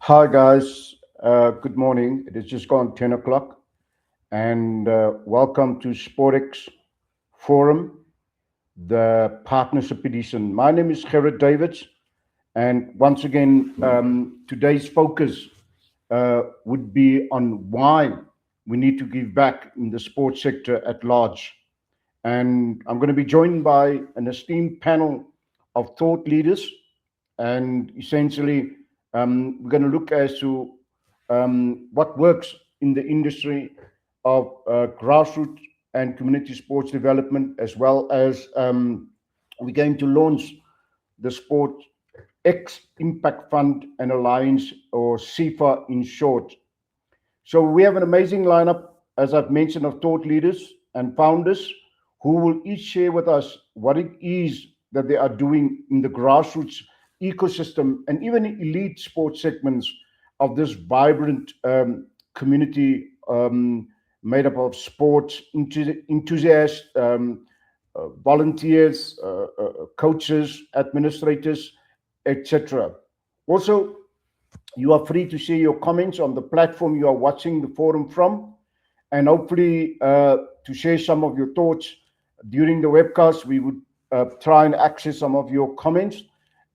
Hi guys, good morning. It has just gone 10 o'clock and welcome to SportX Forum, the partnership edition. My name is Gerrit Davids, and once again, today's focus would be on why we need to give back in the sports sector at large. And I'm going to be joined by an esteemed panel of thought leaders, and essentially, we're going to look as to what works in the industry of grassroots and community sports development, as well as we're going to launch the Sport X Impact Fund and Alliance, or CIFA in short. So we have an amazing lineup, as I've mentioned, of thought leaders and founders who will each share with us what it is that they are doing in the grassroots ecosystem and even elite sports segments of this vibrant community made up of sports enthusiasts, volunteers, coaches, administrators, etc. Also, you are free to share your comments on the platform you are watching the forum from, and hopefully to share some of your thoughts during the webcast. We would try and access some of your comments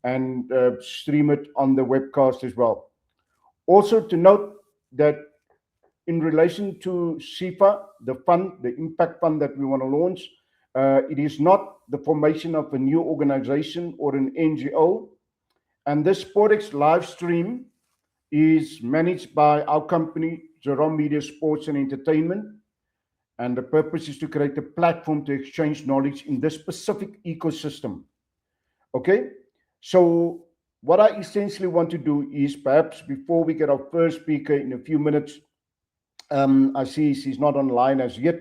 and stream it on the webcast as well. Also to note that in relation to CIFA, the fund, the impact fund that we want to launch, it is not the formation of a new organization or an NGO. And this SportX live stream is managed by our company, Jerome Media Sports and Entertainment. And the purpose is to create a platform to exchange knowledge in this specific ecosystem. Okay? So what I essentially want to do is, perhaps before we get our first speaker in a few minutes, I see she's not online as yet.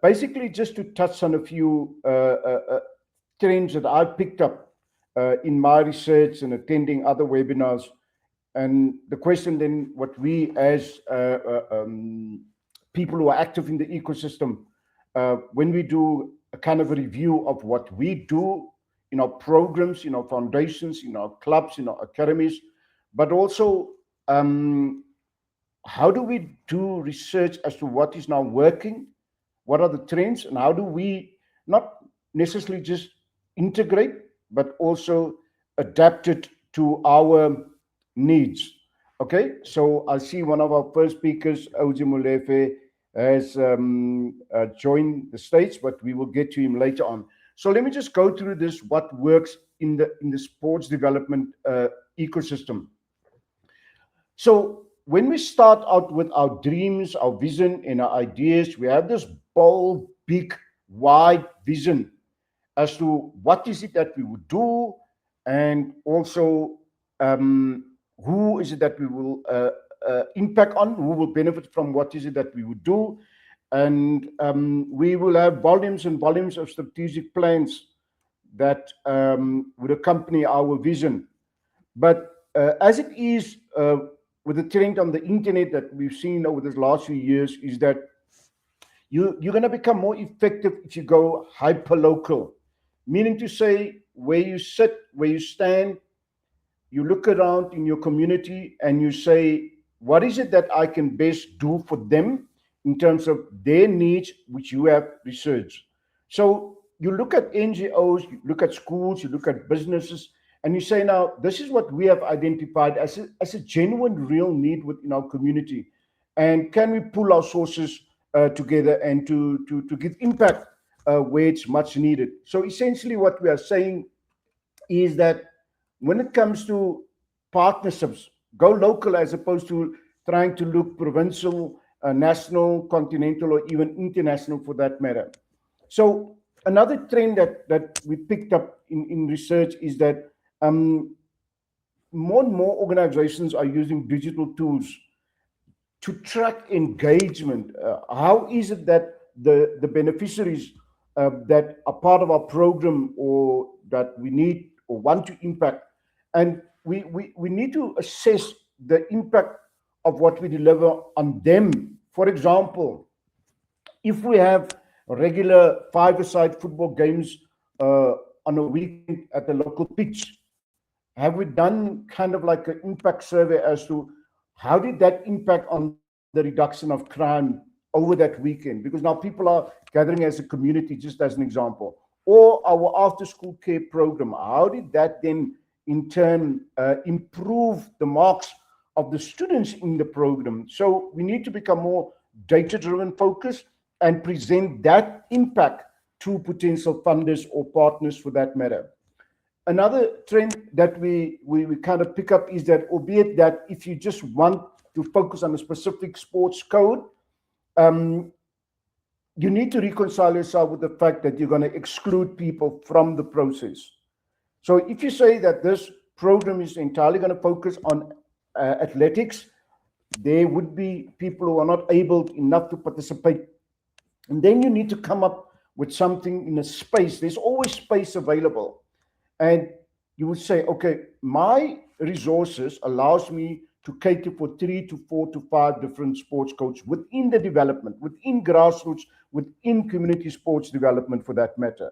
Basically, just to touch on a few trends that I've picked up in my research and attending other webinars. And the question then, what we as people who are active in the ecosystem, when we do a kind of a review of what we do in our programs, in our foundations, in our clubs, in our academies, but also how do we do research as to what is now working, what are the trends, and how do we not necessarily just integrate, but also adapt it to our needs. Okay, so I see one of our first speakers, Oji Molefe, has joined the stage, but we will get to him later on. So let me just go through this, what works in the sports development ecosystem. So when we start out with our dreams, our vision, and our ideas, we have this bold, big, wide vision as to what is it that we would do, and also who is it that we will impact on, who will benefit from what is it that we would do. And we will have volumes and volumes of strategic plans that would accompany our vision. But as it is with the trend on the internet that we've seen over the last few years, is that you're going to become more effective if you go hyper-local, meaning to say, where you sit, where you stand, you look around in your community and you say, what is it that I can best do for them in terms of their needs, which you have researched. So you look at NGOs, you look at schools, you look at businesses, and you say, now, this is what we have identified as a genuine, real need within our community. And can we pull our sources together and to give impact where it's much needed? So essentially what we are saying is that when it comes to partnerships, go local as opposed to trying to look provincial, national, continental, or even international for that matter. So another trend that we picked up in research is that more and more organizations are using digital tools to track engagement. How is it that the beneficiaries that are part of our program, or that we need or want to impact, and we need to assess the impact of what we deliver on them. For example, if we have regular five-a-side football games on a weekend at the local pitch, have we done kind of like an impact survey as to how did that impact on the reduction of crime over that weekend? Because now people are gathering as a community, just as an example. Or our after school care program, how did that then in turn improve the marks of the students in the program? So we need to become more data driven focused and present that impact to potential funders or partners for that matter. Another trend that we kind of pick up is that, albeit that if you just want to focus on a specific sports code, um, you need to reconcile yourself with the fact that you're going to exclude people from the process. So if you say that this program is entirely going to focus on athletics, there would be people who are not able enough to participate. And then you need to come up with something in a space. There's always space available. And you would say, okay, my resources allows me to cater for 3 to 4 to 5 different sports coaches within the development, within grassroots, within community sports development for that matter.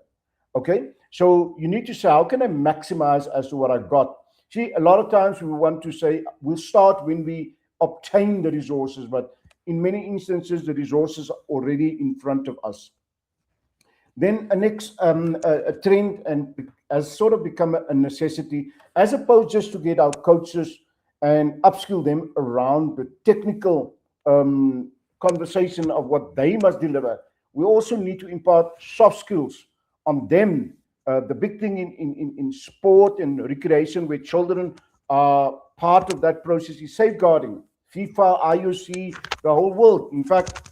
Okay, so you need to say, how can I maximize as to what I got? See, a lot of times we want to say we'll start when we obtain the resources, but in many instances, the resources are already in front of us. Then a next a trend and has sort of become a necessity, as opposed just to get our coaches and upskill them around the technical conversation of what they must deliver. We also need to impart soft skills on them. The big thing in sport and recreation where children are part of that process is safeguarding. FIFA, IOC, the whole world. In fact,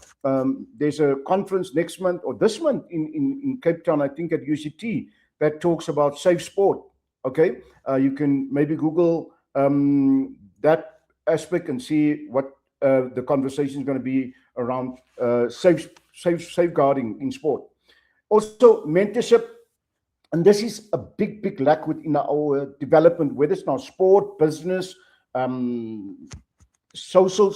there's a conference next month or this month in Cape Town, I think at UCT, that talks about safe sport. Okay, you can maybe Google that aspect and see what the conversation is going to be around safeguarding in sport. Also, mentorship, and this is a big lack within our development, whether it's now sport, business, social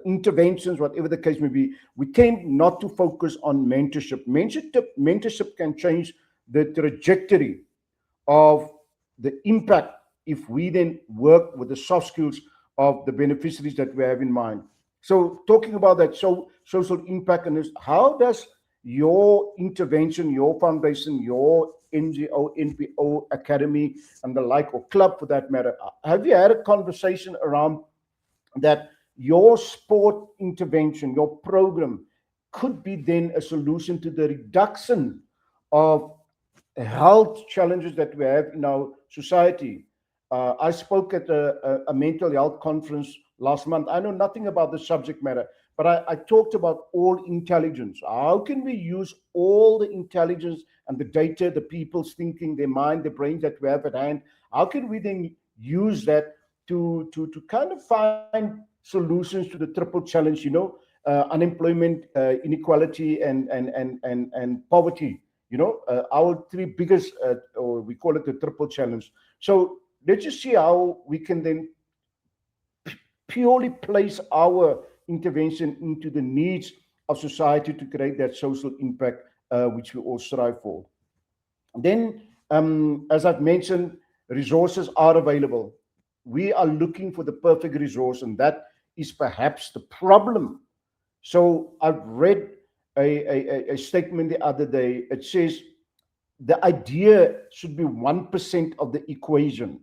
interventions, whatever the case may be. We tend not to focus on mentorship. Mentorship can change the trajectory of the impact if we then work with the soft skills of the beneficiaries that we have in mind. So talking about that social impact, and how does your intervention, your foundation, your NGO, NPO, academy, and the like, or club for that matter, have you had a conversation around that your sport intervention, your program, could be then a solution to the reduction of health challenges that we have in our society? I spoke at a mental health conference last month. I know nothing about the subject matter, but I talked about all intelligence. How can we use all the intelligence and the data, the people's thinking, their mind, their brains that we have at hand? How can we then use that to kind of find solutions to the triple challenge, unemployment, inequality, and poverty, our three biggest, or we call it the triple challenge. So let's just see how we can then purely place our intervention into the needs of society to create that social impact, which we all strive for. Then, as I've mentioned, resources are available. We are looking for the perfect resource, and that is perhaps the problem. So I've read a statement the other day. It says the idea should be 1% of the equation.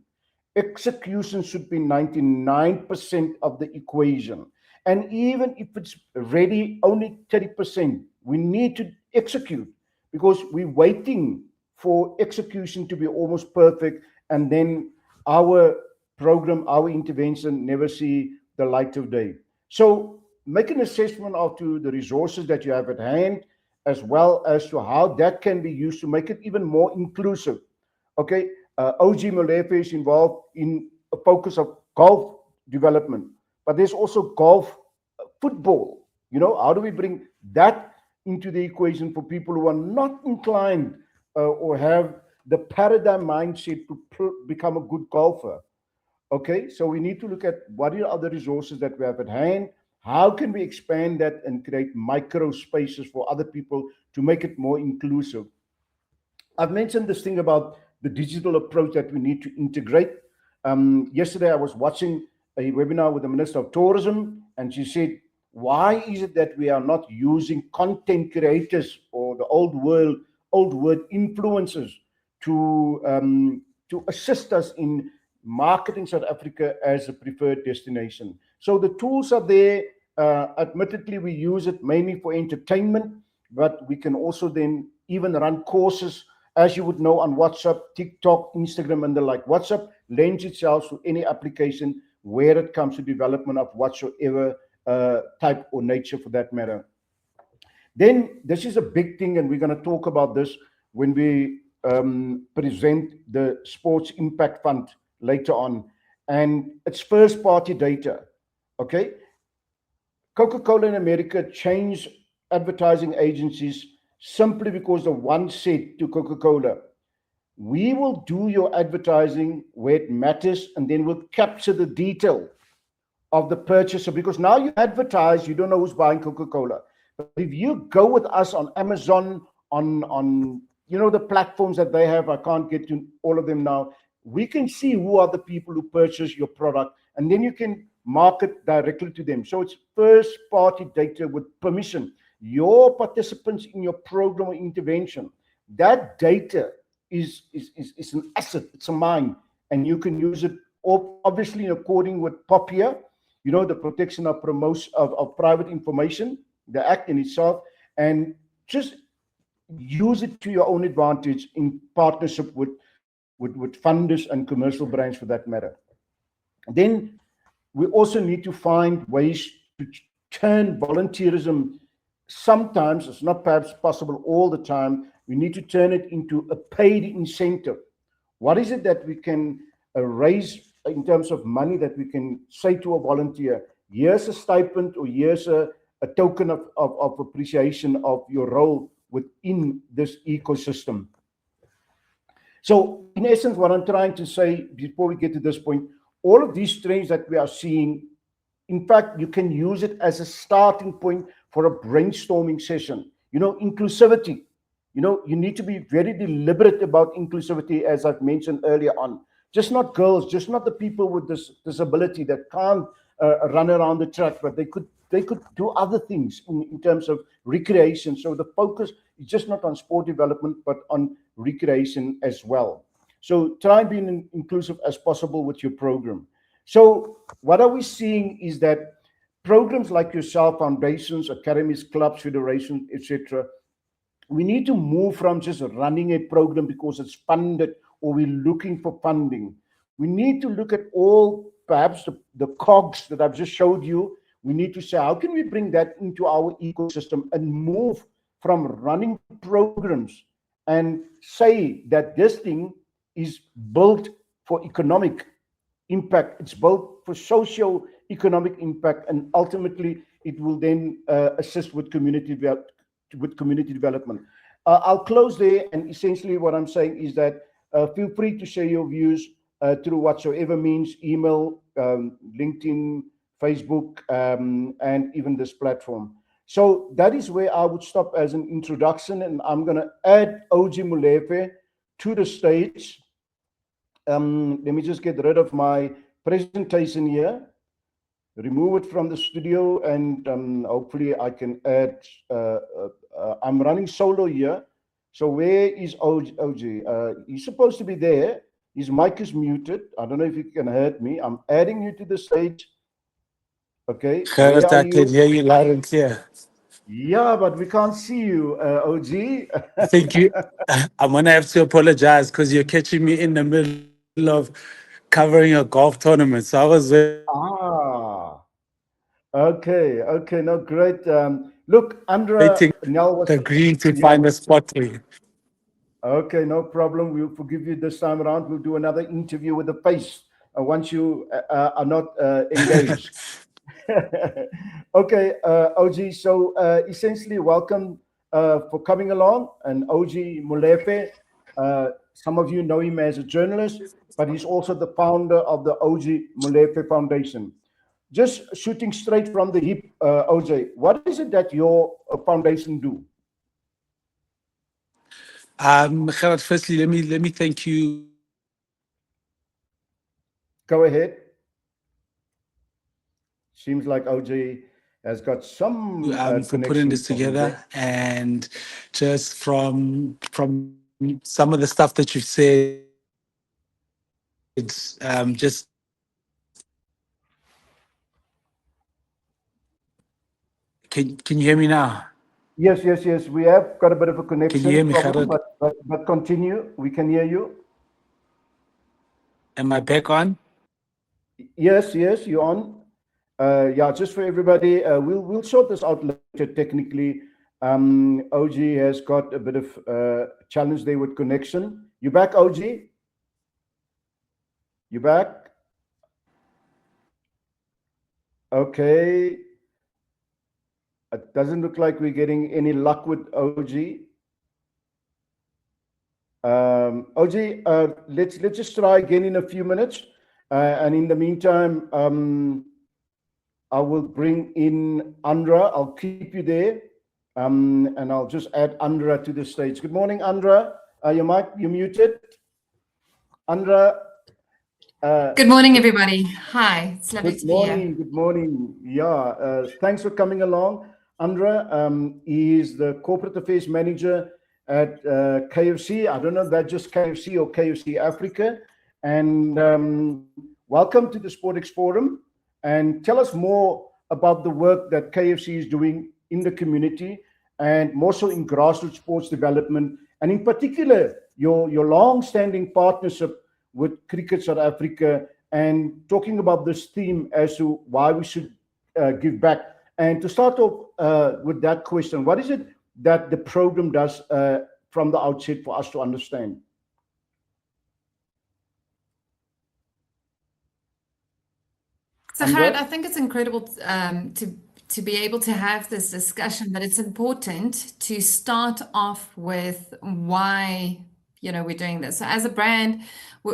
Execution should be 99% of the equation. And even if it's ready only 30%, we need to execute, because we're waiting for execution to be almost perfect, and then our program, our intervention never see the light of day. So make an assessment of to the resources that you have at hand, as well as to how that can be used to make it even more inclusive. Okay, OG Molefe is involved in a focus of golf development, but there's also golf football. How do we bring that into the equation for people who are not inclined or have the paradigm mindset to become a good golfer? Okay, so we need to look at what are the other resources that we have at hand. How can we expand that and create micro spaces for other people to make it more inclusive? I've mentioned this thing about the digital approach that we need to integrate. Yesterday, I was watching a webinar with the Minister of Tourism, and she said, why is it that we are not using content creators or the old word influencers to assist us in marketing South Africa as a preferred destination? So the tools are there. Admittedly, we use it mainly for entertainment, but we can also then even run courses, as you would know, on WhatsApp, TikTok, Instagram, and the like. WhatsApp lends itself to any application where it comes to development of whatsoever type or nature for that matter. Then this is a big thing, and we're going to talk about this when we present the Sports Impact Fund later on, and it's first party data. Okay, Coca-Cola in America changed advertising agencies simply because the one said to Coca-Cola, we will do your advertising where it matters, and then we'll capture the detail of the purchaser, because now you advertise, you don't know who's buying Coca-Cola. But if you go with us on Amazon, on the platforms that they have, I can't get to all of them now, we can see who are the people who purchase your product, and then you can market directly to them. So it's first party data with permission. Your participants in your program or intervention, that data is an asset, it's a mine, and you can use it obviously according with POPIA, the protection of promotion of private information, the act in itself, and just use it to your own advantage in partnership with funders and commercial brands for that matter. Then we also need to find ways to turn volunteerism. Sometimes it's not perhaps possible all the time. We need to turn it into a paid incentive. What is it that we can raise in terms of money that we can say to a volunteer, here's a stipend, or here's a token of appreciation of your role within this ecosystem. So in essence, what I'm trying to say before we get to this point, all of these trends that we are seeing, in fact, you can use it as a starting point for a brainstorming session. Inclusivity. You need to be very deliberate about inclusivity, as I've mentioned earlier on. Just not girls, just not the people with this disability that can't run around the track, but they could do other things in terms of recreation. So the focus is just not on sport development, but on recreation as well. So try and be inclusive as possible with your program. So what are we seeing is that programs like yourself, foundations, academies, clubs, federations, etc., we need to move from just running a program because it's funded or we're looking for funding. We need to look at all, perhaps the cogs that I've just showed you. We need to say, how can we bring that into our ecosystem and move from running programs and say that this thing is built for economic impact, it's built for socio-economic impact, and ultimately it will then assist with community development. I'll close there, and essentially what I'm saying is that feel free to share your views through whatsoever means, email, LinkedIn, Facebook, and even this platform. So that is where I would stop as an introduction, and I'm going to add OG Molefe to the stage. Let me just get rid of my presentation here, remove it from the studio, and hopefully I can add, I'm running solo here. So where is OG? He's supposed to be there. His mic is muted. I don't know if you can hear me. I'm adding you to the stage. Okay. Gerrit, I can hear you loud and clear. Yeah, but we can't see you, OG. I think I'm going to have to apologize because you're catching me in the middle of covering a golf tournament. So I was Okay. No, great. Look, Andra waiting Nell was the green to find a spot for you. Okay, no problem. We'll forgive you this time around. We'll do another interview with the face once you are not engaged. Okay, OG. So essentially, welcome for coming along. And OG Molefe, some of you know him as a journalist, but he's also the founder of the OG Molefe Foundation. Just shooting straight from the hip, OJ, what is it that your foundation do? Gerard, firstly, let me thank you Go ahead. Seems like OJ has got some for putting connection this problems together, there. and just from some of the stuff that you've said, just can you hear me now? Yes, yes, yes. We have got a bit of a Can you hear connection me, problem, Gerard? but continue. We can hear you. Am I back on? Yes, yes, you're on. Yeah, just for everybody, we'll sort this out later. Technically, OG has got a bit of challenge there with connection. You back, OG? You back? Okay. It doesn't look like we're getting any luck with OG. OG, let's just try again in a few minutes, and in the meantime, I will bring in Andra. I'll keep you there, and I'll just add Andra to the stage. Good morning, Andra. You muted, Andra. Good morning, everybody. Hi, it's lovely Good to be here. morning. Good morning. Yeah, thanks for coming along. Andra is the corporate affairs manager at KFC. I don't know if that's just KFC or KFC Africa. And welcome to the SportXForum. And tell us more about the work that KFC is doing in the community and more so in grassroots sports development. And in particular, your long-standing partnership with Cricket South Africa, and talking about this theme as to why we should give back. And to start off with that question, what is it that the program does from the outset for us to understand? So, Gerard, I think it's incredible to be able to have this discussion, but it's important to start off with why we're doing this. So, as a brand,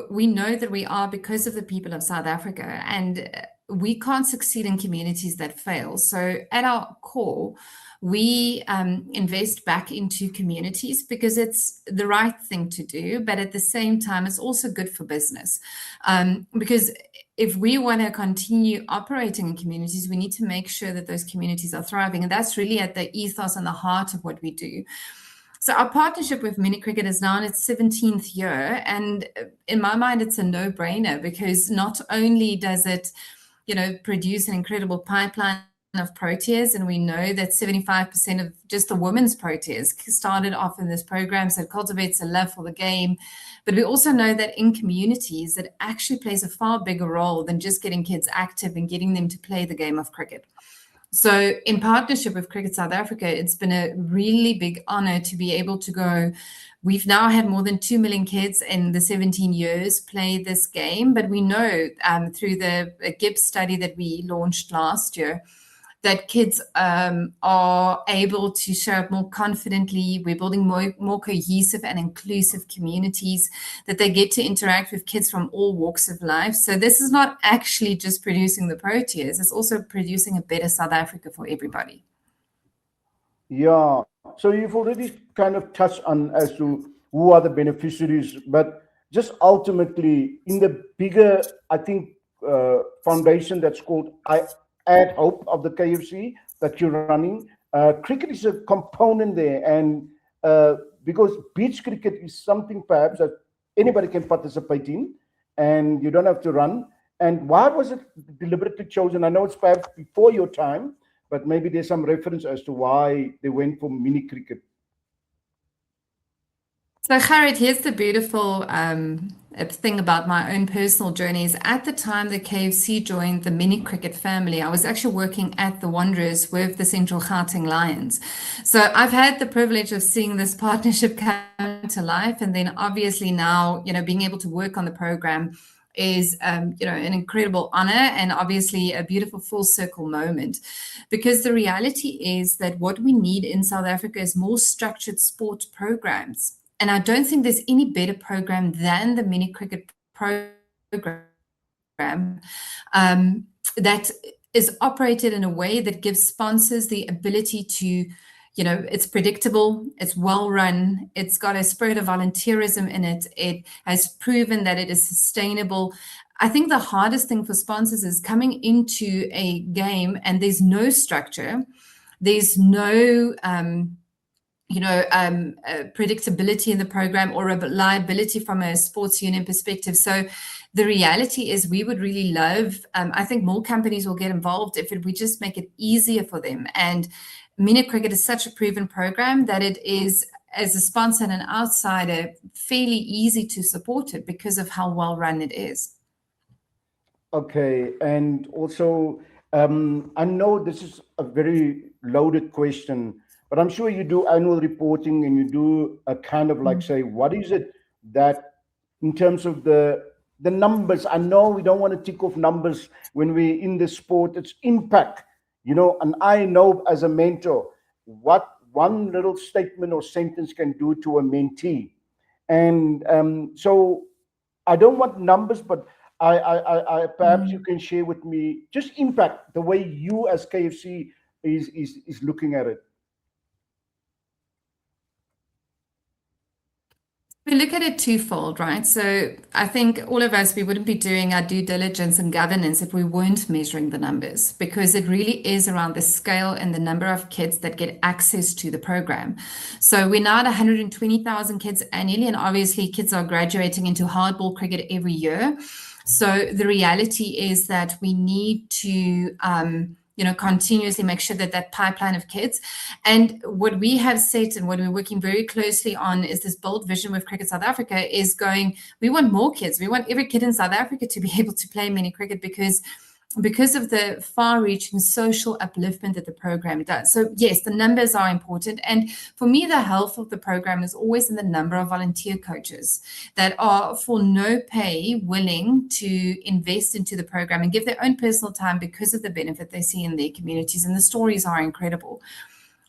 we know that we are because of the people of South Africa, and we can't succeed in communities that fail. So, at our core, we invest back into communities because it's the right thing to do, but at the same time, it's also good for business. Because if we want to continue operating in communities, we need to make sure that those communities are thriving. And that's really at the ethos and the heart of what we do. So our partnership with Mini Cricket is now in its 17th year. And in my mind, it's a no-brainer because not only does it, produce an incredible pipeline of Proteas, and we know that 75% of just the women's Proteas started off in this program, so it cultivates a love for the game. But we also know that in communities, it actually plays a far bigger role than just getting kids active and getting them to play the game of cricket. So in partnership with Cricket South Africa, it's been a really big honor to be able to go. We've now had more than 2 million kids in the 17 years play this game, but we know through the GIBS study that we launched last year, that kids are able to show up more confidently. We're building more cohesive and inclusive communities, that they get to interact with kids from all walks of life. So this is not actually just producing the Proteas, it's also producing a better South Africa for everybody. Yeah, so you've already kind of touched on as to who are the beneficiaries, but just ultimately in the bigger, I think, foundation that's called Add Hope of the KFC that you're running. Cricket is a component there, and because beach cricket is something perhaps that anybody can participate in, and you don't have to run. And why was it deliberately chosen? I know it's perhaps before your time, but maybe there's some reference as to why they went for mini cricket. So, Gerard, here's the beautiful thing about my own personal journeys. At the time that KFC joined the mini cricket family, I was actually working at the Wanderers with the Central Gauteng Lions. So I've had the privilege of seeing this partnership come to life. And then obviously now, being able to work on the program is an incredible honor and obviously a beautiful full circle moment, because the reality is that what we need in South Africa is more structured sport programs. And I don't think there's any better program than the mini cricket program that is operated in a way that gives sponsors the ability to it's predictable, it's well run, it's got a spirit of volunteerism in it, it has proven that it is sustainable. I think the hardest thing for sponsors is coming into a game and there's no structure, there's no predictability in the program or reliability from a sports union perspective. So the reality is we would really love, I think more companies will get involved if we just make it easier for them. And Mini Cricket is such a proven program that it is, as a sponsor and an outsider, fairly easy to support it because of how well run it is. Okay, and also, I know this is a very loaded question, but I'm sure you do annual reporting and you do a kind of like say, what is it that in terms of the numbers? I know we don't want to tick off numbers when we're in the sport, it's impact, and I know as a mentor what one little statement or sentence can do to a mentee. And so I don't want numbers, but I perhaps you can share with me just impact, the way you as KFC is looking at it. We look at it twofold, right? So I think all of us, we wouldn't be doing our due diligence and governance if we weren't measuring the numbers, because it really is around the scale and the number of kids that get access to the program. So we're now at 120,000 kids annually, and obviously kids are graduating into hardball cricket every year. So the reality is that we need to continuously make sure that pipeline of kids. And what we have set and what we're working very closely on is this bold vision with Cricket South Africa is we want more kids. We want every kid in South Africa to be able to play mini cricket because of the far-reaching social upliftment that the program does. So yes, the numbers are important. And for me, the health of the program is always in the number of volunteer coaches that are for no pay willing to invest into the program and give their own personal time because of the benefit they see in their communities. And the stories are incredible.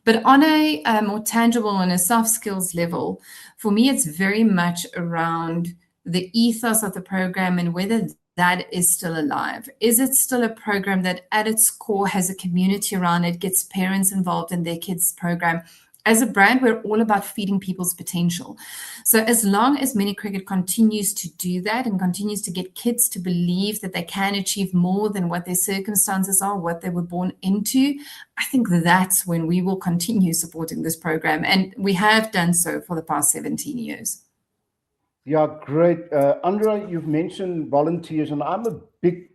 But on a more tangible and a soft skills level, for me, it's very much around the ethos of the program and whether that is still alive. Is it still a program that at its core has a community around it, gets parents involved in their kids' program? As a brand, we're all about feeding people's potential. So as long as Mini Cricket continues to do that and continues to get kids to believe that they can achieve more than what their circumstances are, what they were born into, I think that's when we will continue supporting this program. And we have done so for the past 17 years. Yeah, great. Andra, you've mentioned volunteers, and I'm a big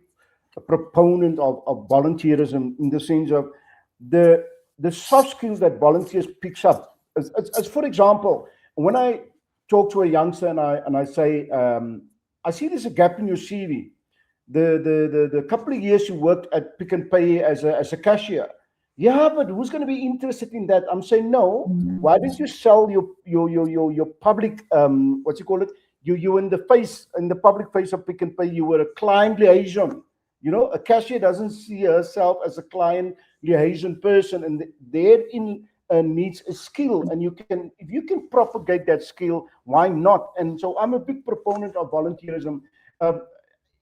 proponent of volunteerism in the sense of the soft skills that volunteers picks up. As for example, when I talk to a youngster and I say, I see there's a gap in your CV. The couple of years you worked at Pick n Pay as a cashier. Yeah, but who's going to be interested in that? I'm saying no. Why don't you sell your public you in the public face of Pick n Pay? You were a client liaison. A cashier doesn't see herself as a client liaison person, and therein needs a skill. And if you can propagate that skill, why not? And so I'm a big proponent of volunteerism.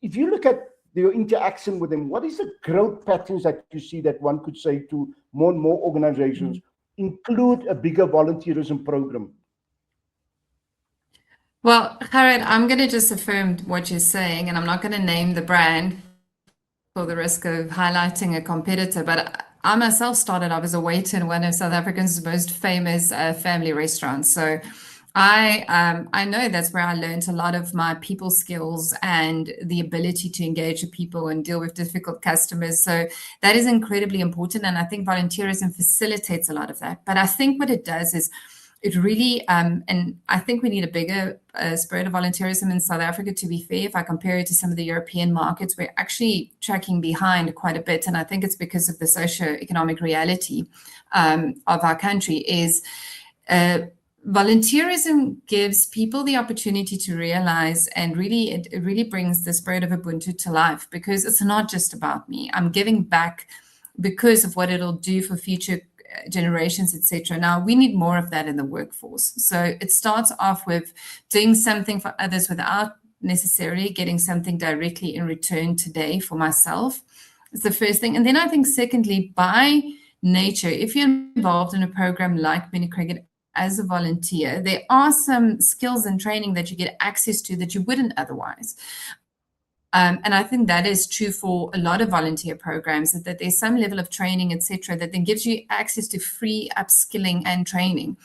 If you look at your interaction with them, what is the growth patterns that you see that one could say to more and more organizations include a bigger volunteerism program? Well, Gerard, I'm going to just affirm what you're saying, and I'm not going to name the brand for the risk of highlighting a competitor, but I myself started off as a waiter in one of South Africa's most famous family restaurants. So I know that's where I learned a lot of my people skills and the ability to engage with people and deal with difficult customers. So that is incredibly important. And I think volunteerism facilitates a lot of that. But I think what it does is it really, and I think we need a bigger spirit of volunteerism in South Africa, to be fair. If I compare it to some of the European markets, we're actually tracking behind quite a bit. And I think it's because of the socio-economic reality of our country is volunteerism gives people the opportunity to realize, and really, it really brings the spirit of Ubuntu to life, because it's not just about me. I'm giving back because of what it'll do for future generations, etc. Now, we need more of that in the workforce. So it starts off with doing something for others without necessarily getting something directly in return today for myself. It's the first thing. And then I think, secondly, by nature, if you're involved in a program like mini cricket as a volunteer, there are some skills and training that you get access to that you wouldn't otherwise. And I think that is true for a lot of volunteer programs, that there's some level of training, etc., that then gives you access to free upskilling and training.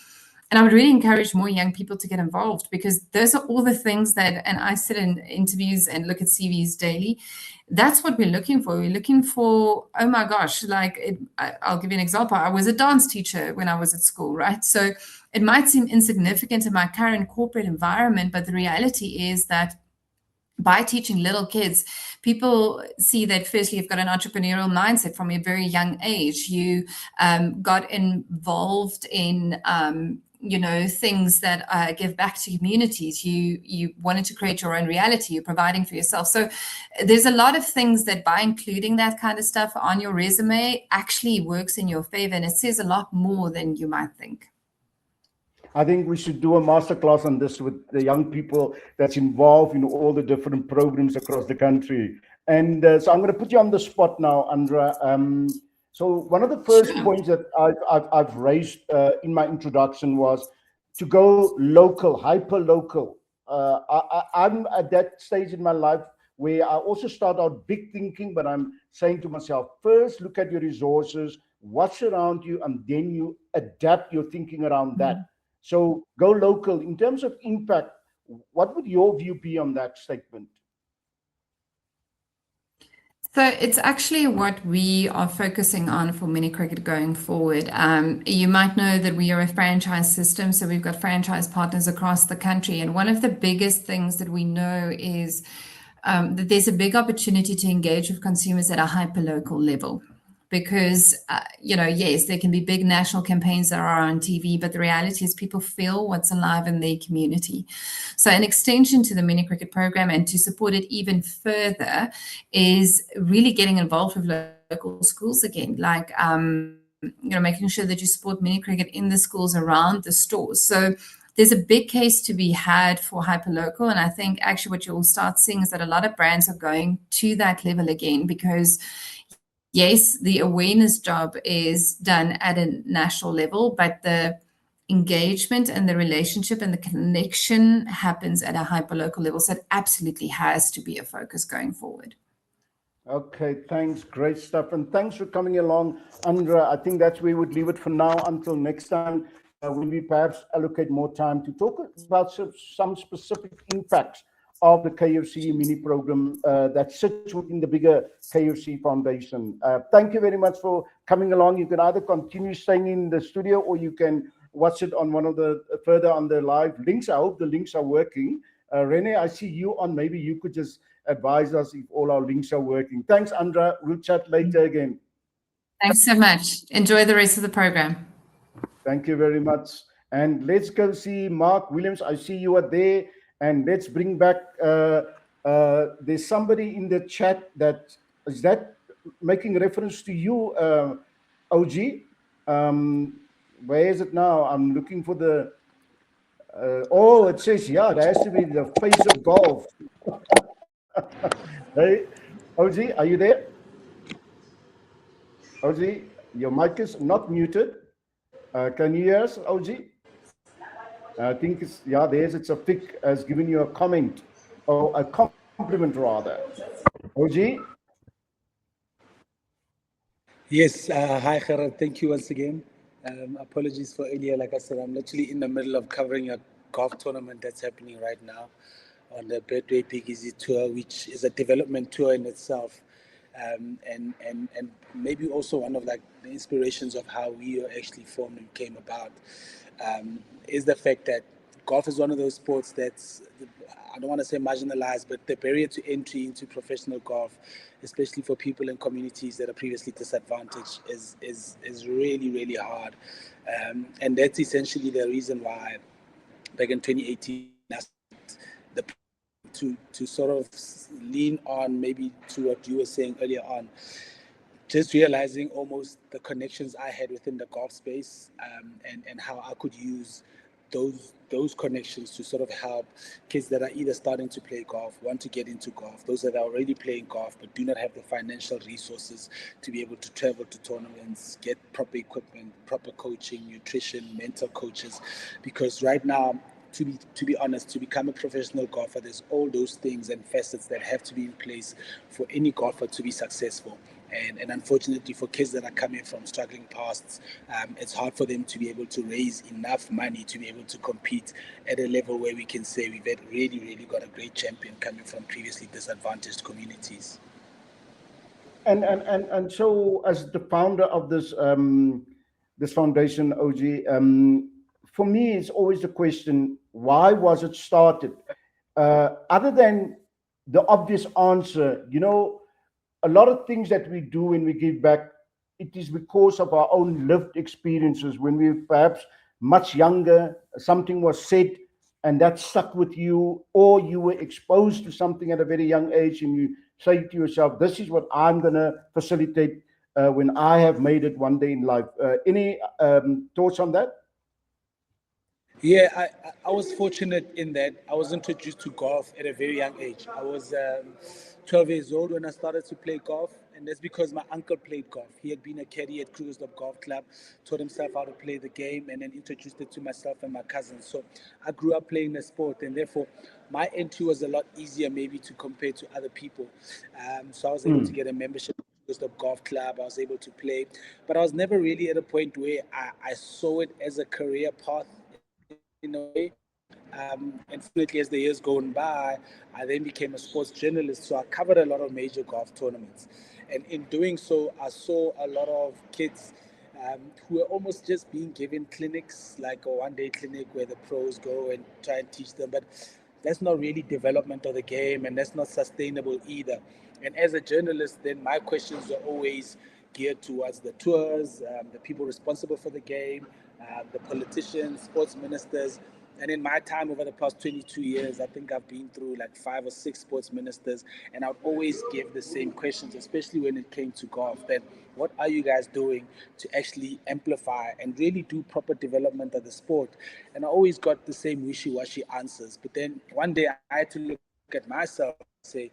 And I would really encourage more young people to get involved, because those are all the things that, and I sit in interviews and look at CVs daily. That's what we're looking for. We're looking for, oh my gosh, I'll give you an example. I was a dance teacher when I was at school, right? So it might seem insignificant in my current corporate environment, but the reality is that by teaching little kids, people see that firstly, you've got an entrepreneurial mindset from a very young age. You got involved in things that give back to communities. You wanted to create your own reality. You're providing for yourself. So there's a lot of things that by including that kind of stuff on your resume actually works in your favor, and it says a lot more than you might think. I think we should do a masterclass on this with the young people that's involved in all the different programs across the country. And so I'm going to put you on the spot now, Andra. So one of the first points that I've raised in my introduction was to go local, hyper local. I'm at that stage in my life where I also start out big thinking, but I'm saying to myself, first look at your resources, what's around you, and then you adapt your thinking around that. So go local. In terms of impact, what would your view be on that statement? So it's actually what we are focusing on for mini cricket going forward. You might know that we are a franchise system, so we've got franchise partners across the country. And one of the biggest things that we know is that there's a big opportunity to engage with consumers at a hyper-local level. Because, yes, there can be big national campaigns that are on TV, but the reality is people feel what's alive in their community. So an extension to the mini cricket program, and to support it even further, is really getting involved with local schools again, like, making sure that you support mini cricket in the schools around the stores. So there's a big case to be had for hyperlocal. And I think actually what you'll start seeing is that a lot of brands are going to that level again, because yes, the awareness job is done at a national level, but the engagement and the relationship and the connection happens at a hyperlocal level. So it absolutely has to be a focus going forward. Okay, thanks. Great stuff. And thanks for coming along, Andra. I think that's where we would leave it for now. Until next time, when we perhaps allocate more time to talk about some specific impacts of the KFC mini program that sits within the bigger KFC Foundation. Thank you very much for coming along. You can either continue staying in the studio, or you can watch it on one of the further on the live links. I hope the links are working. Rene, I see you on. Maybe you could just advise us if all our links are working. Thanks, Andra. We'll chat later again. Thanks so much. Enjoy the rest of the program. Thank you very much. And let's go see Mark Williams. I see you are there. And let's bring back, there's somebody in the chat that is that making reference to you, OG. Where is it now? I'm looking for the, oh, it says, yeah, there has to be the face of golf. Hey, OG, are you there? OG, your mic is not muted. Can you hear us, OG? I think it's, yeah, it's a pic as giving you a comment, or a compliment rather. OG? Yes, hi Gerard, thank you once again. Apologies for earlier. Like I said, I'm literally in the middle of covering a golf tournament that's happening right now on the Birthday Big Easy Tour, which is a development tour in itself. And maybe also one of like the inspirations of how we actually formed and came about is the fact that golf is one of those sports that's, I don't want to say marginalized, but the barrier to entry into professional golf, especially for people in communities that are previously disadvantaged, is really, really hard. And that's essentially the reason why back in 2018, to sort of lean on maybe to what you were saying earlier on, just realizing almost the connections I had within the golf space, and how I could use those connections to sort of help kids that are either starting to play golf, want to get into golf, those that are already playing golf but do not have the financial resources to be able to travel to tournaments, get proper equipment, proper coaching, nutrition, mental coaches. Because right now, to be honest, to become a professional golfer, there's all those things and facets that have to be in place for any golfer to be successful. And unfortunately, for kids that are coming from struggling pasts, it's hard for them to be able to raise enough money to be able to compete at a level where we can say we've really got a great champion coming from previously disadvantaged communities. And so, as the founder of this foundation, OG, for me, it's always the question: why was it started? Other than the obvious answer, a lot of things that we do when we give back, it is because of our own lived experiences. When we were perhaps much younger, something was said and that stuck with you, or you were exposed to something at a very young age and you say to yourself, this is what I'm going to facilitate when I have made it one day in life. Any thoughts on that? Yeah, I was fortunate in that I was introduced to golf at a very young age. I was 12 years old when I started to play golf, and that's because my uncle played golf. He had been a caddy at Krugersdorp Golf Club, taught himself how to play the game, and then introduced it to myself and my cousins. So I grew up playing the sport, and therefore my entry was a lot easier maybe to compare to other people. So I was able to get a membership at Krugersdorp Golf Club. I was able to play, but I was never really at a point where I saw it as a career path in a way. Unfortunately, as the years gone by, I then became a sports journalist, so I covered a lot of major golf tournaments. And in doing so, I saw a lot of kids who were almost just being given clinics, like a one-day clinic where the pros go and try and teach them. But that's not really development of the game, and that's not sustainable either. And as a journalist, then my questions are always geared towards the tours, the people responsible for the game, the politicians, sports ministers. And in my time over the past 22 years, I think I've been through like 5 or 6 sports ministers, and I'd always give the same questions, especially when it came to golf. That what are you guys doing to actually amplify and really do proper development of the sport? And I always got the same wishy-washy answers. But then one day I had to look at myself and say,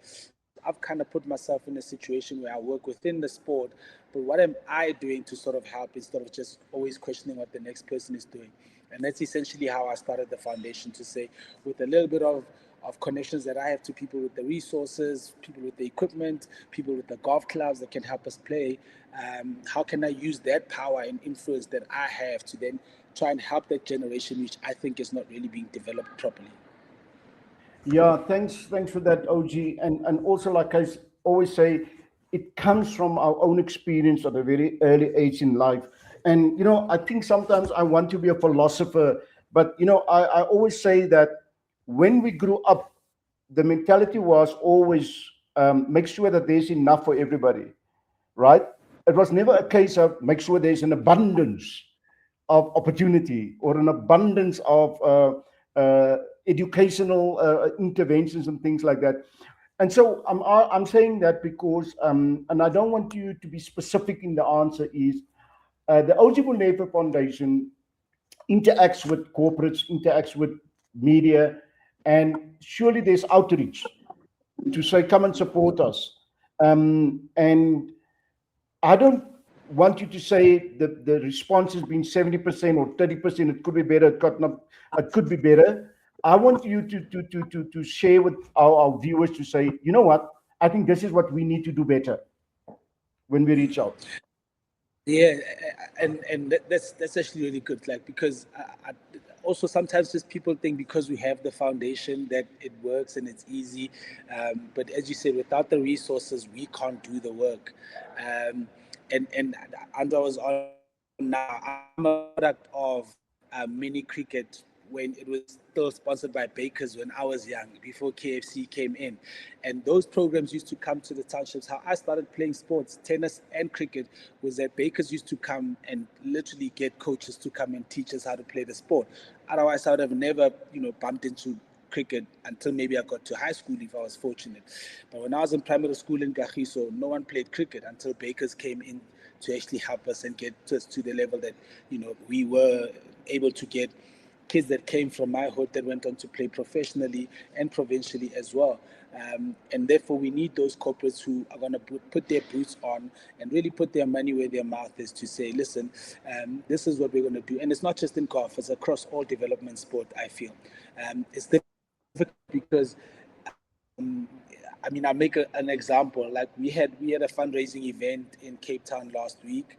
I've kind of put myself in a situation where I work within the sport, but what am I doing to sort of help instead of just always questioning what the next person is doing? And that's essentially how I started the foundation, to say, with a little bit of connections that I have to people with the resources, people with the equipment, people with the golf clubs that can help us play, how can I use that power and influence that I have to then try and help that generation, which I think is not really being developed properly. Yeah, thanks for that, OG. And also, like I always say, it comes from our own experience at a very early age in life. And I think sometimes I want to be a philosopher, but I always say that when we grew up, the mentality was always make sure that there's enough for everybody, right? It was never a case of make sure there's an abundance of opportunity or an abundance of educational interventions and things like that. And so I'm saying that because, and I don't want you to be specific in the answer, is the Ojibwe Foundation interacts with corporates, interacts with media, and surely there's outreach to say, come and support us. And I don't want you to say that the response has been 70% or 30%. It could be better. It could be better. I want you to share with our viewers to say, you know what? I think this is what we need to do better when we reach out. Yeah, and that's actually really good. Like, because also sometimes just people think because we have the foundation that it works and it's easy, but as you said, without the resources, we can't do the work. And I was on now, I'm a product of mini cricket when it was still sponsored by Bakers when I was young, before KFC came in. And those programs used to come to the townships. How I started playing sports, tennis and cricket, was that Bakers used to come and literally get coaches to come and teach us how to play the sport. Otherwise, I would have never, bumped into cricket until maybe I got to high school if I was fortunate. But when I was in primary school in Kagiso, no one played cricket until Bakers came in to actually help us and get us to the level that, we were able to get kids that came from my hood that went on to play professionally and provincially as well. And therefore, we need those corporates who are going to put their boots on and really put their money where their mouth is to say, listen, this is what we're going to do. And it's not just in golf, it's across all development sport, I feel. It's difficult because I mean, I'll make an example. Like we had a fundraising event in Cape Town last week,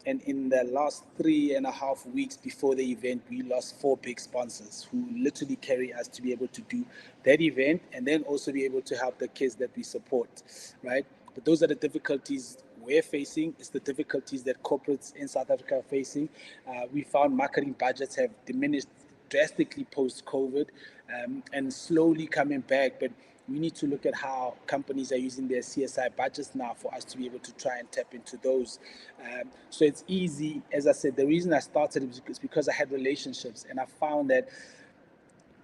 and in the last 3.5 weeks before the event, we lost 4 big sponsors who literally carry us to be able to do that event and then also be able to help the kids that we support, right? But those are the difficulties we're facing. It's the difficulties that corporates in South Africa are facing. We found marketing budgets have diminished drastically post-COVID and slowly coming back. But we need to look at how companies are using their CSI budgets now for us to be able to try and tap into those. So it's easy. As I said, the reason I started is because I had relationships, and I found that,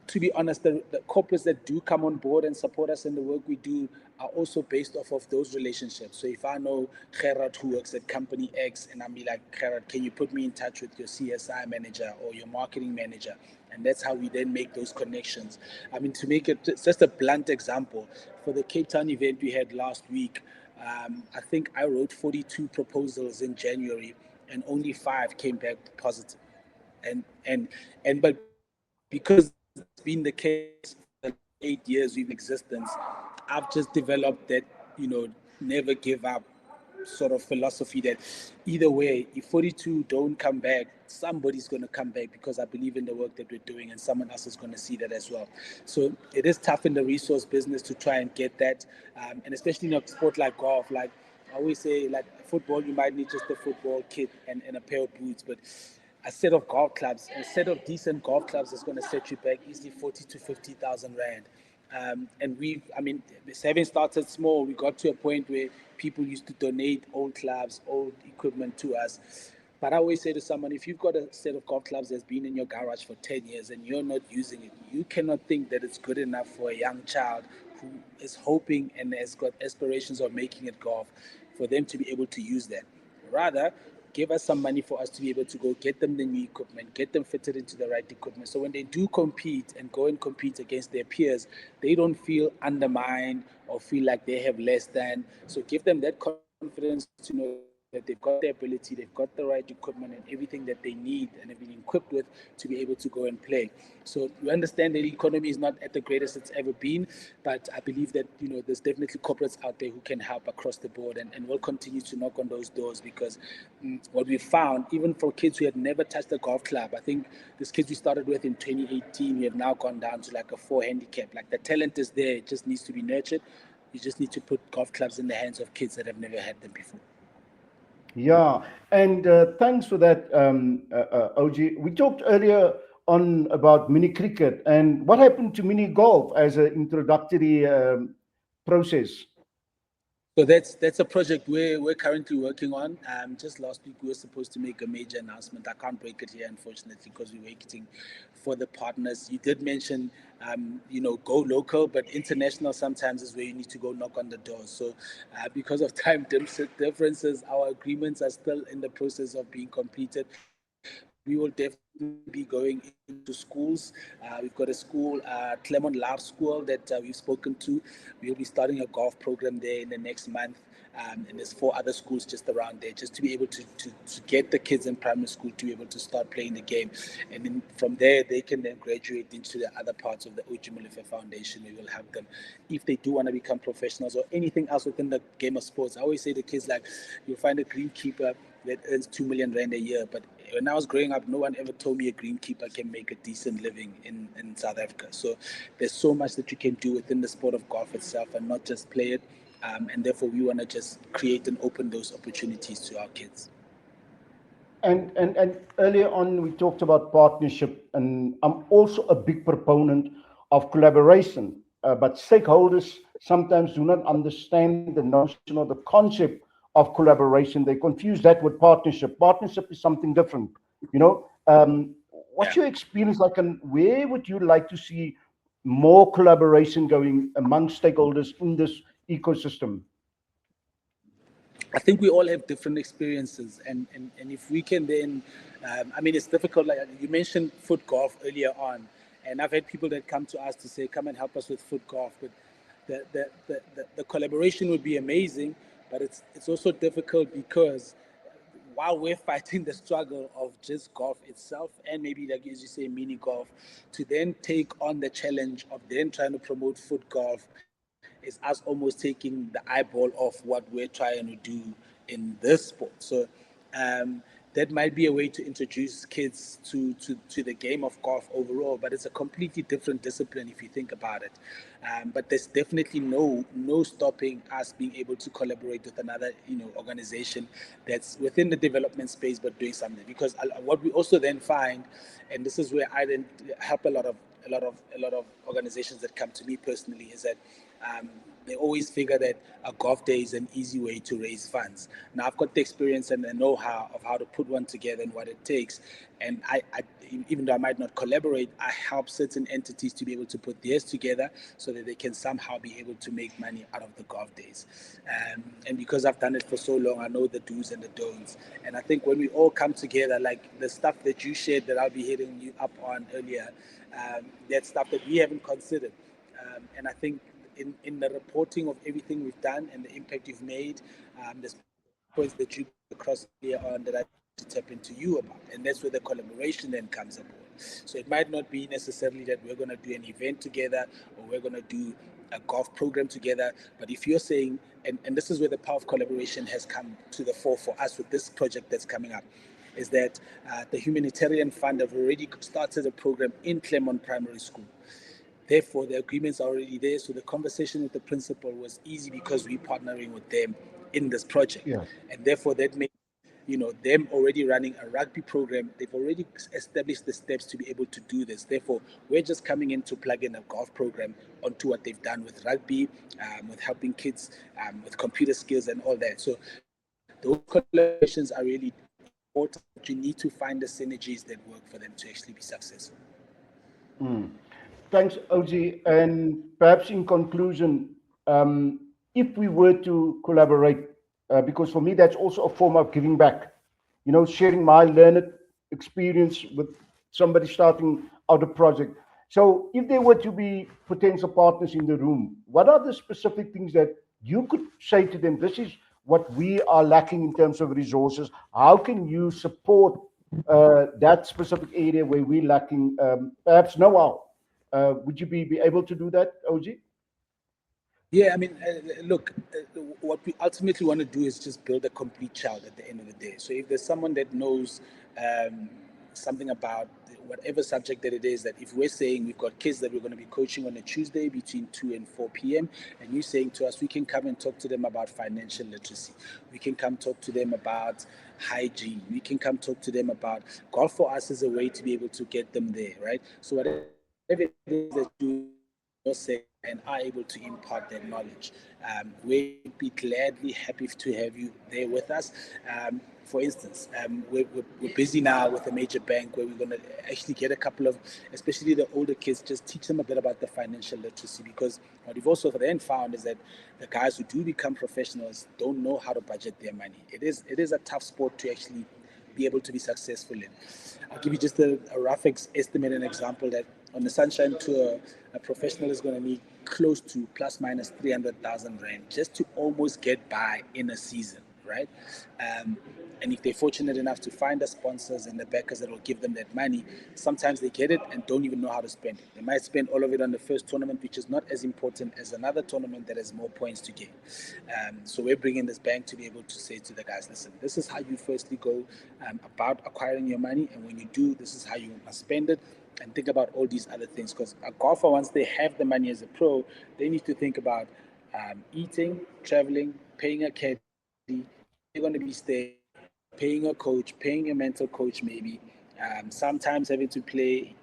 to be honest, the corporates that do come on board and support us in the work we do are also based off of those relationships. So if I know Gerard who works at company X, and I'm like, Gerard, can you put me in touch with your CSI manager or your marketing manager? And that's how we then make those connections. I mean, to make it just a blunt example, for the Cape Town event we had last week, I think I wrote 42 proposals in January, and only 5 came back positive. But because it's been the case for the 8 years we've in existence, I've just developed that, never give up sort of philosophy that either way, if 42 don't come back, somebody's going to come back, because I believe in the work that we're doing and someone else is going to see that as well. So it is tough in the resource business to try and get that. And especially in a sport like golf, like I always say, like football, you might need just a football kit and a pair of boots, but a set of golf clubs, a set of decent golf clubs is going to set you back easily 40 to 50,000 rand. And having started small, we got to a point where people used to donate old clubs, old equipment to us. But I always say to someone, if you've got a set of golf clubs that's been in your garage for 10 years and you're not using it, you cannot think that it's good enough for a young child who is hoping and has got aspirations of making it golf, for them to be able to use that. Rather, give us some money for us to be able to go get them the new equipment, get them fitted into the right equipment. So when they do compete and go and compete against their peers, they don't feel undermined or feel like they have less than. So give them that confidence to know that they've got the ability, they've got the right equipment and everything that they need and have been equipped with to be able to go and play. So we understand that the economy is not at the greatest it's ever been, but I believe that, there's definitely corporates out there who can help across the board, and we'll continue to knock on those doors, because what we found, even for kids who had never touched a golf club, I think these kids we started with in 2018, we have now gone down to like a 4 handicap. Like the talent is there, it just needs to be nurtured. You just need to put golf clubs in the hands of kids that have never had them before. Yeah, and thanks for that, OG. We talked earlier on about mini cricket, and what happened to mini golf as an introductory process? So that's a project we're currently working on. Just last week we were supposed to make a major announcement. I can't break it here, unfortunately, because we're waiting for the partners. You did mention, go local, but international sometimes is where you need to go knock on the doors. So because of time differences, our agreements are still in the process of being completed. We will definitely be going into schools. We've got a school, Clermont Love School, that we've spoken to. We'll be starting a golf program there in the next month. And there's 4 other schools just around there, just to be able to get the kids in primary school to be able to start playing the game. And then from there, they can then graduate into the other parts of the OG Molefe Foundation. We will help them if they do want to become professionals or anything else within the game of sports. I always say to kids, like, you'll find a greenkeeper that earns 2 million rand a year. But when I was growing up, no one ever told me a greenkeeper can make a decent living in South Africa. So there's so much that you can do within the sport of golf itself and not just play it. And therefore, we want to just create and open those opportunities to our kids. And earlier on, we talked about partnership, and I'm also a big proponent of collaboration. But stakeholders sometimes do not understand the notion or the concept of collaboration. They confuse that with partnership. Partnership is something different. What's your experience like, and where would you like to see more collaboration going among stakeholders in this ecosystem? I think we all have different experiences, and if we can then, I mean, it's difficult. Like you mentioned, foot golf earlier on, and I've had people that come to us to say, "Come and help us with foot golf," but the collaboration would be amazing, but it's also difficult because while we're fighting the struggle of just golf itself, and maybe like as you say, mini golf, to then take on the challenge of then trying to promote foot golf is us almost taking the eyeball off what we're trying to do in this sport. So that might be a way to introduce kids to the game of golf overall, but it's a completely different discipline if you think about it. But there's definitely no stopping us being able to collaborate with another organization that's within the development space but doing something. Because what we also then find, and this is where I then help a lot of organizations that come to me personally, is that they always figure that a golf day is an easy way to raise funds. Now, I've got the experience and the know-how of how to put one together and what it takes. And I even though I might not collaborate, I help certain entities to be able to put theirs together so that they can somehow be able to make money out of the golf days. And because I've done it for so long, I know the do's and the don'ts. And I think when we all come together, like the stuff that you shared that I'll be hitting you up on earlier, that's stuff that we haven't considered. And I think in the reporting of everything we've done and the impact you've made, there's points that you got across here on that I to tap into you about, and that's where the collaboration then comes aboard. So it might not be necessarily that we're going to do an event together or we're going to do a golf program together, but if you're saying, and this is where the power of collaboration has come to the fore for us with this project that's coming up, is that the Humanitarian Fund have already started a program in Claremont Primary School. Therefore, the agreements are already there. So the conversation with the principal was easy because we're partnering with them in this project. Yeah. And therefore, that makes them already running a rugby program. They've already established the steps to be able to do this. Therefore, we're just coming in to plug in a golf program onto what they've done with rugby, with helping kids with computer skills and all that. So those collaborations are really important. You need to find the synergies that work for them to actually be successful. Thanks, OG. And perhaps in conclusion, if we were to collaborate, because for me that's also a form of giving back, sharing my learned experience with somebody starting out a project. So if there were to be potential partners in the room, what are the specific things that you could say to them? This is what we are lacking in terms of resources. How can you support that specific area where we're lacking perhaps know-how? Would you be able to do that, OG? Yeah, I mean, look, what we ultimately want to do is just build a complete child at the end of the day. So if there's someone that knows something about whatever subject that it is, that if we're saying we've got kids that we're going to be coaching on a Tuesday between 2 and 4 p.m., and you're saying to us, we can come and talk to them about financial literacy. We can come talk to them about hygiene. We can come talk to them about golf for us is a way to be able to get them there, right? So whatever it is that you say and are able to impart that knowledge. We'd be gladly happy to have you there with us. For instance, we're busy now with a major bank where we're going to actually get a couple of, especially the older kids, just teach them a bit about the financial literacy, because what we've also then found is that the guys who do become professionals don't know how to budget their money. It is a tough sport to actually be able to be successful in. I'll give you just a rough estimate and example that on the Sunshine Tour, a professional is going to need close to plus minus 300,000 Rand just to almost get by in a season, right? And if they're fortunate enough to find the sponsors and the backers that will give them that money, sometimes they get it and don't even know how to spend it. They might spend all of it on the first tournament, which is not as important as another tournament that has more points to gain. So we're bringing this bank to be able to say to the guys, listen, this is how you firstly go about acquiring your money, and when you do, this is how you must spend it. And think about all these other things, because a golfer, once they have the money as a pro, they need to think about eating, traveling, paying a caddy, where they're going to be staying, paying a coach, paying a mental coach maybe, sometimes having to pay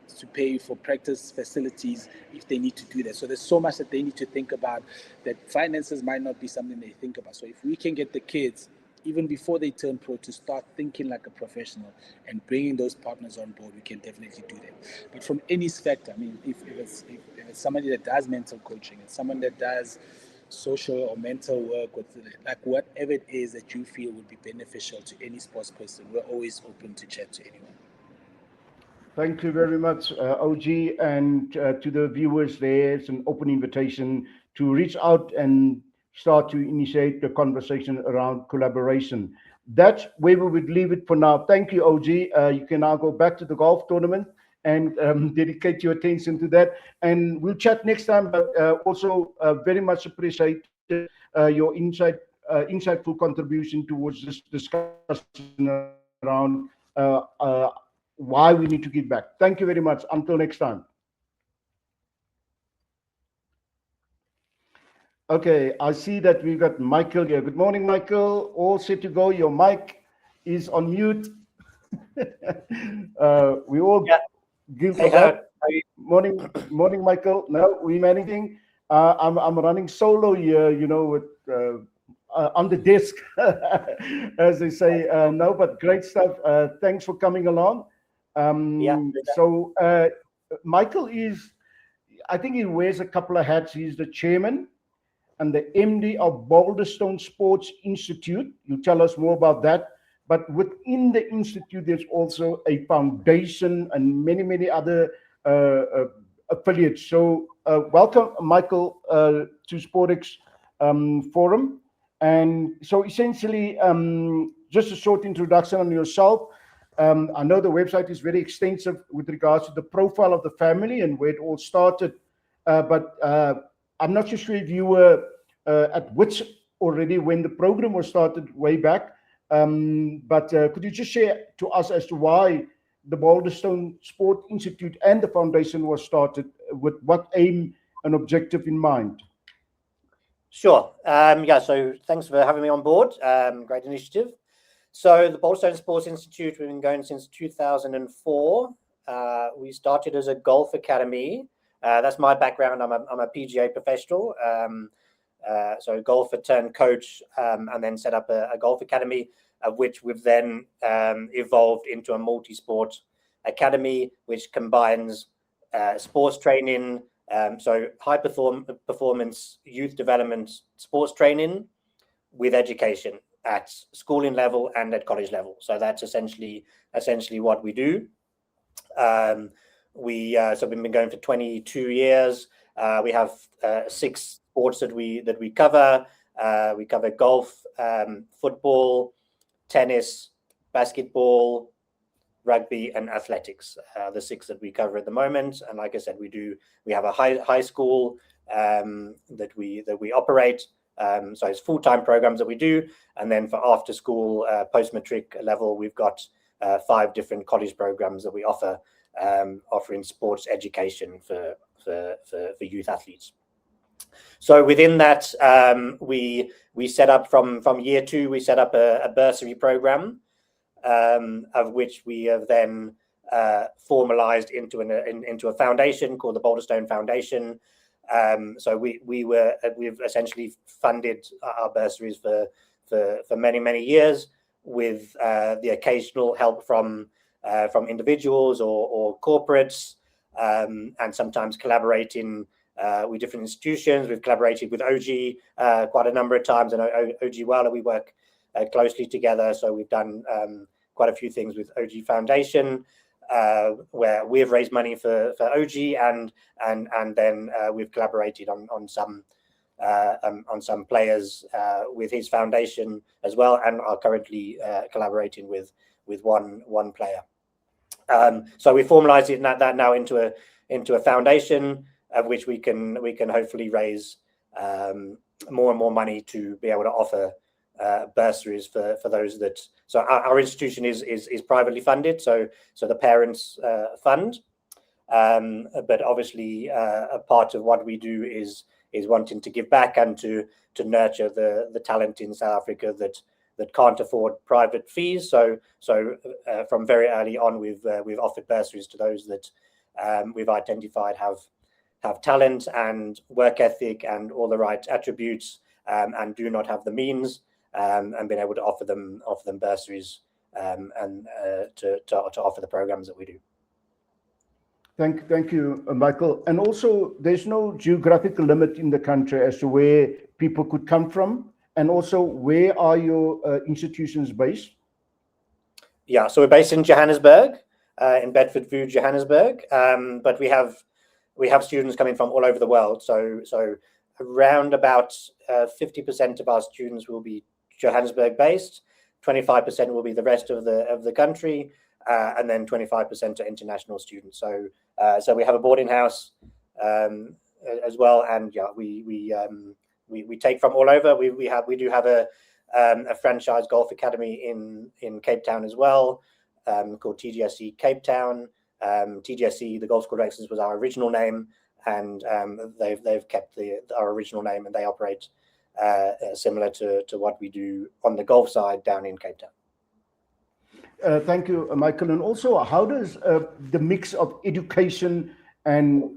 for practice facilities if they need to do that. So there's so much that they need to think about that finances might not be something they think about. So if we can get the kids, even before they turn pro, to start thinking like a professional and bringing those partners on board, we can definitely do that. But from any spectrum, I mean, if it's somebody that does mental coaching, it's someone that does social or mental work, with like whatever it is that you feel would be beneficial to any sports person. We're always open to chat to anyone. Thank you very much, OG, and to the viewers there, it's an open invitation to reach out and start to initiate the conversation around collaboration. That's where we would leave it for now. Thank you, OG. You can now go back to the golf tournament and dedicate your attention to that. And we'll chat next time, but also very much appreciate your insightful contribution towards this discussion around why we need to give back. Thank you very much. Until next time. Okay, I see that we've got Michael here. Good morning, Michael. All set to go. Your mic is on mute. We all guilty of that. Morning, Michael. No, we managing. I'm running solo here, you know, with on the desk, as they say. No, but great stuff. Thanks for coming along. So Michael is, I think he wears a couple of hats. He's the chairman and the MD of Boulderstone Sports Institute. You'll tell us more about that. But within the institute, there's also a foundation and many other affiliates. So welcome, Michael, to SportX Forum. And so essentially, just a short introduction on yourself. I know the website is very extensive with regards to the profile of the family and where it all started. But I'm not so sure if you were at Wits already when the program was started way back. But could you just share to us as to why the Boulderstone Sport Institute and the foundation was started, with what aim and objective in mind? Sure. So thanks for having me on board. Great initiative. So the Boulderstone Sports Institute, we've been going since 2004. We started as a golf academy. That's my background. I'm a PGA professional. So golfer turned coach, and then set up a golf academy, of which we've then evolved into a multi-sport academy, which combines sports training, so high performance youth development sports training with education at schooling level and at college level. So that's essentially what we do. So we've been going for 22 years. We have 6 sports that we cover. We cover golf, football, tennis, basketball, rugby, and athletics. The 6 that we cover at the moment. And like I said, we have a high school that we operate. So it's full-time programs that we do, and then for after school, post-matric level, we've got 5 different college programs that we offer, offering sports education for youth athletes. So within that, we set up from year 2, we set up a bursary program, of which we have then formalized into a foundation called the Boulderstone Foundation. So we've essentially funded our bursaries for many years, with the occasional help from individuals or corporates, and sometimes collaborating with different institutions. We've collaborated with OG quite a number of times, and OG Wala, we work closely together. So we've done quite a few things with OG Foundation, where we've raised money for OG, and then we've collaborated on some players with his foundation as well, and are currently collaborating with one player. So we formalized that now into a foundation, of which we can hopefully raise more and more money to be able to offer bursaries for those that. So our institution is privately funded, so the parents fund, but obviously a part of what we do is wanting to give back and to nurture the talent in South Africa that can't afford private fees. So from very early on, we've offered bursaries to those that we've identified have talent and work ethic and all the right attributes, and do not have the means, and been able to offer them bursaries, and to offer the programs that we do. Thank you, Michael. And also, there's no geographical limit in the country as to where people could come from, and also where are your institutions based? Yeah, so we're based in Johannesburg, in Bedfordview, Johannesburg, but we have students coming from all over the world. So around about 50% of our students will be Johannesburg based, 25% will be the rest of the country, and then 25% are international students. So we have a boarding house as well, and yeah, we take from all over. We do have a franchise golf academy in Cape Town as well, called TGSC Cape Town. TGSC, the Golf School of Excellence, was our original name, and they've kept our original name, and they operate similar to what we do on the golf side down in Cape Town. Thank you, Michael. And also, how does the mix of education and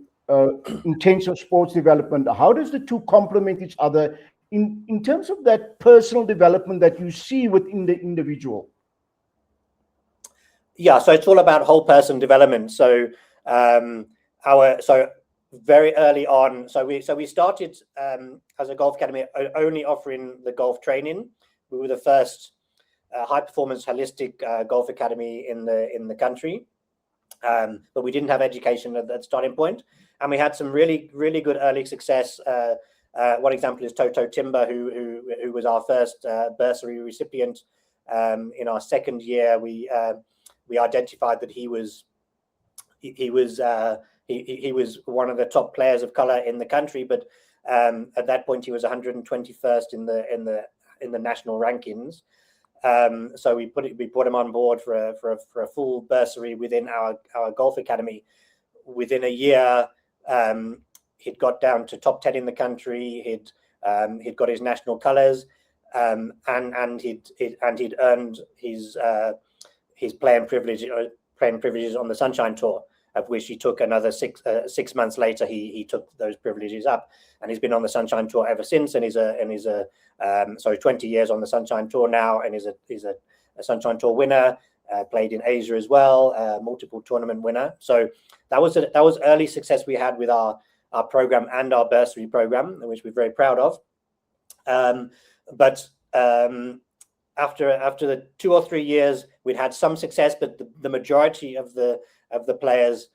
intensive sports development, how does the two complement each other in terms of that personal development that you see within the individual? Yeah, so it's all about whole person development. So very early on, so we started as a golf academy only offering the golf training. We were the first high performance holistic golf academy in the country, but we didn't have education at that starting point, and we had some really good early success. One example is Toto Timber, who was our first bursary recipient. In our second year, we identified that he was one of the top players of color in the country, but at that point he was 121st in the national rankings. So we brought him on board for a full bursary within our golf academy. Within a year, he'd got down to top 10 in the country. He'd got his national colors, and he'd earned his playing privileges on the Sunshine Tour, of which he took another 6 months later. He took those privileges up, and he's been on the Sunshine Tour ever since. And he's 20 years on the Sunshine Tour now, and he's a Sunshine Tour winner. Played in Asia as well, multiple tournament winner. So that was early success we had with our program and our bursary program, which we're very proud of. But after the 2 or 3 years, we'd had some success, but the majority of the players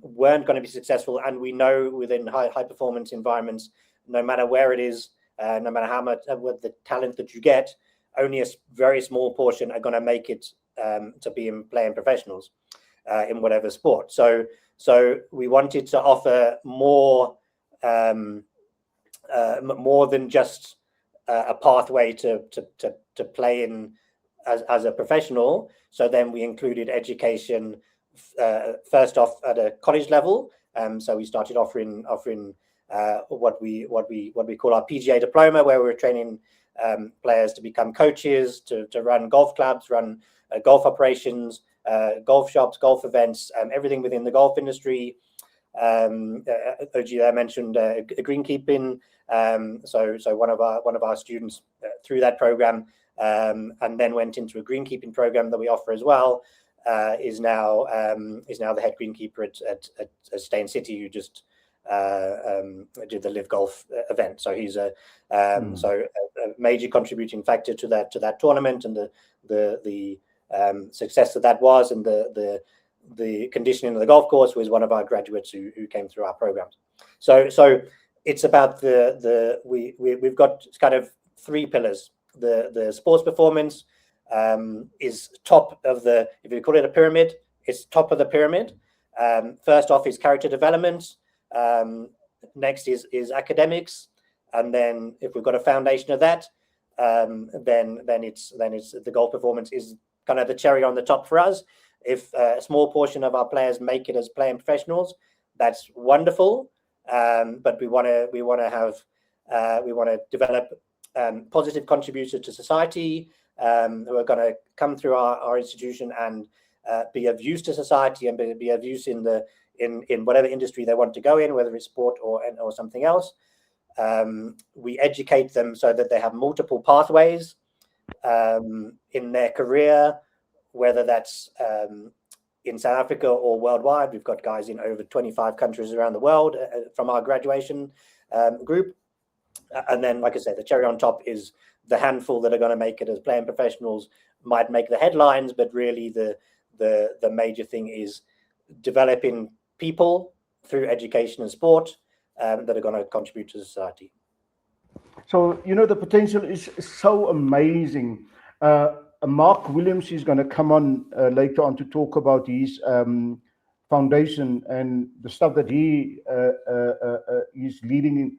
weren't going to be successful. And we know within high performance environments, no matter where it is, no matter how much with the talent that you get, only a very small portion are going to make it to be playing professionals in whatever sport. So we wanted to offer more than just a pathway to play in as a professional. So then we included education first off at a college level. So we started offering what we call our PGA diploma, where we're training players to become coaches, to run golf clubs, run golf operations, golf shops, golf events, everything within the golf industry. OG there mentioned greenkeeping. So one of our students through that program, and then went into a greenkeeping program that we offer as well, is now the head greenkeeper at Stain City, who just did the Live Golf event. So he's a major contributing factor to that tournament, and the success that was, and the conditioning of the golf course was one of our graduates who came through our programs. So it's about we've got kind of 3 pillars. The sports performance is top of if you call it a pyramid, it's top of the pyramid. First off is character development. Next is academics, and then if we've got a foundation of that, then it's the golf performance is kind of the cherry on the top for us. If a small portion of our players make it as playing professionals, that's wonderful. But we want to develop positive contributors to society, who are going to come through our institution and be of use to society, and be of use in whatever industry they want to go in, whether it's sport or something else. We educate them so that they have multiple pathways in their career, whether that's in South Africa or worldwide. We've got guys in over 25 countries around the world from our graduation group. And then, like I said, the cherry on top is the handful that are going to make it as playing professionals, might make the headlines, but really the major thing is developing people through education and sport that are going to contribute to society. So, the potential is so amazing. Mark Williams is going to come on later on to talk about his foundation and the stuff that he is leading,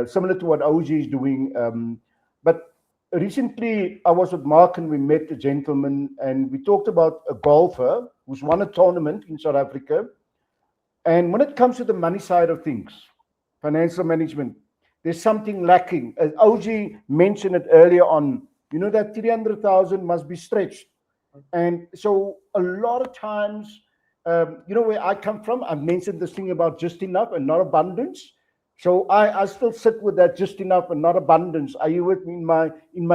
similar to what OG is doing. But recently, I was with Mark and we met a gentleman and we talked about a golfer who's won a tournament in South Africa. And when it comes to the money side of things, financial management, there's something lacking. As OG mentioned it earlier on, that 300,000 must be stretched. And so a lot of times, where I come from, I've mentioned this thing about just enough and not abundance. So I still sit with that just enough and not abundance. Are you with me in my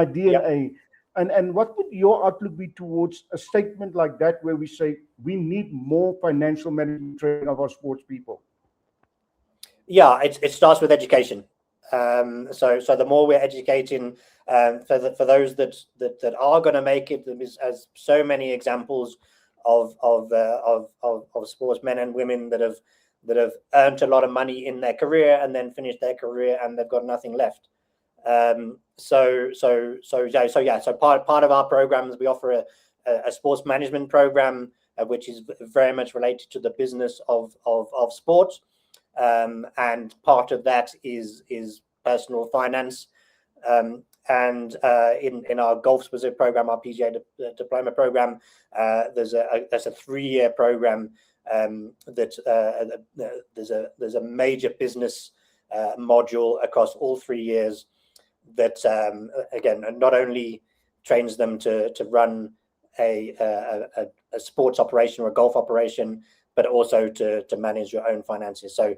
DNA? Yep. And what would your outlook be towards a statement like that, where we say we need more financial management training of our sports people? Yeah, it starts with education. So the more we're educating for those that are going to make it, as so many examples of sportsmen and women that have earned a lot of money in their career and then finished their career and they've got nothing left. So part of our programs, we offer a sports management program which is very much related to the business of sports. And part of that is personal finance. And in our golf specific program, our PGA diploma program, there's a 3-year program that there's a major business module across all 3 years that again not only trains them to run a sports operation or a golf operation, but also to manage your own finances. So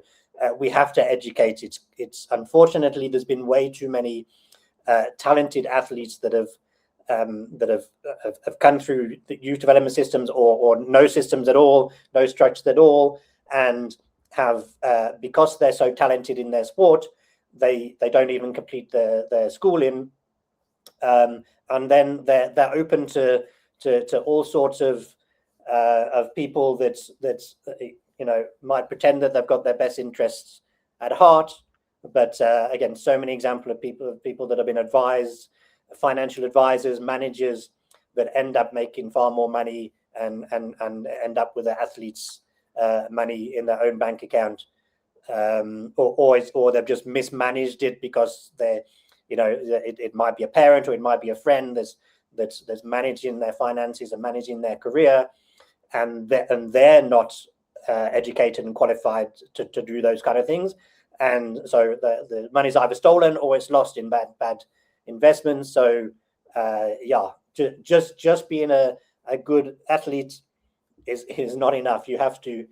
we have to educate. It's unfortunately there's been way too many talented athletes that have come through the youth development systems or no systems at all, no structures at all, and have because they're so talented in their sport, they don't even complete their schooling, and then they're open to all sorts of people that might pretend that they've got their best interests at heart, but again, so many examples of people that have been advised, financial advisors, managers that end up making far more money and end up with their athletes' money in their own bank account, or they've just mismanaged it because they're it might be a parent or it might be a friend that's managing their finances and managing their career, and they're not educated and qualified to do those kind of things, and so the money's either stolen or it's lost in bad investments. So just being a good athlete is not enough. You have to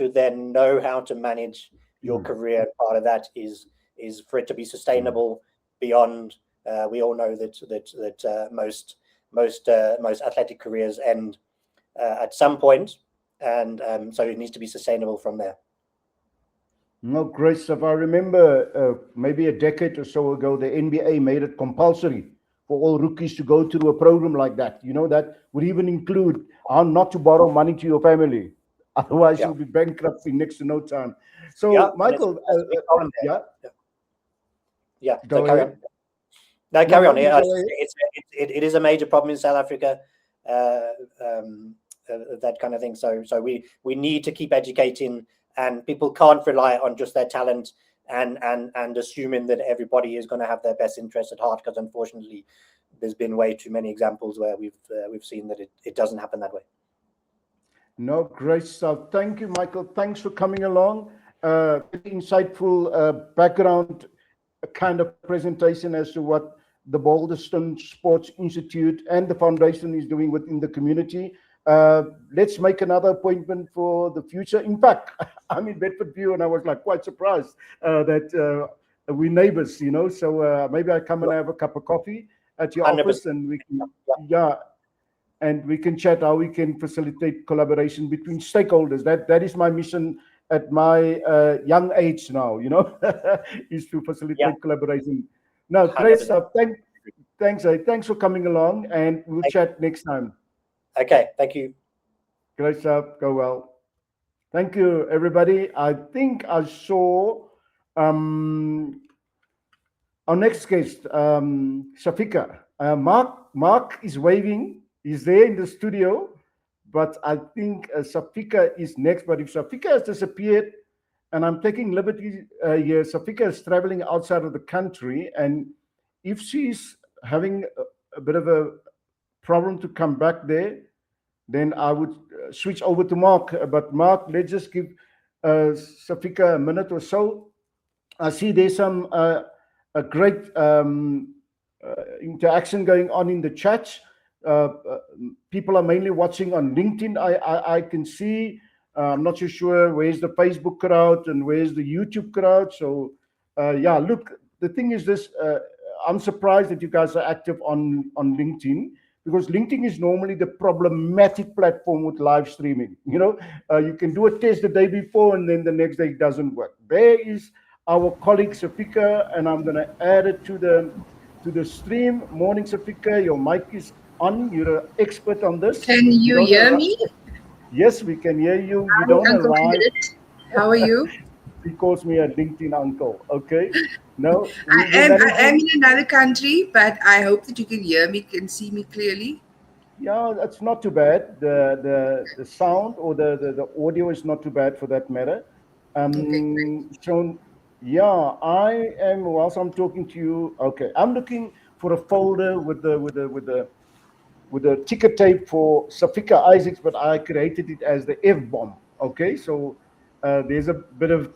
then know how to manage your career. Part of that is for it to be sustainable beyond. We all know that most athletic careers end at some point, and so it needs to be sustainable from there. No, great stuff. I remember maybe a decade or so ago, the NBA made it compulsory for all rookies to go through a program like that. That would even include how not to borrow money to your family. Otherwise, you'll be bankrupt in next to no time. So, Michael, so carry on. No, carry on. It is a major problem in South Africa, that kind of thing. So we need to keep educating, and people can't rely on just their talent and assuming that everybody is going to have their best interest at heart, because unfortunately there's been way too many examples where we've seen that it doesn't happen that way. No, great stuff. Thank you, Michael. Thanks for coming along. Insightful background kind of presentation as to what the Balderstone Sports Institute and the foundation is doing within the community. Let's make another appointment for the future. In fact, I'm in Bedfordview and I was quite surprised that we're neighbors, so maybe I come and have a cup of coffee at your office and we can, and we can chat how we can facilitate collaboration between stakeholders. That is my mission at my young age now, is to facilitate collaboration. No, great stuff. Thanks for coming along, and we'll chat next time. Okay, thank you. Great stuff. Go well. Thank you, everybody. I think I saw our next guest, Shafika. Mark is waving. He's there in the studio, but I think Shafika is next. But if Shafika has disappeared, and I'm taking liberty here, Shafika is traveling outside of the country, and if she's having a bit of a problem to come back there, then I would switch over to Mark. But Mark, let's just give Shafika a minute or so. I see there's some a great interaction going on in the chat. People are mainly watching on LinkedIn. I can see. I'm not so sure where's the Facebook crowd and where's the YouTube crowd. So yeah, look, the thing is this. I'm surprised that you guys are active on LinkedIn, because LinkedIn is normally the problematic platform with live streaming. You can do a test the day before and then the next day it doesn't work. There is our colleague Shafika, and I'm going to add it to the stream. Morning, Shafika. Your mic is on. You're an expert on this. Can you hear me? Yes, we can hear you. You Hi, don't Uncle arrive. Philip. How are you? He calls me a LinkedIn uncle. Okay. No, I am in another country, but I hope that you can hear me, can see me clearly. Yeah, that's not too bad. The sound or the audio is not too bad for that matter. Okay, So yeah, I am, whilst I'm talking to you, okay, I'm looking for a folder with the ticker tape for Shafika Isaacs, but I created it as the F-bomb. Okay, so there's a bit of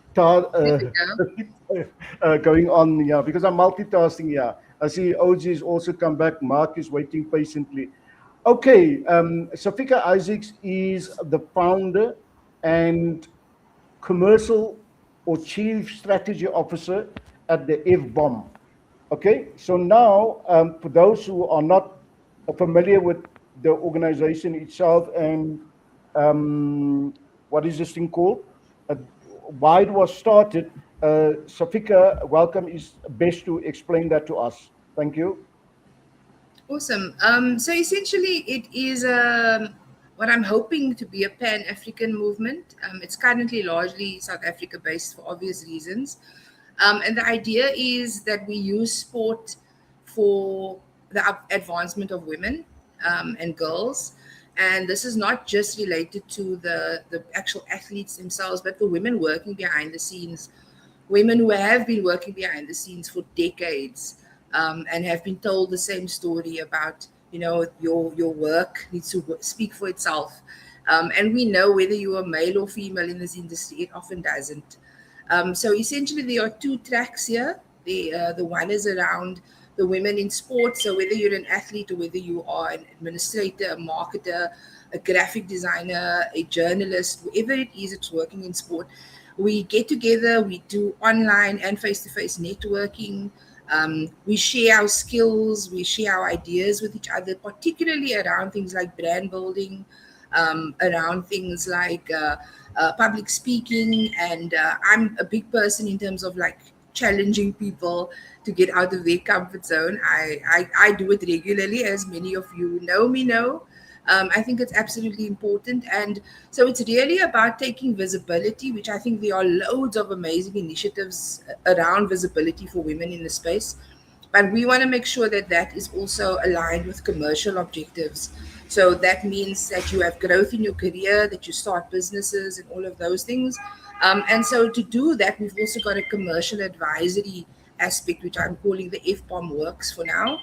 going on, yeah, because I'm multitasking. Yeah, I see OG has also come back. Mark is waiting patiently. Okay, Shafika Isaacs is the founder and commercial or chief strategy officer at the F-bomb. Okay, so now for those who are not familiar with the organization itself and what is this thing called, why it was started, Shafika, welcome, is best to explain that to us. Thank you. awesome. So essentially, it is what I'm hoping to be a Pan-African movement. It's currently largely South Africa-based for obvious reasons. And the idea is that we use sport for the advancement of women and girls. And this is not just related to the actual athletes themselves, but the women working behind the scenes, women who have been working behind the scenes for decades and have been told the same story about, your work needs to speak for itself. And we know whether you are male or female in this industry, it often doesn't. So essentially, there are two tracks here. The one is around the women in sports. So whether you're an athlete or whether you are an administrator, a marketer, a graphic designer, a journalist, whoever it is that's working in sport, we get together, we do online and face-to-face networking. We share our skills, we share our ideas with each other, particularly around things like brand building, around things like public speaking. And I'm a big person in terms of like challenging people to get out of their comfort zone. I do it regularly, as many of you know. I think it's absolutely important. And so it's really about taking visibility, which I think there are loads of amazing initiatives around visibility for women in the space. But we want to make sure that that is also aligned with commercial objectives. So that means that you have growth in your career, that you start businesses and all of those things. And so to do that, we've also got a commercial advisory aspect, which I'm calling the F-bomb works for now.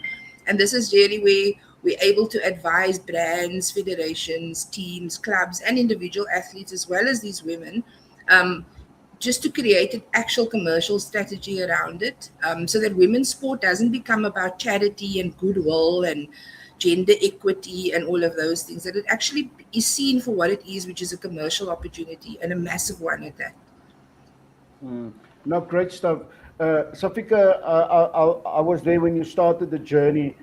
And this is really where we're able to advise brands, federations, teams, clubs, and individual athletes, as well as these women, just to create an actual commercial strategy around it, so that women's sport doesn't become about charity and goodwill and gender equity and all of those things, that it actually is seen for what it is, which is a commercial opportunity, and a massive one at that. No, great stuff. Shafika, I was there when you started the journey.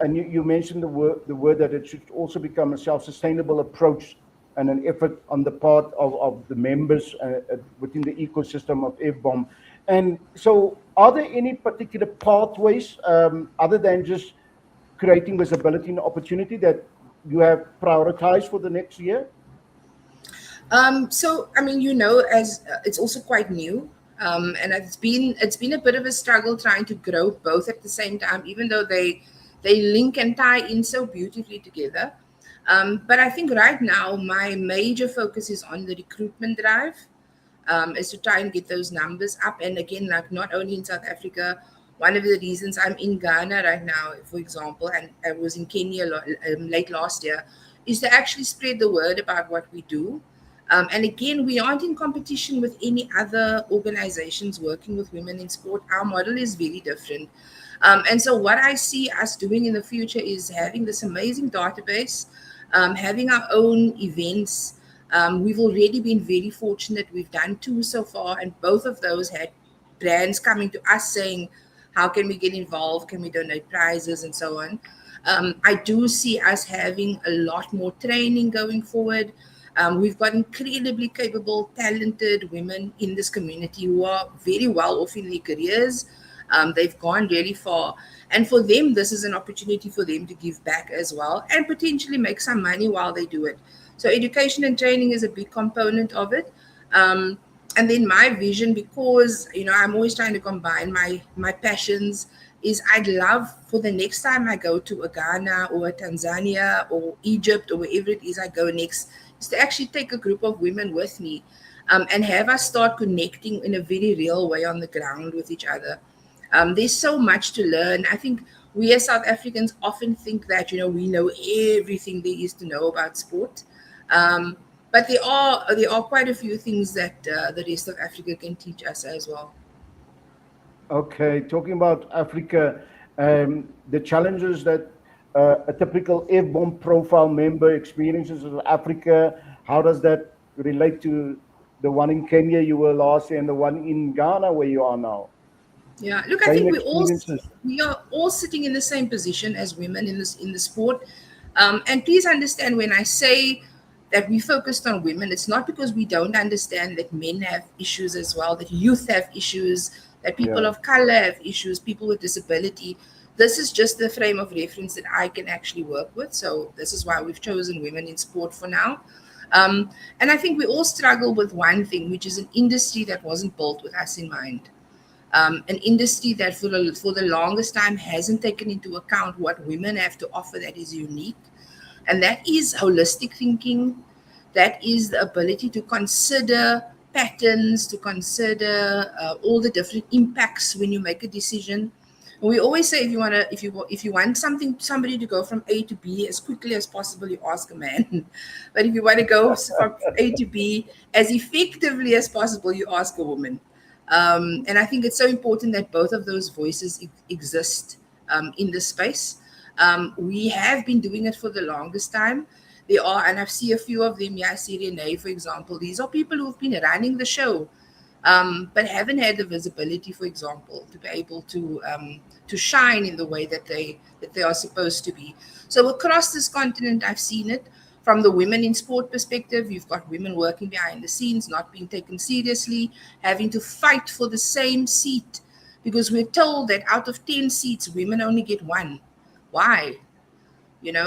and you mentioned the word that it should also become a self-sustainable approach and an effort on the part of the members within the ecosystem of FBOM. And so are there any particular pathways other than just creating visibility and opportunity that you have prioritized for the next year? So I mean, as it's also quite new, and it's been a bit of a struggle trying to grow both at the same time, even though they link and tie in so beautifully together. But I think right now my major focus is on the recruitment drive, is to try and get those numbers up. And again, like not only in South Africa, one of the reasons I'm in Ghana right now, for example, and I was in Kenya late last year, is to actually spread the word about what we do. And again, we aren't in competition with any other organizations working with women in sport. Our model is very different. And so what I see us doing in the future is having this amazing database, having our own events. We've already been very fortunate. We've done 2 so far, and both of those had brands coming to us saying, how can we get involved? Can we donate prizes and so on? I do see us having a lot more training going forward. We've got incredibly capable, talented women in this community who are very well off in their careers. They've gone really far. And for them, this is an opportunity for them to give back as well and potentially make some money while they do it. So education and training is a big component of it. And then my vision, because, I'm always trying to combine my passions, is I'd love for the next time I go to a Ghana or a Tanzania or Egypt or wherever it is I go next, is to actually take a group of women with me, and have us start connecting in a very real way on the ground with each other. There's so much to learn. I think we as South Africans often think that, we know everything there is to know about sport. But there are quite a few things that the rest of Africa can teach us as well. Okay, talking about Africa, the challenges that a typical FBOM profile member experiences in Africa, how does that relate to the one in Kenya you were last year and the one in Ghana where you are now? Yeah, look, I think we are all sitting in the same position as women in the sport. And please understand, when I say that we focused on women, it's not because we don't understand that men have issues as well, that youth have issues, that people of color have issues, people with disability. This is just the frame of reference that I can actually work with. So this is why we've chosen women in sport for now. And I think we all struggle with one thing, which is an industry that wasn't built with us in mind. An industry that for the longest time hasn't taken into account what women have to offer that is unique. And that is holistic thinking. That is the ability to consider patterns, to consider all the different impacts when you make a decision. And we always say, if you want somebody to go from A to B as quickly as possible, you ask a man. But if you want to go from A to B as effectively as possible, you ask a woman. And I think it's so important that both of those voices exist in this space. We have been doing it for the longest time. They are, and I see a few of them. Yeah, I see Renee, for example. These are people who've been running the show, but haven't had the visibility, for example, to be able to shine in the way that they are supposed to be. So across this continent, I've seen it. From the women in sport perspective, you've got women working behind the scenes, not being taken seriously, having to fight for the same seat, because we're told that out of 10 seats, women only get 1. Why?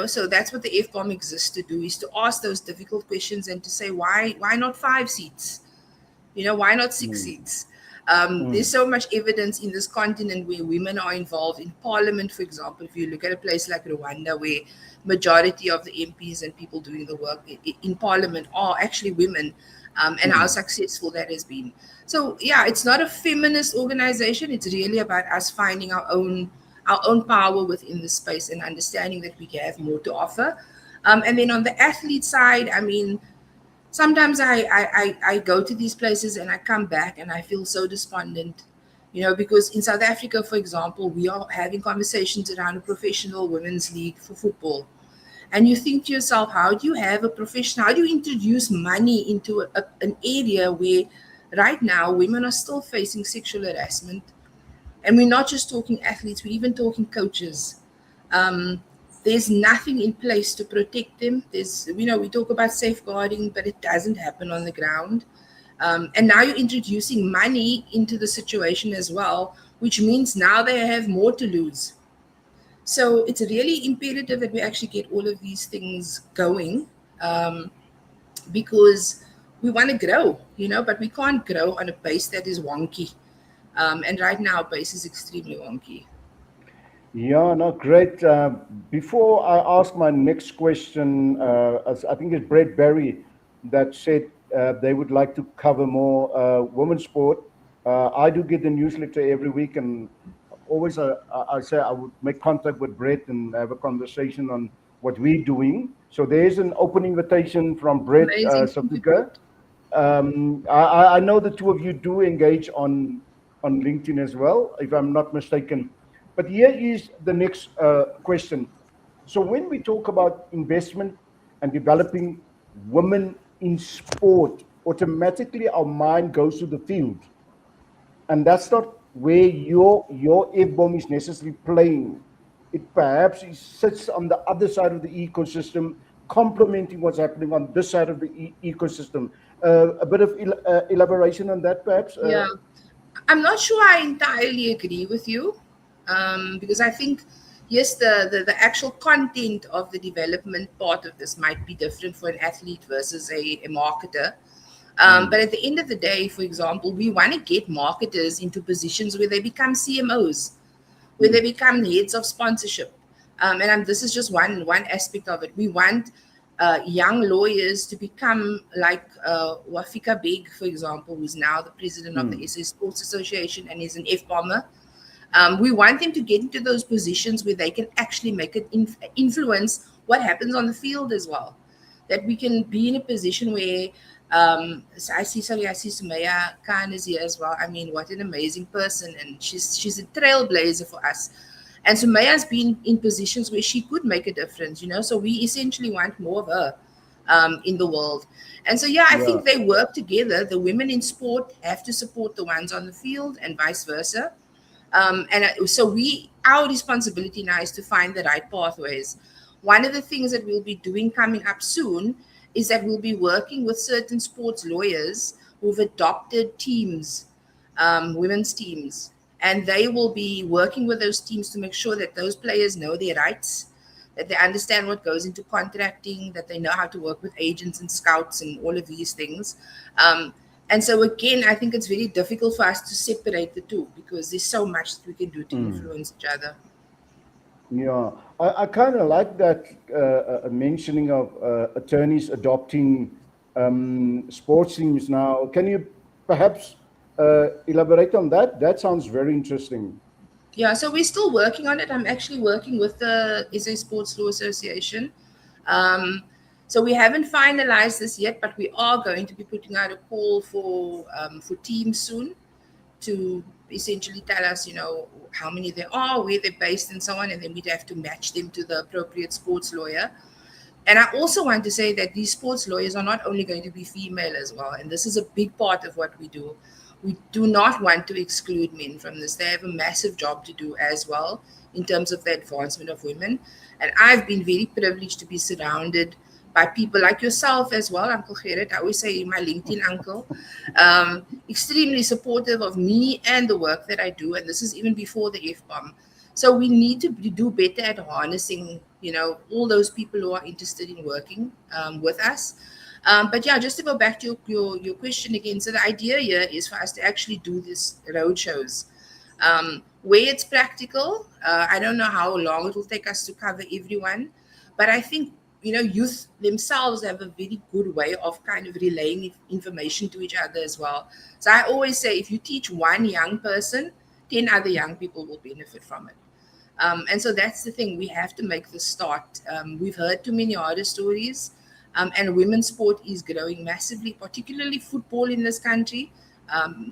So that's what the FBOM exists to do, is to ask those difficult questions and to say, why not 5 seats? Why not 6 seats? There's so much evidence in this continent where women are involved in parliament, for example. If you look at a place like Rwanda, where majority of the MPs and people doing the work in parliament are actually women, and how successful that has been. So yeah, it's not a feminist organization. It's really about us finding our own power within the space and understanding that we have more to offer. And then on the athlete side, I mean, sometimes I go to these places and I come back and I feel so despondent, because in South Africa, for example, we are having conversations around a professional women's league for football. And you think to yourself, how do you introduce money into an area where right now women are still facing sexual harassment? And we're not just talking athletes, we're even talking coaches. There's nothing in place to protect them. There's, we talk about safeguarding, but it doesn't happen on the ground. And now you're introducing money into the situation as well, which means now they have more to lose. So it's really imperative that we actually get all of these things going, because we want to grow, but we can't grow on a base that is wonky. And right now, base is extremely wonky. Yeah, no, great. Before I ask my next question, I think it's Brett Berry that said they would like to cover more women's sport. I do get the newsletter every week, and always I say I would make contact with Brett and have a conversation on what we're doing. So there's an open invitation from Brett Safika. I know the two of you do engage on LinkedIn as well, if I'm not mistaken. But here is the next question. So when we talk about investment and developing women in sport, automatically our mind goes to the field. And that's not where your F-bomb is necessarily playing. It perhaps sits on the other side of the ecosystem, complementing what's happening on this side of the ecosystem. A bit of elaboration on that, perhaps? Yeah, I'm not sure I entirely agree with you, because I think, yes, the actual content of the development part of this might be different for an athlete versus a marketer. But at the end of the day, for example, we want to get marketers into positions where they become CMOs, where they become heads of sponsorship. And this is just one aspect of it. We want young lawyers to become like Wafika Beg, for example, who's now the president of the SA Sports Association and is an F-bomber. We want them to get into those positions where they can actually make it influence what happens on the field as well. That we can be in a position where I see Sumaya Khan is here as well. I mean, what an amazing person, and she's a trailblazer for us. And Sumaya's been in positions where she could make a difference, So we essentially want more of her in the world. And so, I think they work together. The women in sport have to support the ones on the field and vice versa. So our responsibility now is to find the right pathways. One of the things that we'll be doing coming up soon is that we'll be working with certain sports lawyers who've adopted teams, women's teams, and they will be working with those teams to make sure that those players know their rights, that they understand what goes into contracting, that they know how to work with agents and scouts and all of these things. And so again, I think it's very difficult for us to separate the two because there's so much that we can do to influence each other. Yeah, I kind of like that mentioning of attorneys adopting sports teams now. Can you perhaps elaborate on that? That sounds very interesting. Yeah, so we're still working on it. I'm actually working with the SA Sports Law Association. So we haven't finalized this yet, but we are going to be putting out a call for teams soon to essentially tell us, how many there are, where they're based and so on, and then we'd have to match them to the appropriate sports lawyer. And I also want to say that these sports lawyers are not only going to be female as well, and this is a big part of what we do. We do not want to exclude men from this. They have a massive job to do as well in terms of the advancement of women. And I've been very privileged to be surrounded by people like yourself as well, Uncle Gerrit. I always say my LinkedIn uncle, extremely supportive of me and the work that I do. And this is even before the F-bomb. So we need to do better at harnessing, all those people who are interested in working with us. But just to go back to your question again. So the idea here is for us to actually do this road shows where it's practical. I don't know how long it will take us to cover everyone, but I think, youth themselves have a very good way of kind of relaying information to each other as well. So I always say, if you teach one young person, 10 other young people will benefit from it. And so that's the thing. We have to make the start. We've heard too many horror stories, and women's sport is growing massively, particularly football in this country.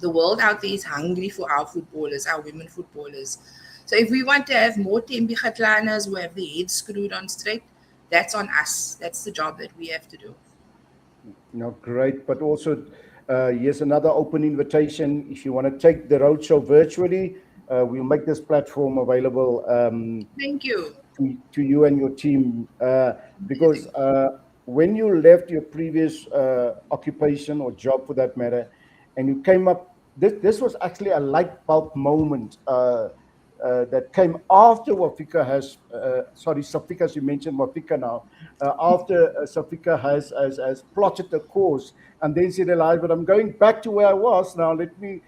The world out there is hungry for our footballers, our women footballers. So if we want to have more Tembi Khatlanas who have their heads screwed on straight, that's on us. That's the job that we have to do. Great. But also, here's another open invitation. If you want to take the roadshow virtually, we'll make this platform available. Thank you. to you and your team, because when you left your previous occupation or job, for that matter, and you came up, this was actually a light bulb moment that came after Wafika has, sorry, Safika, as you mentioned Wafika now, after Safika has plotted the course, and then she realized, but I'm going back to where I was now, let me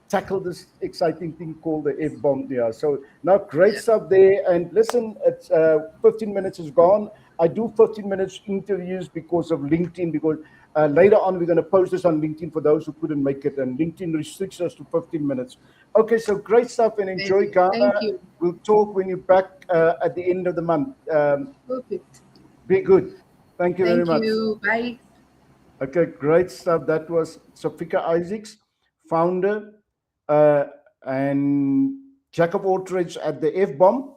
tackle this exciting thing called the F-bomb there. So now great stuff there. And listen, it's 15 minutes is gone. I do 15 minutes interviews because of LinkedIn, because later on we're going to post this on LinkedIn for those who couldn't make it, and LinkedIn restricts us to 15 minutes. Okay, so great stuff, and enjoy Ghana. Thank you. We'll talk when you're back at the end of the month. Perfect. Be good. Thank you very much. Thank you. Bye. Okay, great stuff. That was Safika Isaacs, founder and jack of all trades at the F-bomb,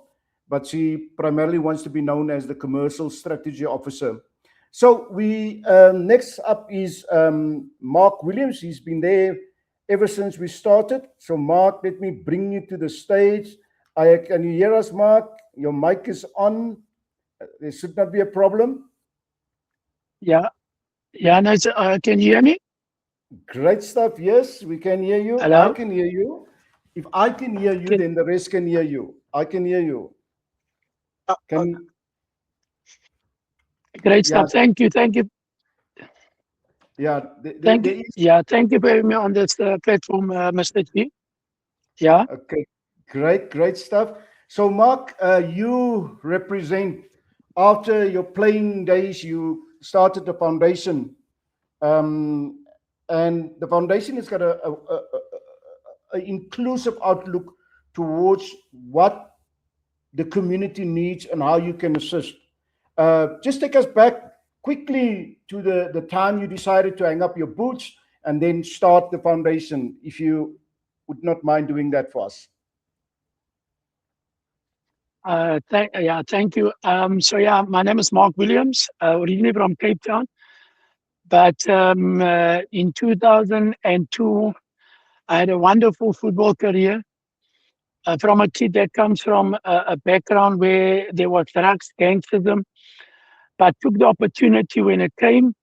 but she primarily wants to be known as the commercial strategy officer. So we next up is Mark Williams. He's been there ever since we started. So Mark, let me bring you to the stage. Can you hear us, Mark? Your mic is on. There should not be a problem. Yeah, no, can you hear me? Great stuff. Yes, we can hear you. Hello? I can hear you. If I can hear you, then the rest can hear you. I can hear you. Can Great stuff. Thank you. Yeah. Thank you. Yeah, thank you for having me on this platform, Mr. G. Yeah. Okay. Great stuff. So, Mark, you represent, after your playing days, you started the foundation, and the foundation has got a inclusive outlook towards what the community needs and how you can assist. Just take us back quickly to the time you decided to hang up your boots and then start the foundation, if you would not mind doing that for us. Thank you. So yeah, my name is Mark Williams, originally from Cape Town, but in 2002, I had a wonderful football career. From a kid that comes from a background where there was drugs, gangsterism, but took the opportunity when it came.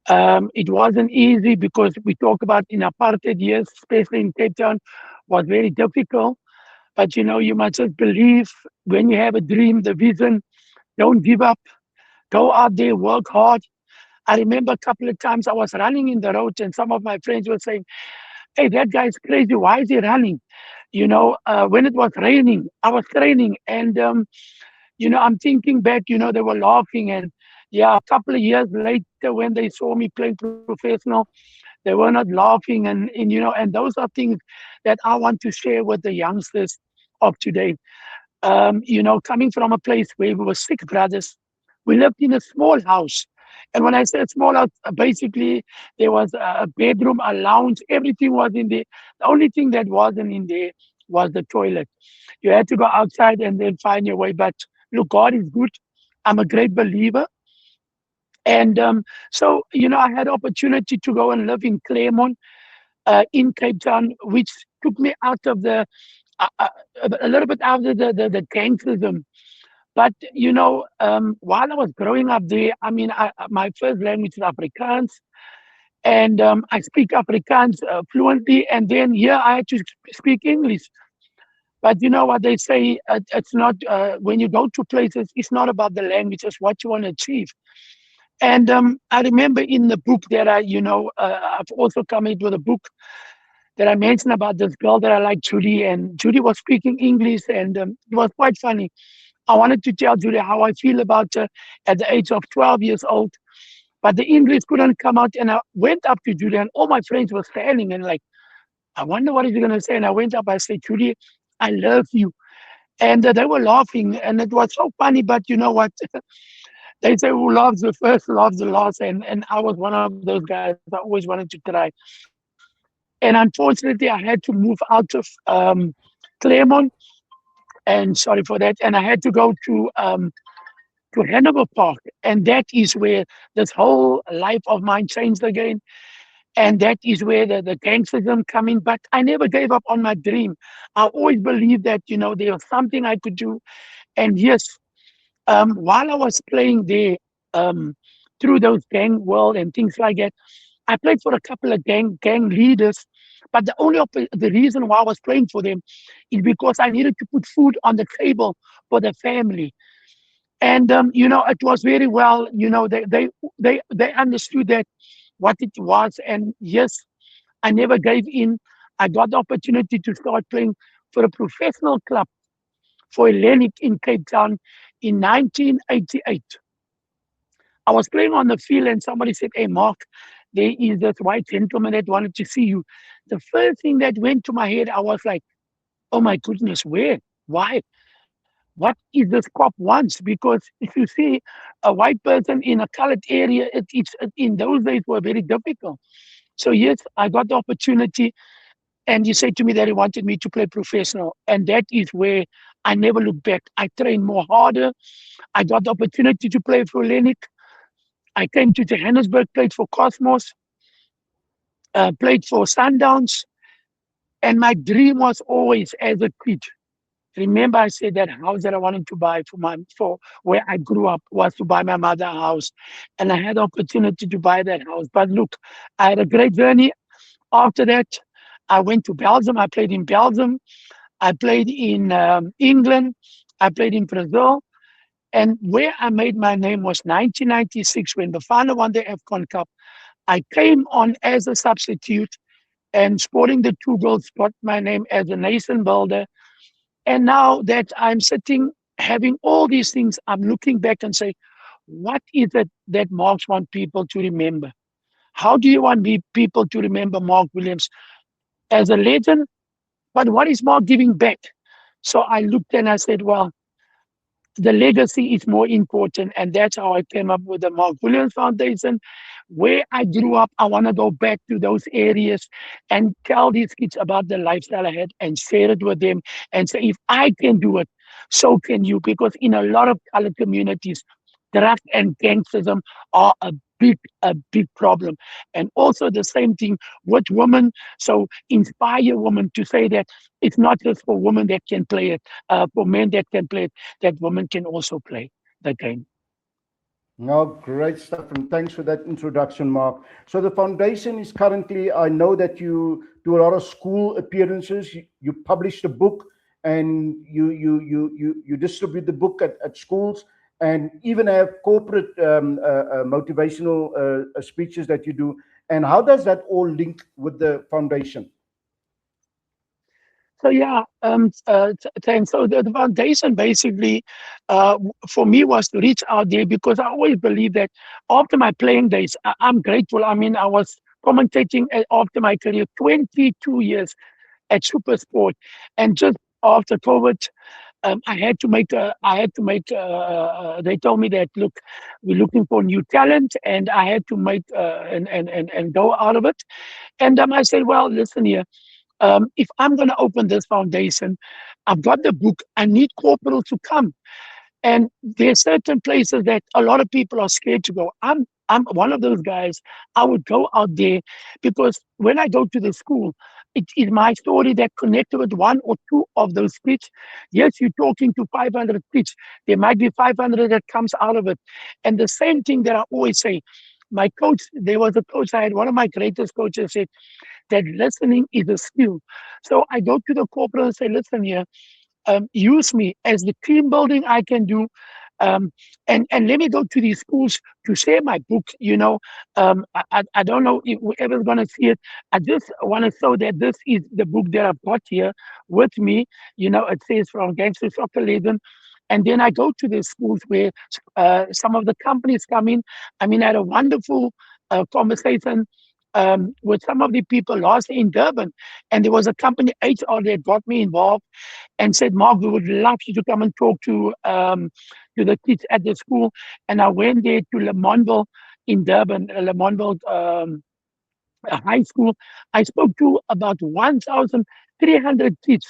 It wasn't easy because we talk about in apartheid years, especially in Cape Town, was very difficult. But you must just believe when you have a dream, the vision, don't give up, go out there, work hard. I remember a couple of times I was running in the road and some of my friends were saying, hey, that guy's crazy. Why is he running? When it was raining, I was training and, I'm thinking back, they were laughing. And yeah, a couple of years later, when they saw me playing professional, they were not laughing. And those are things that I want to share with the youngsters of today. Coming from a place where we were 6 brothers, we lived in a small house. And when I said small house, basically there was a bedroom, a lounge, everything was in there. The only thing that wasn't in there was the toilet. You had to go outside and then find your way. But look, God is good. I'm a great believer. And so, I had opportunity to go and live in Claremont, in Cape Town, which took me out of a little bit out of the gangsterism. But, while I was growing up there, my first language is Afrikaans. And I speak Afrikaans fluently. And then here I had to speak English. But you know what they say, it's not, when you go to places, it's not about the language, it's what you want to achieve. And I remember in the book that I've also come into the book that I mentioned about this girl that I like, Judy, and Judy was speaking English, and it was quite funny. I wanted to tell Judy how I feel about her at the age of 12 years old, but the English couldn't come out, and I went up to Judy, and all my friends were standing, and like, I wonder what he's going to say, and I went up, I said, Judy, I love you. And they were laughing, and it was so funny, but you know what? They say who loves the first loves the last, and I was one of those guys. I always wanted to try. And unfortunately, I had to move out of Claremont, and sorry for that. And I had to go to Hanover Park, and that is where this whole life of mine changed again. And that is where the gangsterism come in. But I never gave up on my dream. I always believed that, there was something I could do. And yes, while I was playing there, through those gang world and things like that, I played for a couple of gang leaders. But the reason why I was playing for them is because I needed to put food on the table for the family. And it was very well. They understood that what it was. And yes, I never gave in. I got the opportunity to start playing for a professional club for Hellenic in Cape Town in 1988. I was playing on the field and somebody said, "Hey, Mark, there is this white gentleman that wanted to see you." The first thing that went to my head, I was like, "Oh my goodness, where? Why? What is this cop wants?" Because if you see a white person in a colored area, in those days were very difficult. So yes, I got the opportunity, and he said to me that he wanted me to play professional, and that is where I never looked back. I trained more harder. I got the opportunity to play for Hellenic. I came to Johannesburg, played for Cosmos, played for Sundowns, and my dream was always as a kid. Remember, I said that house that I wanted to buy for where I grew up was to buy my mother a house, and I had the opportunity to buy that house. But look, I had a great journey. After that, I went to Belgium. I played in Belgium. I played in England. I played in Brazil. And where I made my name was 1996 when the final won the AFCON Cup. I came on as a substitute, and Sporting the Two Girls got my name as a nation builder. And now that I'm sitting having all these things, I'm looking back and say, what is it that Marks want people to remember? How do you want people to remember Mark Williams as a legend? But what is Mark giving back? So I looked and I said, well, the legacy is more important. And that's how I came up with the Mark Williams Foundation. Where I grew up, I want to go back to those areas and tell these kids about the lifestyle I had and share it with them and say, if I can do it, so can you. Because in a lot of other communities, draft and gangsterism are a big problem. And also the same thing with women. So inspire women to say that it's not just for women that can play it, for men that can play it, that women can also play the game. No, great stuff, and thanks for that introduction, Mark. So the foundation is currently, I know that you do a lot of school appearances. You publish the book, and you distribute the book at schools, and even have corporate motivational speeches that you do. And how does that all link with the foundation? So yeah, thanks. So the foundation basically, for me, was to reach out there because I always believe that after my playing days, I'm grateful. I mean, I was commentating after my career, 22 years at Super Sport, and just after COVID, I had to make. They told me that look, we're looking for new talent, and I had to make and go out of it. And I said, well, listen here. If I'm going to open this foundation, I've got the book. I need corporals to come. And there's certain places that a lot of people are scared to go. I'm one of those guys. I would go out there because when I go to the school, it is my story that connected with one or two of those kids. Yes, you're talking to 500 kids. There might be 500 that comes out of it. And the same thing that I always say, my coach, there was a coach I had, one of my greatest coaches said, that listening is a skill. So I go to the corporate and say, listen here, use me as the team building I can do. And let me go to these schools to share my book. I don't know if whoever's going to see it. I just want to show that this is the book that I've got here with me. It says From Gangster Soccer Legend. And then I go to the schools where some of the companies come in. I mean, I had a wonderful conversation with some of the people last in Durban, and there was a company HR that got me involved and said, Mark, we would love you to come and talk to the kids at the school. And I went there to Lemontville in Durban, Lemontville High School. I spoke to about 1,300 kids.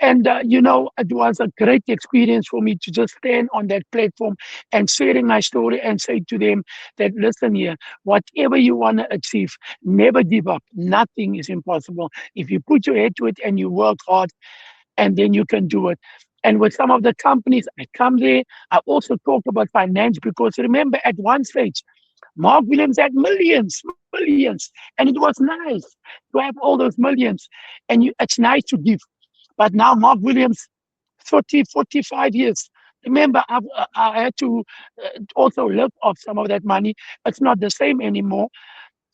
And, it was a great experience for me to just stand on that platform and sharing my story and say to them that, listen here, whatever you want to achieve, never give up. Nothing is impossible. If you put your head to it and you work hard, and then you can do it. And with some of the companies, I come there. I also talk about finance because remember, at one stage, Mark Williams had millions, millions, and it was nice to have all those millions. And it's nice to give. But now Mark Williams, 40, 45 years. Remember, I had to also live off some of that money. It's not the same anymore.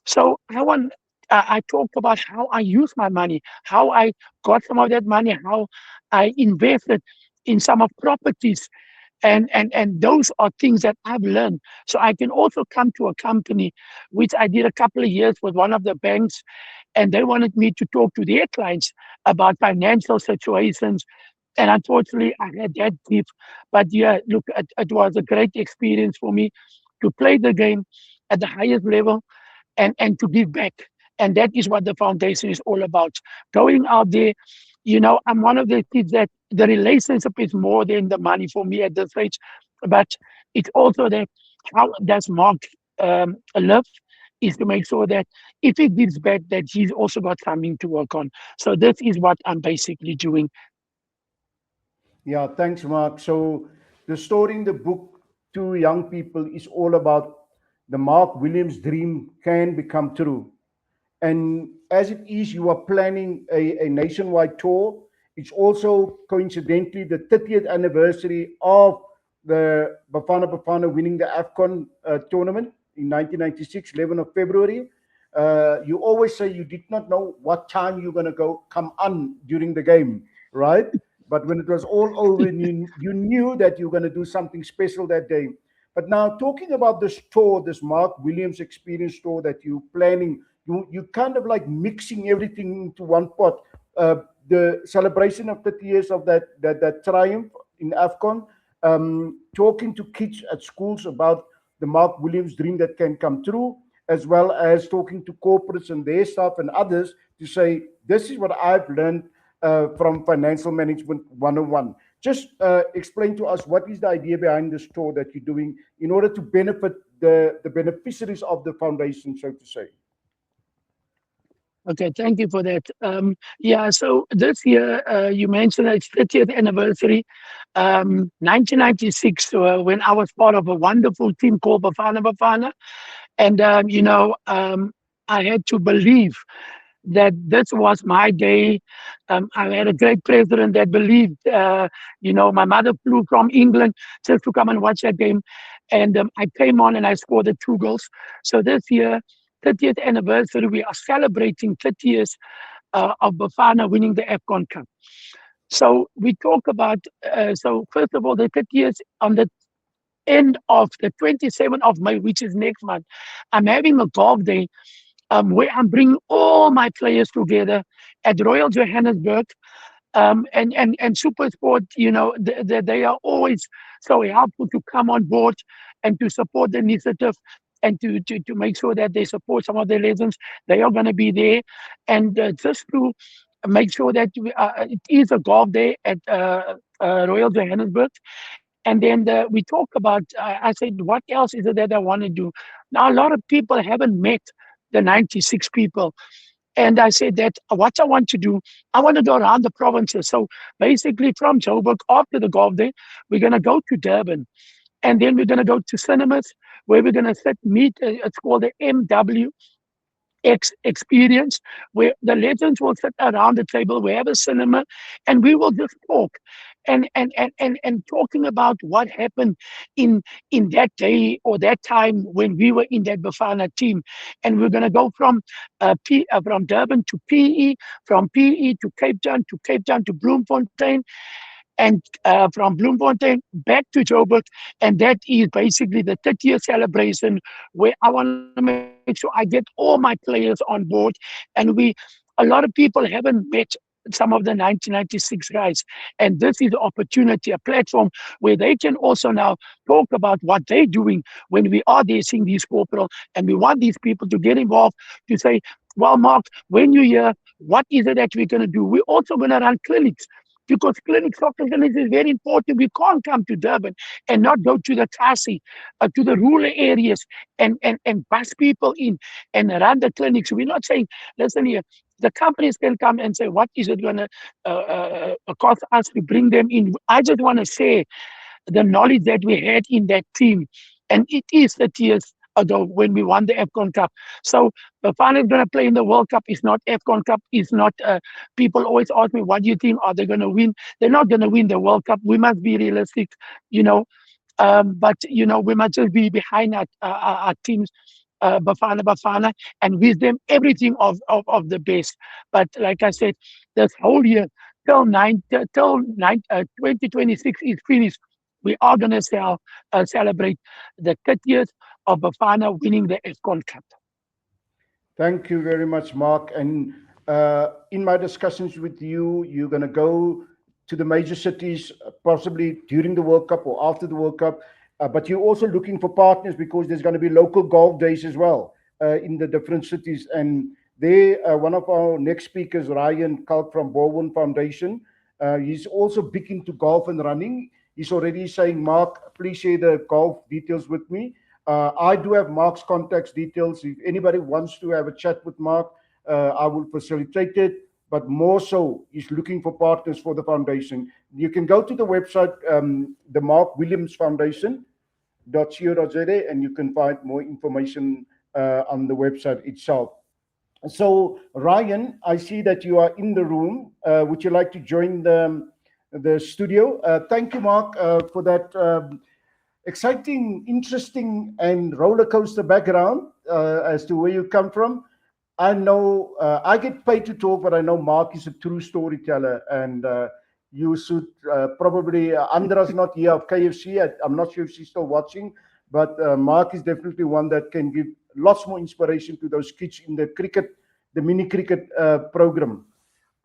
So I talked about how I use my money, how I got some of that money, how I invested in some of properties. And those are things that I've learned. So I can also come to a company, which I did a couple of years with one of the banks, and they wanted me to talk to their clients about financial situations. And unfortunately, I had that gift. But yeah, look, it was a great experience for me to play the game at the highest level and to give back. And that is what the foundation is all about. Going out there, I'm one of the kids that the relationship is more than the money for me at this age. But it's also that how does Mark live is to make sure that if he gives back, that he's also got something to work on. So this is what I'm basically doing. Yeah, thanks, Mark. So the story in the book to young people is all about the Mark Williams dream can become true. And as it is, you are planning a nationwide tour. It's also coincidentally the 30th anniversary of the Bafana Bafana winning the AFCON tournament in 1996, 11th of February. You always say you did not know what time you're going to come on during the game, right? But when it was all over, you knew that you were going to do something special that day. But now, talking about this tour, this Mark Williams Experience tour that you're planning, you kind of like mixing everything into one pot. The celebration of 30 years of that triumph in AFCON, talking to kids at schools about the Mark Williams dream that can come true, as well as talking to corporates and their staff and others to say, this is what I've learned from Financial Management 101. Just explain to us what is the idea behind this tour that you're doing in order to benefit the beneficiaries of the foundation, so to say. Okay, thank you for that. Yeah, so this year, you mentioned its 30th anniversary, 1996, when I was part of a wonderful team called Bafana Bafana. And, I had to believe that this was my day. I had a great president that believed, my mother flew from England just to come and watch that game. And I came on and I scored the 2 goals. So this year, 30th anniversary, we are celebrating 30 years of Bafana winning the AFCON Cup. So we talk about, so first of all, the 30 years on the end of the 27th of May, which is next month, I'm having a golf day where I'm bringing all my players together at Royal Johannesburg. And Super Sport, they are always so helpful to come on board and to support the initiative and to make sure that they support some of the legends. They are going to be there. And just to make sure that it is a golf day at Royal Johannesburg. And then we talk about, I said, what else is it that I want to do? Now, a lot of people haven't met the 96 people. And I said that what I want to do, I want to go around the provinces. So basically from Joburg, after the golf day, we're going to go to Durban. And then we're going to go to cinemas where we're going to meet, it's called the MW experience, where the legends will sit around the table. We have a cinema and we will just talk and talking about what happened in that day or that time when we were in that Bafana team. And we're going to go from Durban to PE, from PE to Cape Town to Bloemfontein, and from Bloemfontein back to Joburg. And that is basically the 30th celebration where I want to make sure I get all my players on board. And a lot of people haven't met some of the 1996 guys. And this is an opportunity, a platform where they can also now talk about what they're doing when we are there seeing these corporal. And we want these people to get involved to say, well, Mark, when you're here, what is it that we're going to do? We're also going to run clinics because soccer clinics is very important. We can't come to Durban and not go to the Kasi, to the rural areas and bus people in and run the clinics. We're not saying, listen here, the companies can come and say, what is it going to cost us to bring them in? I just want to say the knowledge that we had in that team. And it is the tears ago when we won the AFCON Cup. So Bafana is going to play in the World Cup. It's not AFCON Cup. It's not, people always ask me, what do you think? Are they going to win? They're not going to win the World Cup. We must be realistic, you know. But, you know, we must just be behind our teams, Bafana, and wish them everything of the best. But like I said, this whole year, till 2026 is finished, we are going to celebrate the 30th of Bafana winning the AFCON Cup. Thank you very much, Mark. And in my discussions with you, you're going to go to the major cities, possibly during the World Cup or after the World Cup. But you're also looking for partners because there's going to be local golf days as well in the different cities. And one of our next speakers, Ryan Kalk from Bowen Foundation, he's also big into golf and running. He's already saying, Mark, please share the golf details with me. I do have Mark's contact details. If anybody wants to have a chat with Mark, I will facilitate it. But more so, he's looking for partners for the foundation. You can go to the website, the Mark Williams Foundation.co.za, and you can find more information on the website itself. So, Ryan, I see that you are in the room. Would you like to join the studio? Thank you, Mark, for that exciting, interesting, and roller coaster background as to where you come from. I know I get paid to talk, but I know Mark is a true storyteller, and you should probably, Andra's not here of KFC. I'm not sure if she's still watching, but Mark is definitely one that can give lots more inspiration to those kids in the mini cricket program.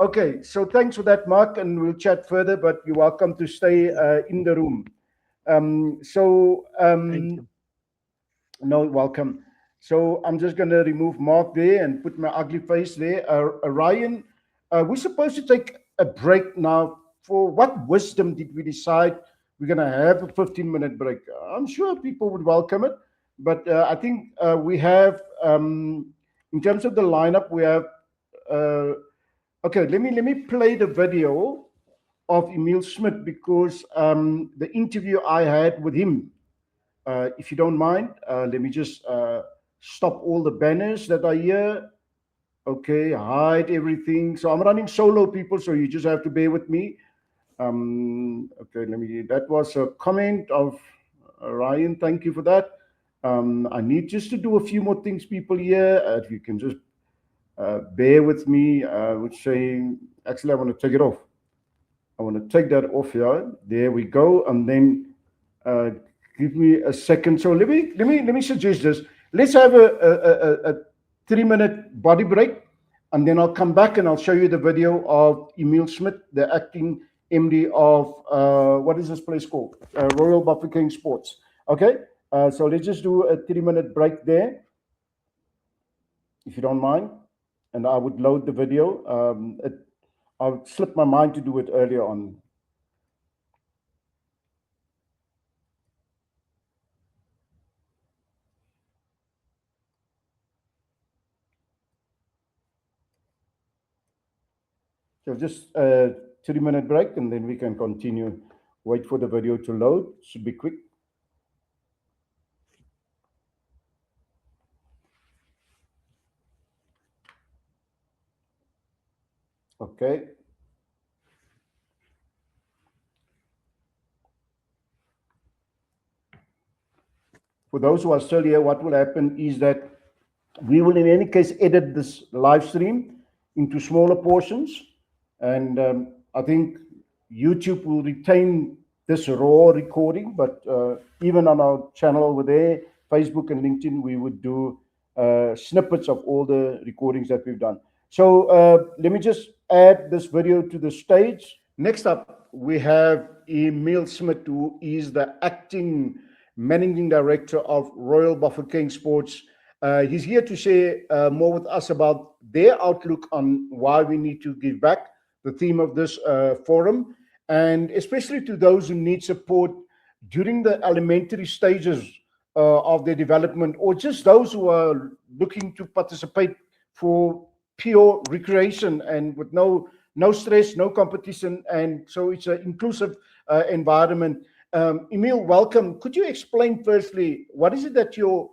Okay, so thanks for that, Mark, and we'll chat further, but you're welcome to stay in the room. Thank you. No, welcome. So I'm just going to remove Mark there and put my ugly face there. Ryan, we're supposed to take a break now. For what wisdom did we decide we're going to have a 15-minute break? I'm sure people would welcome it, but I think we have, in terms of the lineup, we have. Okay, let me play the video of Emil Smith because the interview I had with him. If you don't mind, let me just stop all the banners that are here. Okay, hide everything. So I'm running solo, people, so you just have to bear with me. Okay, that was a comment of Ryan. Thank you for that. I need just to do a few more things, people here. If you can just bear with me, which saying, actually, I want to take it off. I want to take that off here. There we go. And then give me a second. So let me suggest this. Let's have a 3-minute body break, and then I'll come back and I'll show you the video of Emil Smith, the acting MD of what is this place called? Royal Bafokeng Sports. Okay. So let's just do a 3-minute break there, if you don't mind, and I would load the video. I slipped my mind to do it earlier on. So just a 3-minute break, and then we can continue. Wait for the video to load. Should be quick. Okay. For those who are still here, what will happen is that we will in any case edit this live stream into smaller portions. And I think YouTube will retain this raw recording, but even on our channel over there, Facebook and LinkedIn, we would do snippets of all the recordings that we've done. So let me just add this video to the stage. Next up, we have Emil Smith, who is the acting managing director of Royal Bafokeng Sports. He's here to share more with us about their outlook on why we need to give back the theme of this forum, and especially to those who need support during the elementary stages of their development, or just those who are looking to participate for pure recreation and with no stress, no competition, and so it's an inclusive environment. Emil, welcome. Could you explain firstly what is it that your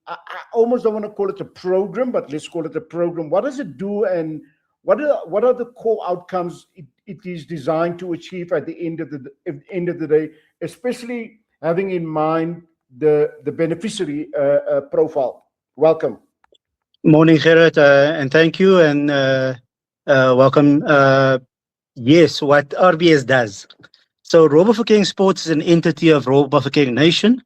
I almost don't want to call it a program, but let's call it a program. What does it do, and what are the core outcomes it is designed to achieve at the end of the day, especially having in mind the beneficiary profile? Welcome. Morning, Gerard, and thank you, and welcome. Yes, what RBS does. So Royal Bafokeng Sports is an entity of Royal Bafokeng Nation,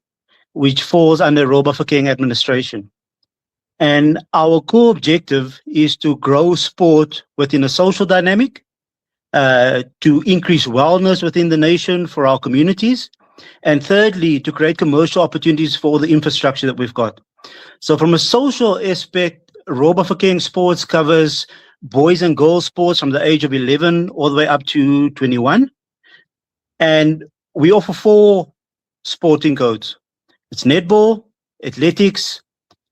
which falls under Royal Bafokeng administration. And our core objective is to grow sport within a social dynamic, to increase wellness within the nation for our communities, and thirdly, to create commercial opportunities for the infrastructure that we've got. So from a social aspect, Royal Bafokeng Sports covers boys and girls sports from the age of 11 all the way up to 21. And we offer 4 sporting codes. It's netball, athletics,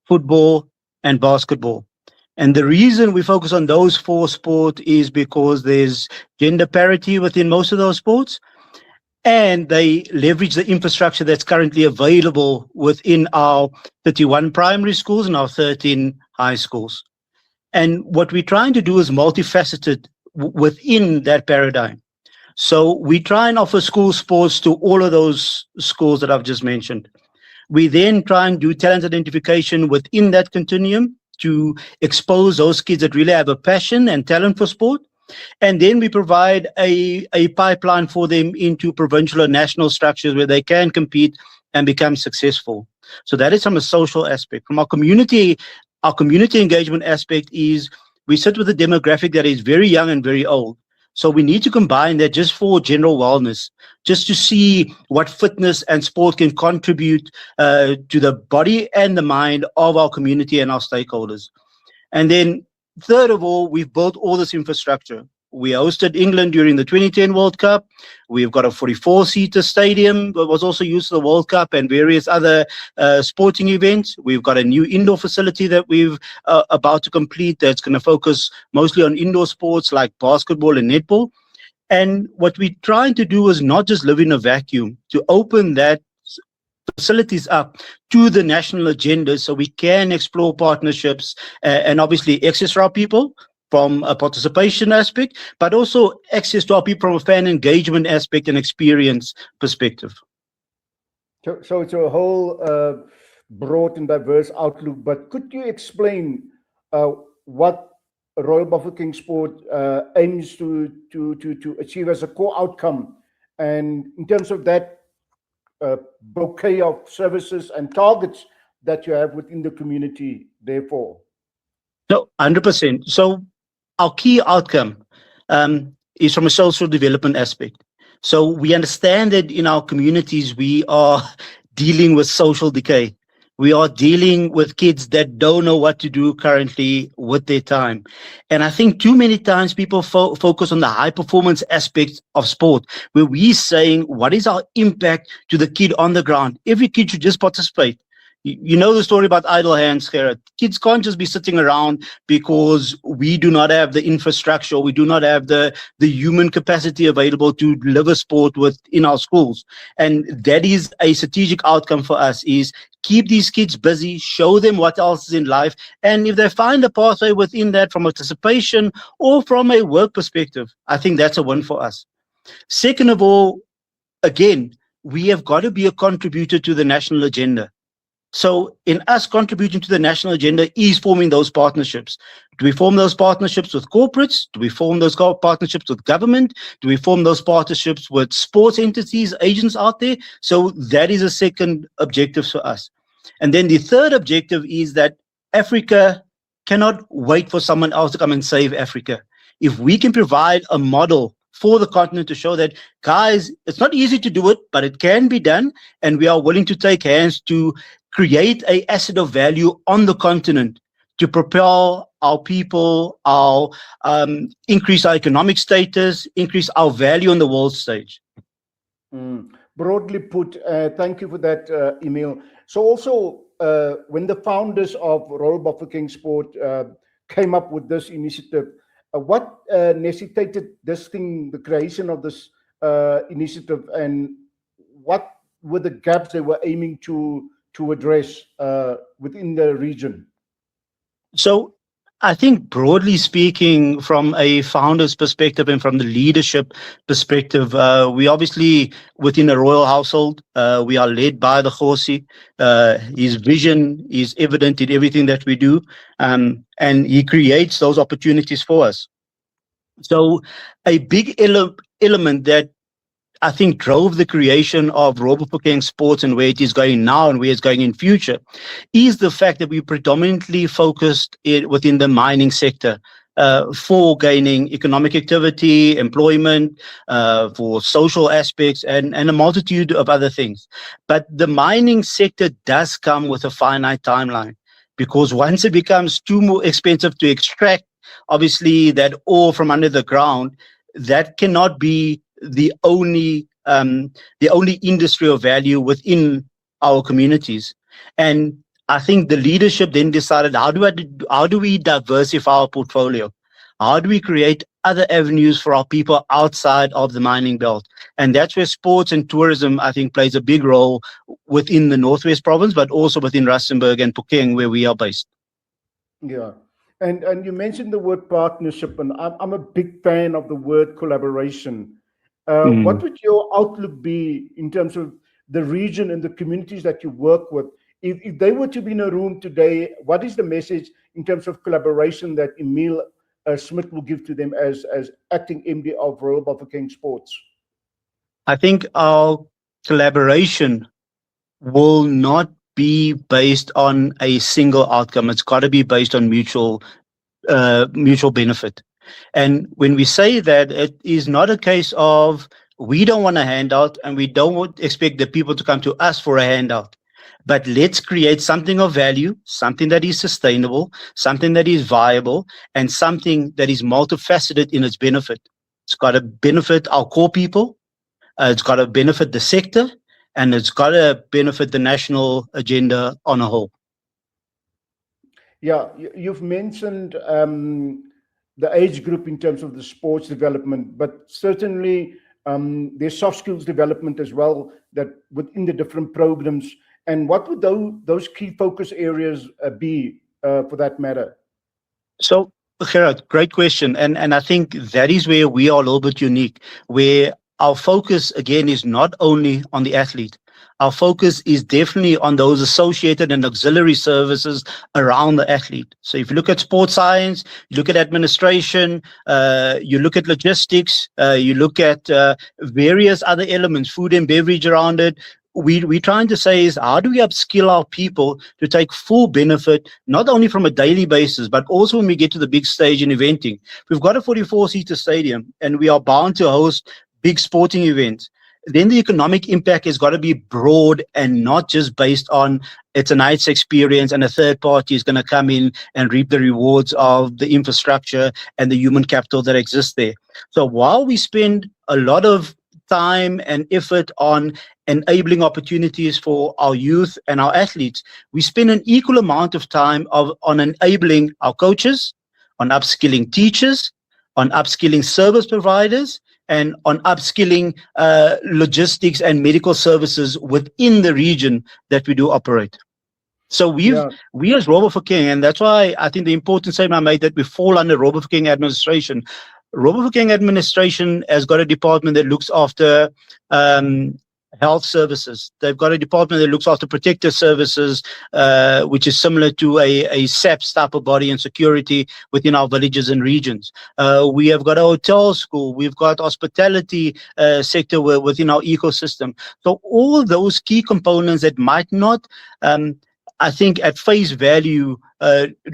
football, and basketball. And the reason we focus on those 4 sports is because there's gender parity within most of those sports, and they leverage the infrastructure that's currently available within our 31 primary schools and our 13 high schools. And what we're trying to do is multifaceted within that paradigm. So we try and offer school sports to all of those schools that I've just mentioned. We then try and do talent identification within that continuum to expose those kids that really have a passion and talent for sport. And then we provide a pipeline for them into provincial or national structures where they can compete and become successful. So that is from a social aspect. From our community engagement aspect is we sit with a demographic that is very young and very old. So we need to combine that just for general wellness, just to see what fitness and sport can contribute to the body and the mind of our community and our stakeholders. And then third of all, we've built all this infrastructure. We hosted England during the 2010 World Cup. We've got a 44-seater stadium that was also used for the World Cup and various other sporting events. We've got a new indoor facility that we've about to complete that's going to focus mostly on indoor sports like basketball and netball. And what we're trying to do is not just live in a vacuum, to open that facilities up to the national agenda so we can explore partnerships and obviously access for our people from a participation aspect, but also access to our people from a fan engagement aspect and experience perspective. So it's a whole broad and diverse outlook, but could you explain what Royal Bafokeng Sport aims to achieve as a core outcome, and in terms of that bouquet of services and targets that you have within the community, therefore? No, 100%. So our key outcome is from a social development aspect. So we understand that in our communities, we are dealing with social decay. We are dealing with kids that don't know what to do currently with their time. And I think too many times people focus on the high performance aspects of sport, where we're saying, what is our impact to the kid on the ground? Every kid should just participate. You know the story about idle hands, Gerard. Kids can't just be sitting around because we do not have the infrastructure, we do not have the human capacity available to deliver sport within our schools. And that is a strategic outcome for us, is keep these kids busy, show them what else is in life. And if they find a pathway within that from a participation or from a work perspective, I think that's a win for us. Second of all, again, we have got to be a contributor to the national agenda. So in us contributing to the national agenda is forming those partnerships. Do we form those partnerships with corporates? Do we form those partnerships with government? Do we form those partnerships with sports entities, agents out there? So that is a second objective for us. And then the third objective is that Africa cannot wait for someone else to come and save Africa. If we can provide a model for the continent to show that, guys, it's not easy to do it, but it can be done, and we are willing to take hands to create an asset of value on the continent to propel our people, our increase our economic status, increase our value on the world stage. Broadly put, thank you for that, Emil. So also, when the founders of Royal Bafokeng Sport came up with this initiative, what necessitated this thing, the creation of this initiative, and what were the gaps they were aiming to address within the region? So I think broadly speaking, from a founder's perspective and from the leadership perspective, we obviously within a royal household, we are led by the Kgosi. His vision is evident in everything that we do, and he creates those opportunities for us. So a big element that I think drove the creation of Royal Bafokeng Sports and where it is going now and where it's going in future is the fact that we predominantly focused within the mining sector for gaining economic activity, employment, for social aspects, and a multitude of other things. But the mining sector does come with a finite timeline, because once it becomes too more expensive to extract, obviously, that ore from under the ground, that cannot be the only industry of value within our communities. And I think the leadership then decided, how do we diversify our portfolio? How do we create other avenues for our people outside of the mining belt? And that's where sports and tourism, I think, plays a big role within the Northwest Province, but also within Rustenburg and Phokeng, where we are based. Yeah. And you mentioned the word partnership, and I'm a big fan of the word collaboration. What would your outlook be in terms of the region and the communities that you work with? If they were to be in a room today, what is the message in terms of collaboration that Emil Smith will give to them as acting MD of Royal Bafokeng Sports? I think our collaboration will not be based on a single outcome. It's got to be based on mutual benefit. And when we say that, it is not a case of we don't want a handout and we don't expect the people to come to us for a handout. But let's create something of value, something that is sustainable, something that is viable, and something that is multifaceted in its benefit. It's got to benefit our core people, it's got to benefit the sector, and it's got to benefit the national agenda on a whole. Yeah, you've mentioned the age group in terms of the sports development, but certainly there's soft skills development as well, that within the different programs. And what would those key focus areas be for that matter? So, Gerard, great question. And I think that is where we are a little bit unique, where our focus, again, is not only on the athlete. Our focus is definitely on those associated and auxiliary services around the athlete. So if you look at sports science, you look at administration, you look at logistics, you look at various other elements, food and beverage around it. We're trying to say is, how do we upskill our people to take full benefit, not only from a daily basis, but also when we get to the big stage in eventing. We've got a 44-seater stadium and we are bound to host big sporting events. Then the economic impact has got to be broad and not just based on it's a night's experience and a third party is going to come in and reap the rewards of the infrastructure and the human capital that exists there. So while we spend a lot of time and effort on enabling opportunities for our youth and our athletes, we spend an equal amount of time on enabling our coaches, on upskilling teachers, on upskilling service providers, and on upskilling logistics and medical services within the region that we do operate. So we as Royal Bafokeng, and that's why I think the important statement I made that we fall under Royal Bafokeng administration. Royal Bafokeng administration has got a department that looks after health services. They've got a department that looks after protective services, which is similar to a SAPS type of body and security within our villages and regions. We have got a hotel school. We've got hospitality sector within our ecosystem. So all those key components that might not, I think at face value,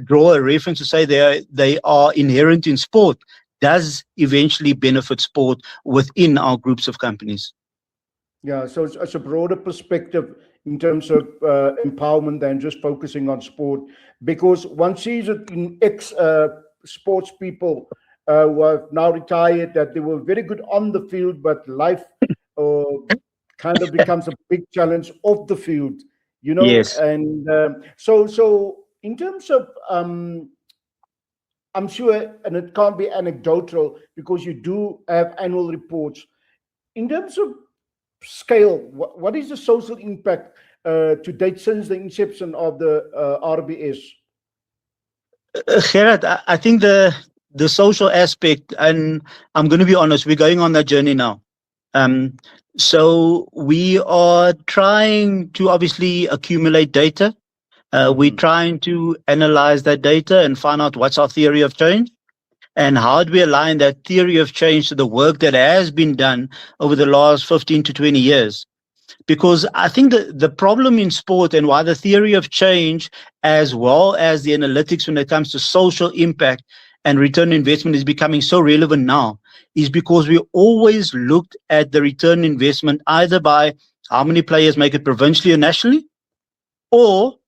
draw a reference to say they are inherent in sport, does eventually benefit sport within our groups of companies. Yeah, so it's a broader perspective in terms of empowerment than just focusing on sport, because one sees it in sports people who have now retired, that they were very good on the field, but life kind of becomes a big challenge off the field, Yes. and so in terms of I'm sure, and it can't be anecdotal because you do have annual reports. In terms of scale, what is the social impact to date since the inception of the RBS? Gerard, I think the social aspect, and I'm going to be honest, we're going on that journey now. So we are trying to obviously accumulate data. We're trying to analyze that data and find out what's our theory of change and how do we align that theory of change to the work that has been done over the last 15 to 20 years. Because I think the problem in sport and why the theory of change, as well as the analytics when it comes to social impact and return on investment, is becoming so relevant now, is because we always looked at the return on investment either by how many players make it provincially or nationally, or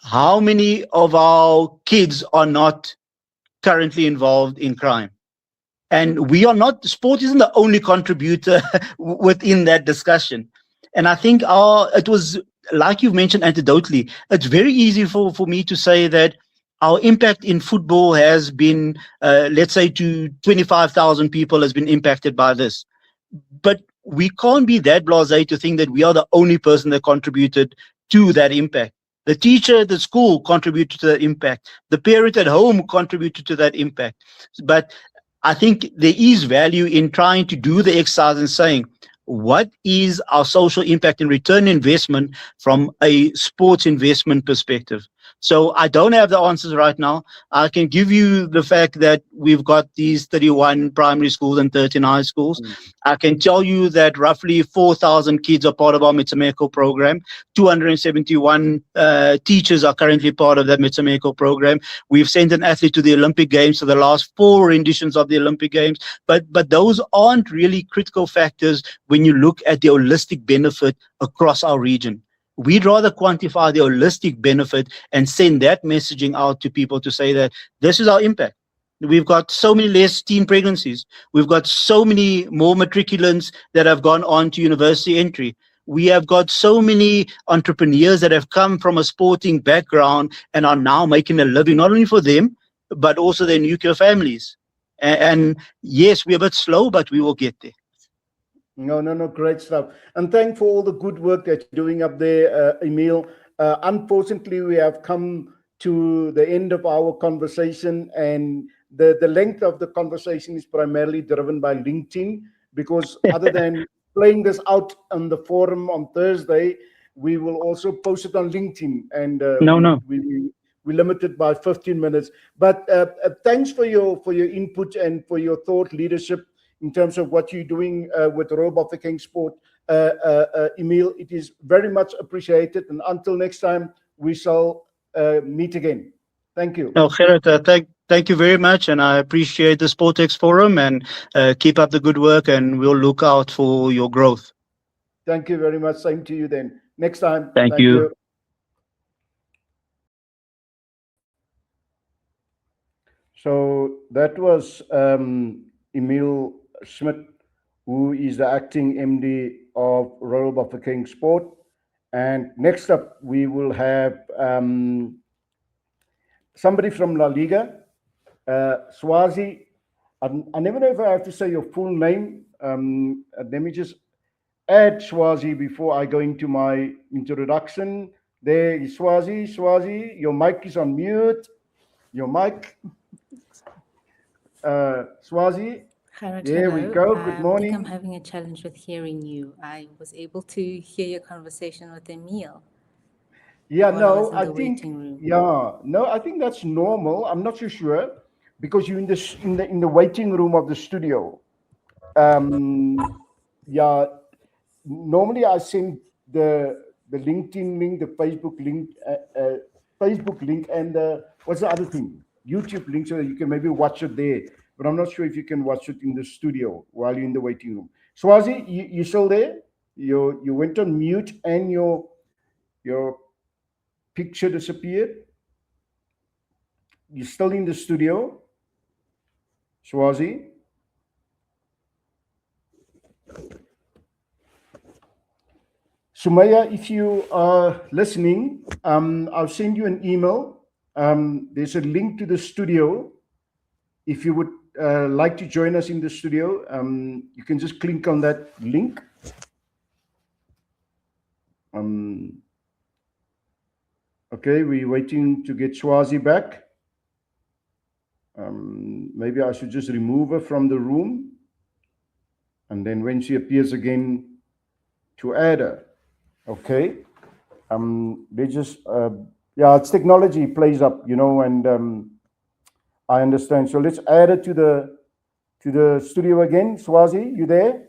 how many of our kids are not currently involved in crime. And we are not, sport isn't the only contributor within that discussion. And I think it was, like you've mentioned anecdotally, it's very easy for me to say that our impact in football has been, let's say, to 25,000 people has been impacted by this. But we can't be that blasé to think that we are the only person that contributed to that impact. The teacher at the school contributed to that impact. The parent at home contributed to that impact. But I think there is value in trying to do the exercise and saying, what is our social impact and return investment from a sports investment perspective? So I don't have the answers right now. I can give you the fact that we've got these 31 primary schools and 13 high schools. I can tell you that roughly 4,000 kids are part of our Metsameko program. 271 teachers are currently part of that Metsameko program. We've sent an athlete to the Olympic Games for the last 4 renditions of the Olympic Games. But those aren't really critical factors when you look at the holistic benefit across our region. We'd rather quantify the holistic benefit and send that messaging out to people to say that this is our impact. We've got so many less teen pregnancies. We've got so many more matriculants that have gone on to university entry. We have got so many entrepreneurs that have come from a sporting background and are now making a living, not only for them, but also their nuclear families. And yes, we're a bit slow, but we will get there. No, great stuff. And thank for all the good work that you're doing up there, Emil. Unfortunately, we have come to the end of our conversation, and the length of the conversation is primarily driven by LinkedIn, because other than playing this out on the forum on Thursday, we will also post it on LinkedIn, and we limited by 15 minutes. But thanks for your input and for your thought leadership in terms of what you're doing with Royal Bafokeng Sport, Emil. It is very much appreciated. And until next time, we shall meet again. Thank you. No, Gerard, thank you very much. And I appreciate the SportXForum, and keep up the good work, and we'll look out for your growth. Thank you very much. Same to you then. Next time. Thank you. So that was Emil Schmidt, who is the acting MD of Royal Bafokeng Sport. And next up, we will have somebody from La Liga, Swazi. I never know if I have to say your full name. Let me just add Swazi before I go into my introduction. There is Swazi. Swazi, your mic is on mute. Your mic. Swazi. Gerard, There we go. Good morning. I think I'm having a challenge with hearing you. I was able to hear your conversation with Emil. Yeah, while I no, was in I the think waiting room. I think that's normal. I'm not so sure because you're in the waiting room of the studio. Yeah, normally I send the LinkedIn link, the Facebook link, and what's the other thing? YouTube link, so that you can maybe watch it there. But I'm not sure if you can watch it in the studio while you're in the waiting room. Swazi, you still there? you went on mute and your picture disappeared. You're still in the studio, Swazi? Sumaya, if you are listening, I'll send you an email. There's a link to the studio. If you would like to join us in the studio, you can just click on that link. Okay, we're waiting to get Swazi back. Maybe I should just remove her from the room, and then when she appears again, to add her. Okay. They just yeah, it's technology plays up, you know, and I understand. So let's add it to the studio again. Swazi, you there?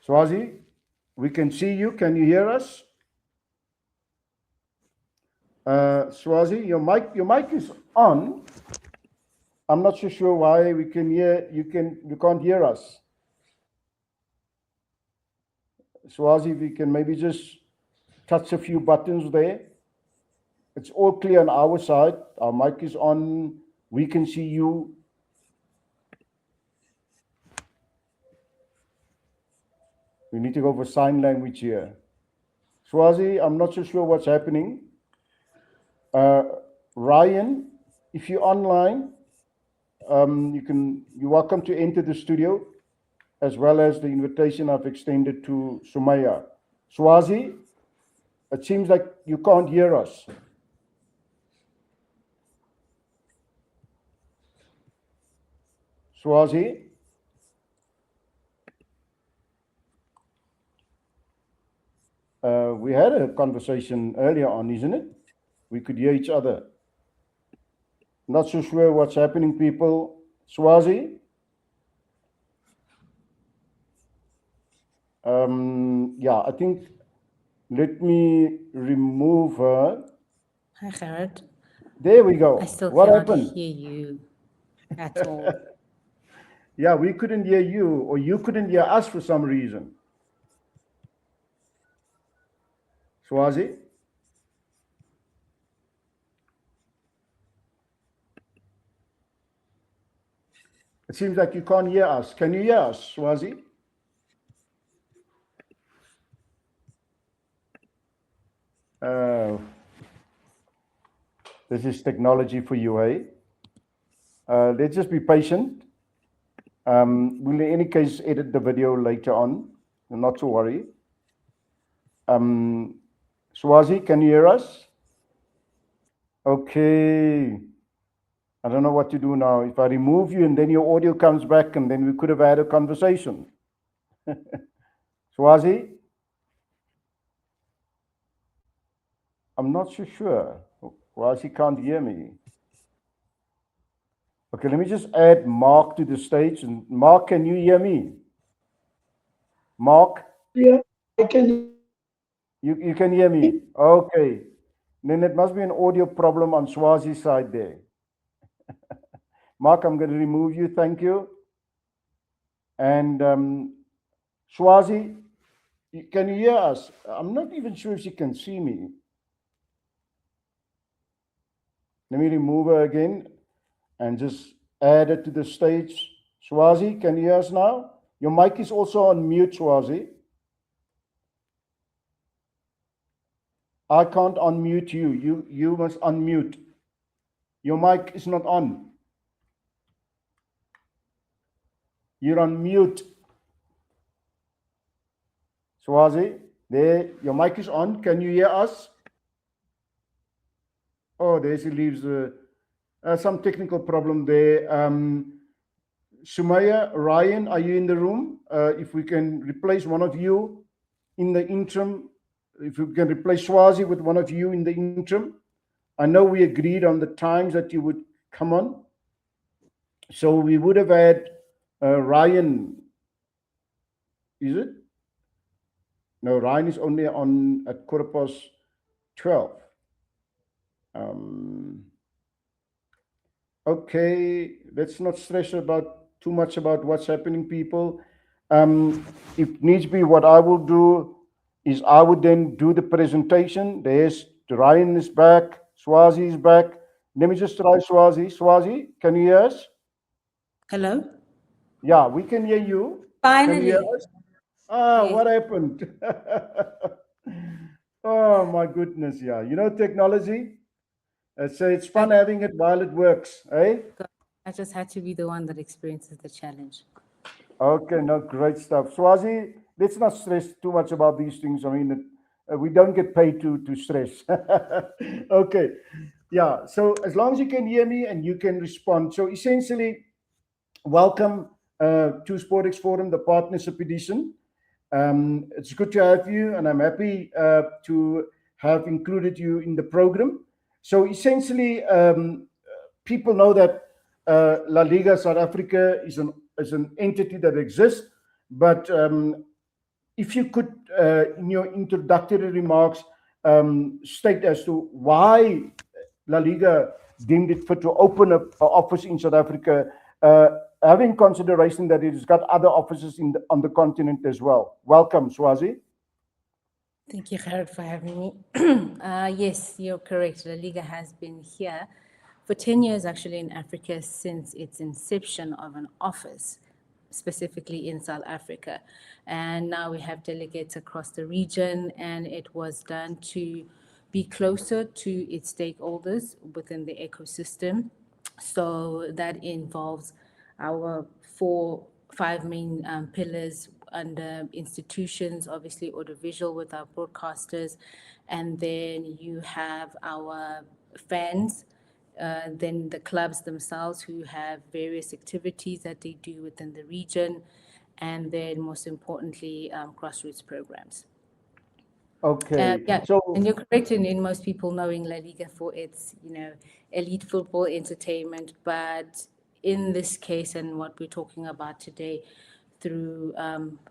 Swazi, we can see you. Can you hear us? Swazi, your mic is on. I'm not so sure why we can hear you can't hear us. Swazi, we can maybe just touch a few buttons there. It's all clear on our side. Our mic is on. We can see you. We need to go for sign language here. Swazi, I'm not so sure what's happening. Ryan, if you're online, you're welcome to enter the studio, as well as the invitation I've extended to Sumaya. Swazi, it seems like you can't hear us. Swazi? We had a conversation earlier on, isn't it? We could hear each other. Not so sure what's happening, people. Swazi? Yeah, I think, let me remove her. Hi, Gerard. There we go. I still What cannot happened? hear you at all. Yeah, we couldn't hear you, or you couldn't hear us for some reason. Swazi? It seems like you can't hear us. Can you hear us, Swazi? This is technology for you, eh? Let's just be patient. We'll in any case edit the video later on. Not to worry. Swazi, can you hear us? Okay. I don't know what to do now. If I remove you and then your audio comes back, and then we could have had a conversation. Swazi? I'm not so sure. Swazi can't hear me. Okay, let me just add Mark to the stage. And Mark, can you hear me? Mark? Yeah, I can. You can hear me? Okay. Then it must be an audio problem on Swazi's side there. Mark, I'm going to remove you. Thank you. And Swazi, can you hear us? I'm not even sure if she can see me. Let me remove her again and just add it to the stage. Swazi, can you hear us now? Your mic is also on mute, Swazi. I can't unmute you. You must unmute. Your mic is not on. You're on mute. Swazi, there, your mic is on. Can you hear us? Oh, there she leaves some technical problem there. Sumaya, Ryan, are you in the room? If we can replace one of you in the interim, if we can replace Swazi with one of you in the interim. I know we agreed on the times that you would come on. So we would have had Ryan, is it? No, Ryan is only on at 12:15. Okay, let's not stress about too much about what's happening, people. If needs be, what I will do is I would then do the presentation. There's Ryan is back, Swazi is back. Let me just try Swazi. Swazi, can you hear us? Hello? Yeah, we can hear you. Can you hear Finally. us? Ah, Yes. what happened? Oh my goodness, yeah. You know, technology. So it's fun having it while it works, eh? I just had to be the one that experiences the challenge. Okay, no, great stuff. Swazi, let's not stress too much about these things. I mean, we don't get paid to stress. Okay, yeah. So as long as you can hear me and you can respond. So essentially, welcome to SportXForum, the partnership edition. It's good to have you, and I'm happy to have included you in the program. So essentially, people know that La Liga South Africa is an entity that exists, but if you could, in your introductory remarks, state as to why La Liga deemed it fit to open up an office in South Africa, having consideration that it has got other offices on the continent as well. Welcome, Swazi. Thank you, Gerard, for having me. Yes, you're correct. La Liga has been here for 10 years, actually, in Africa since its inception of an office, specifically in South Africa. And now we have delegates across the region, and it was done to be closer to its stakeholders within the ecosystem. So that involves our five main pillars under institutions, obviously audiovisual with our broadcasters, and then you have our fans, then the clubs themselves who have various activities that they do within the region, and then most importantly, grassroots programs. Okay, Yeah, so and you're correct in most people knowing La Liga for its, elite football entertainment, but in this case and what we're talking about today, through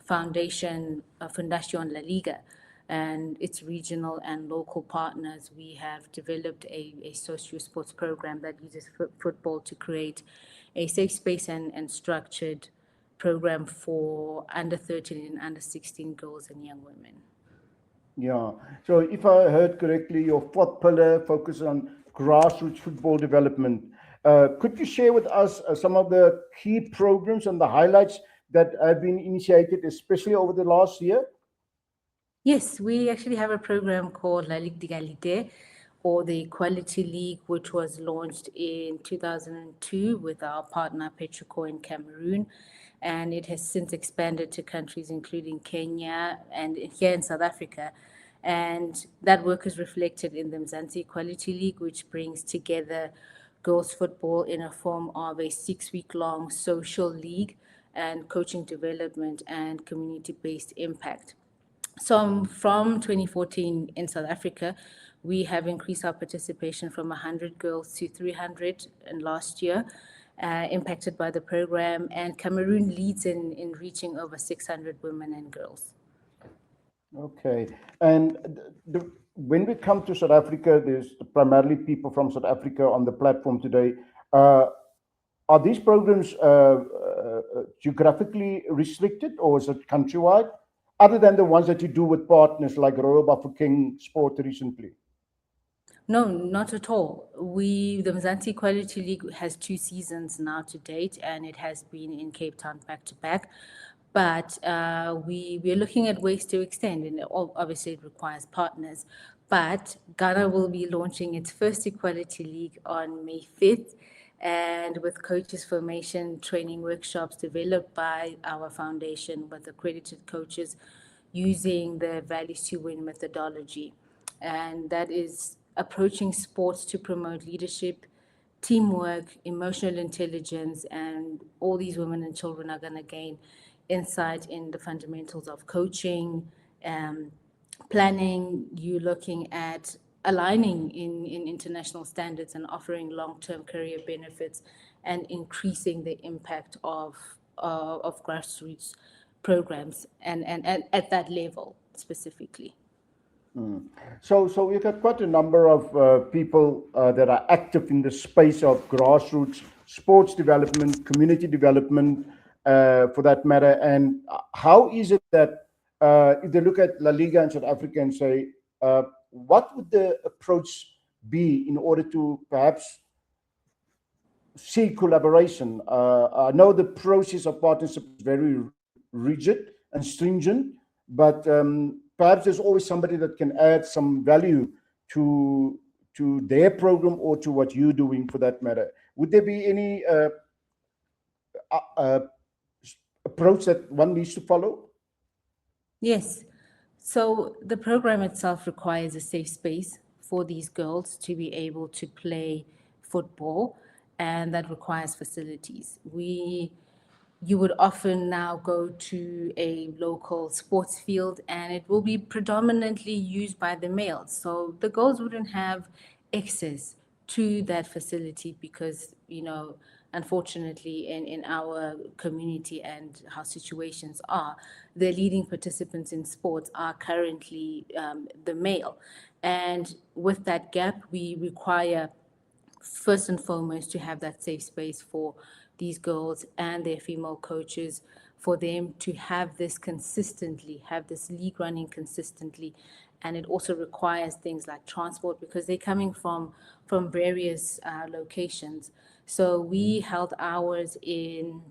Fundación La Liga and its regional and local partners, we have developed a socio-sports program that uses football to create a safe space and structured program for under 13 and under 16 girls and young women. yeah. So if I heard correctly, your fourth pillar focuses on grassroots football development. Could you share with us some of the key programs and the highlights that have been initiated, especially over the last year? Yes, we actually have a program called La Ligue d'Égalité, or the Equality League, which was launched in 2002 with our partner Petroco in Cameroon. And it has since expanded to countries including Kenya and here in South Africa. And that work is reflected in the Mzansi Equality League, which brings together girls' football in a form of a 6-week-long social league and coaching development and community-based impact. So from 2014 in South Africa, we have increased our participation from 100 girls to 300 in last year, impacted by the program, and Cameroon leads in reaching over 600 women and girls. Okay. And when we come to South Africa, there's primarily people from South Africa on the platform today. Are these programs geographically restricted, or is it countrywide, other than the ones that you do with partners like Royal Bafokeng Sport recently? No, not at all. The Mzansi Equality League has 2 seasons now to date, and it has been in Cape Town back to back. But we're looking at ways to extend, and obviously it requires partners. But Ghana will be launching its first Equality League on May 5th, and with coaches formation training workshops developed by our foundation with accredited coaches using the Values to Win methodology. And that is approaching sports to promote leadership, teamwork, emotional intelligence, and all these women and children are going to gain insight in the fundamentals of coaching, planning. You're looking at aligning in international standards and offering long-term career benefits and increasing the impact of grassroots programs and at that level specifically. So we've got quite a number of people that are active in the space of grassroots sports development, community development, for that matter. And how is it that if they look at La Liga in South Africa and say, what would the approach be in order to perhaps see collaboration? I know the process of partnership is very rigid and stringent, but perhaps there's always somebody that can add some value to their program or to what you're doing for that matter. Would there be any approach that one needs to follow? Yes. So the program itself requires a safe space for these girls to be able to play football, and that requires facilities. You would often now go to a local sports field, and it will be predominantly used by the males. So the girls wouldn't have access to that facility because, unfortunately, in our community and how situations are, the leading participants in sports are currently the male. And with that gap, we require first and foremost to have that safe space for these girls and their female coaches, for them to have this consistently, have this league running consistently. And it also requires things like transport because they're coming from various locations. So we held ours in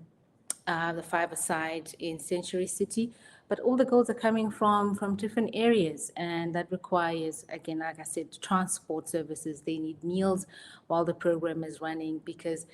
the five-a-side in Century City, but all the girls are coming from different areas, and that requires, again, like I said, transport services. They need meals while the program is running because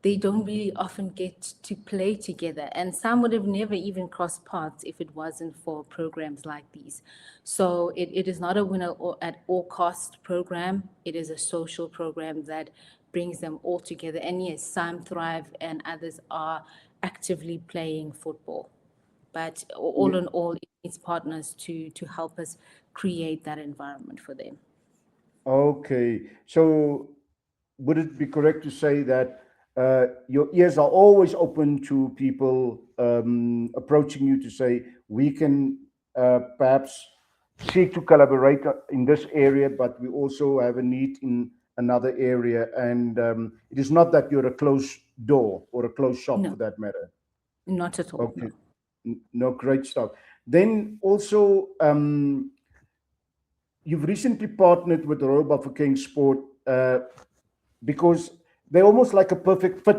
they don't really often get to play together, and some would have never even crossed paths if it wasn't for programs like these. So it is not a winner at all cost program. It is a social program that brings them all together. And yes, some thrive and others are actively playing football. But all in all, it needs partners to help us create that environment for them. Okay. So would it be correct to say that your ears are always open to people approaching you to say, we can perhaps seek to collaborate in this area, but we also have a need in another area. And it is not that you're a closed door or a closed shop No. for that matter. Not at all. Okay. No. No, great stuff. Then also, you've recently partnered with the Royal Bafokeng Sport because they're almost like a perfect fit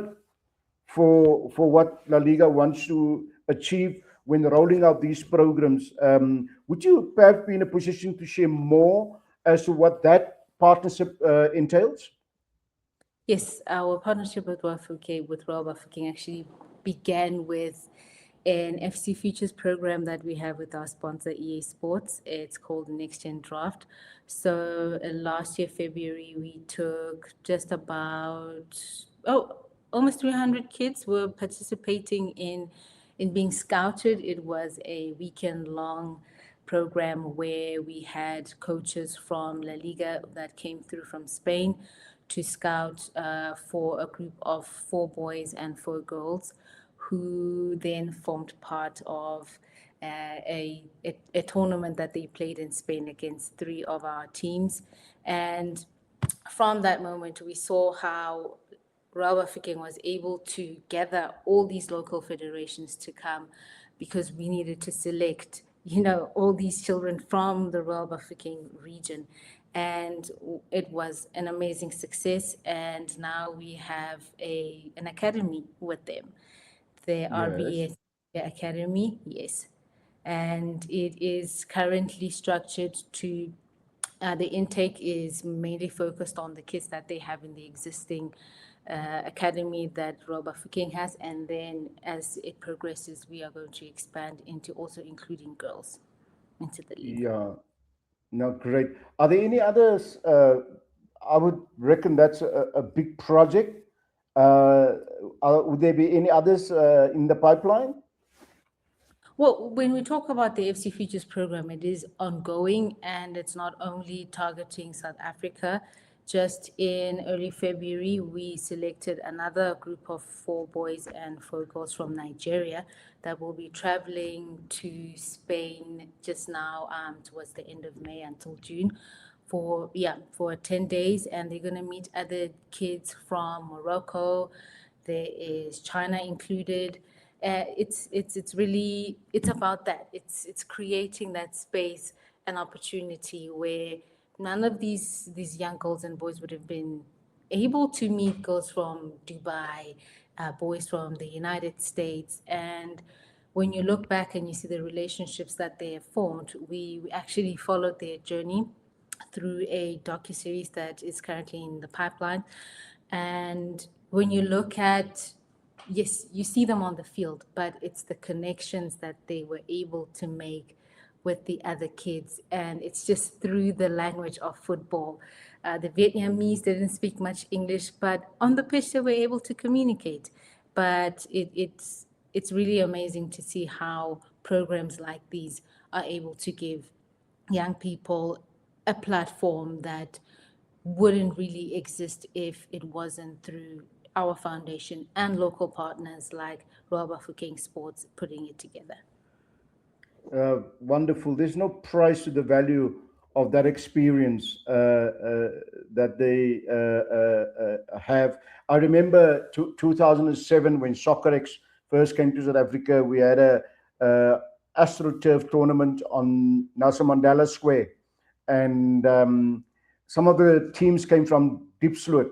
for what La Liga wants to achieve when rolling out these programs. Would you perhaps be in a position to share more as to what that partnership entails? Yes, our partnership with Royal Bafokeng actually began with an FC Futures program that we have with our sponsor EA Sports. It's called Next Gen Draft. So last year, February, we took just about almost 300 kids were participating in being scouted. It was a weekend-long program where we had coaches from La Liga that came through from Spain to scout for a group of 4 boys and 4 girls, who then formed part of a tournament that they played in Spain against 3 of our teams. And from that moment, we saw how Royal Bafokeng was able to gather all these local federations to come, because we needed to select, all these children from the Royal Bafokeng region. And it was an amazing success. And now we have an academy with them, the RBS Academy, yes. And it is currently structured to, the intake is mainly focused on the kids that they have in the existing academy that Royal Bafokeng has. And then as it progresses, we are going to expand into also including girls into the league. Yeah, no, great. Are there any others? I would reckon that's a big project. Would there be any others in the pipeline? Well, when we talk about the FC Futures program, it is ongoing, and it's not only targeting South Africa. Just in early February, we selected another group of 4 boys and 4 girls from Nigeria that will be traveling to Spain just now, towards the end of May until June, for 10 days. And they're going to meet other kids from Morocco, there is China included. It's really about that. It's creating that space and opportunity where none of these young girls and boys would have been able to meet girls from Dubai, boys from the United States. And when you look back and you see the relationships that they have formed, we actually followed their journey through a docuseries that is currently in the pipeline. And when you look at, yes, you see them on the field, but it's the connections that they were able to make with the other kids. And it's just through the language of football. The Vietnamese didn't speak much English, but on the pitch they were able to communicate. But it's really amazing to see how programs like these are able to give young people a platform that wouldn't really exist if it wasn't through our foundation and local partners like Royal Bafokeng Sports putting it together. Wonderful. There's no price to the value of that experience that they have. I remember 2007 when SoccerX first came to South Africa. We had a AstroTurf tournament on Nelson Mandela Square, and some of the teams came from Diepsloot,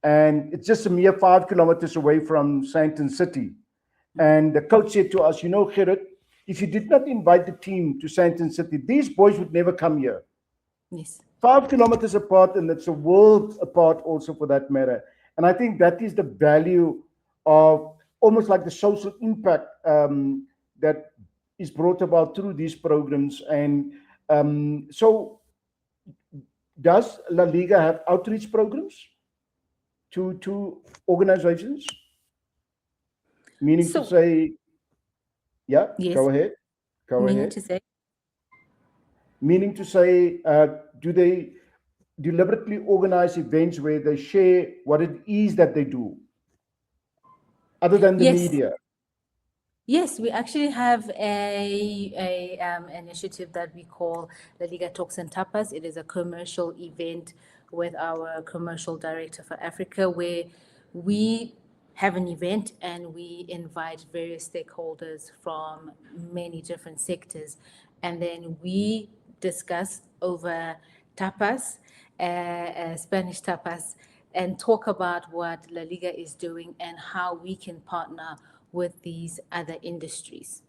and it's just a mere 5 kilometers away from Sandton City. And the coach said to us, Gerrit, if you did not invite the team to Sandton City, these boys would never come here. Yes. 5 kilometers apart, and it's a world apart also for that matter. And I think that is the value of almost like the social impact that is brought about through these programs. And so does La Liga have outreach programs to organizations? Meaning to say, yeah, yes. Go ahead. Meaning to say, do they deliberately organize events where they share what it is that they do, other than the media? Yes, we actually have a initiative that we call La Liga Talks and Tapas. It is a commercial event with our commercial director for Africa, where we have an event and we invite various stakeholders from many different sectors, and then we discuss over tapas, Spanish tapas, and talk about what La Liga is doing and how we can partner with these other industries.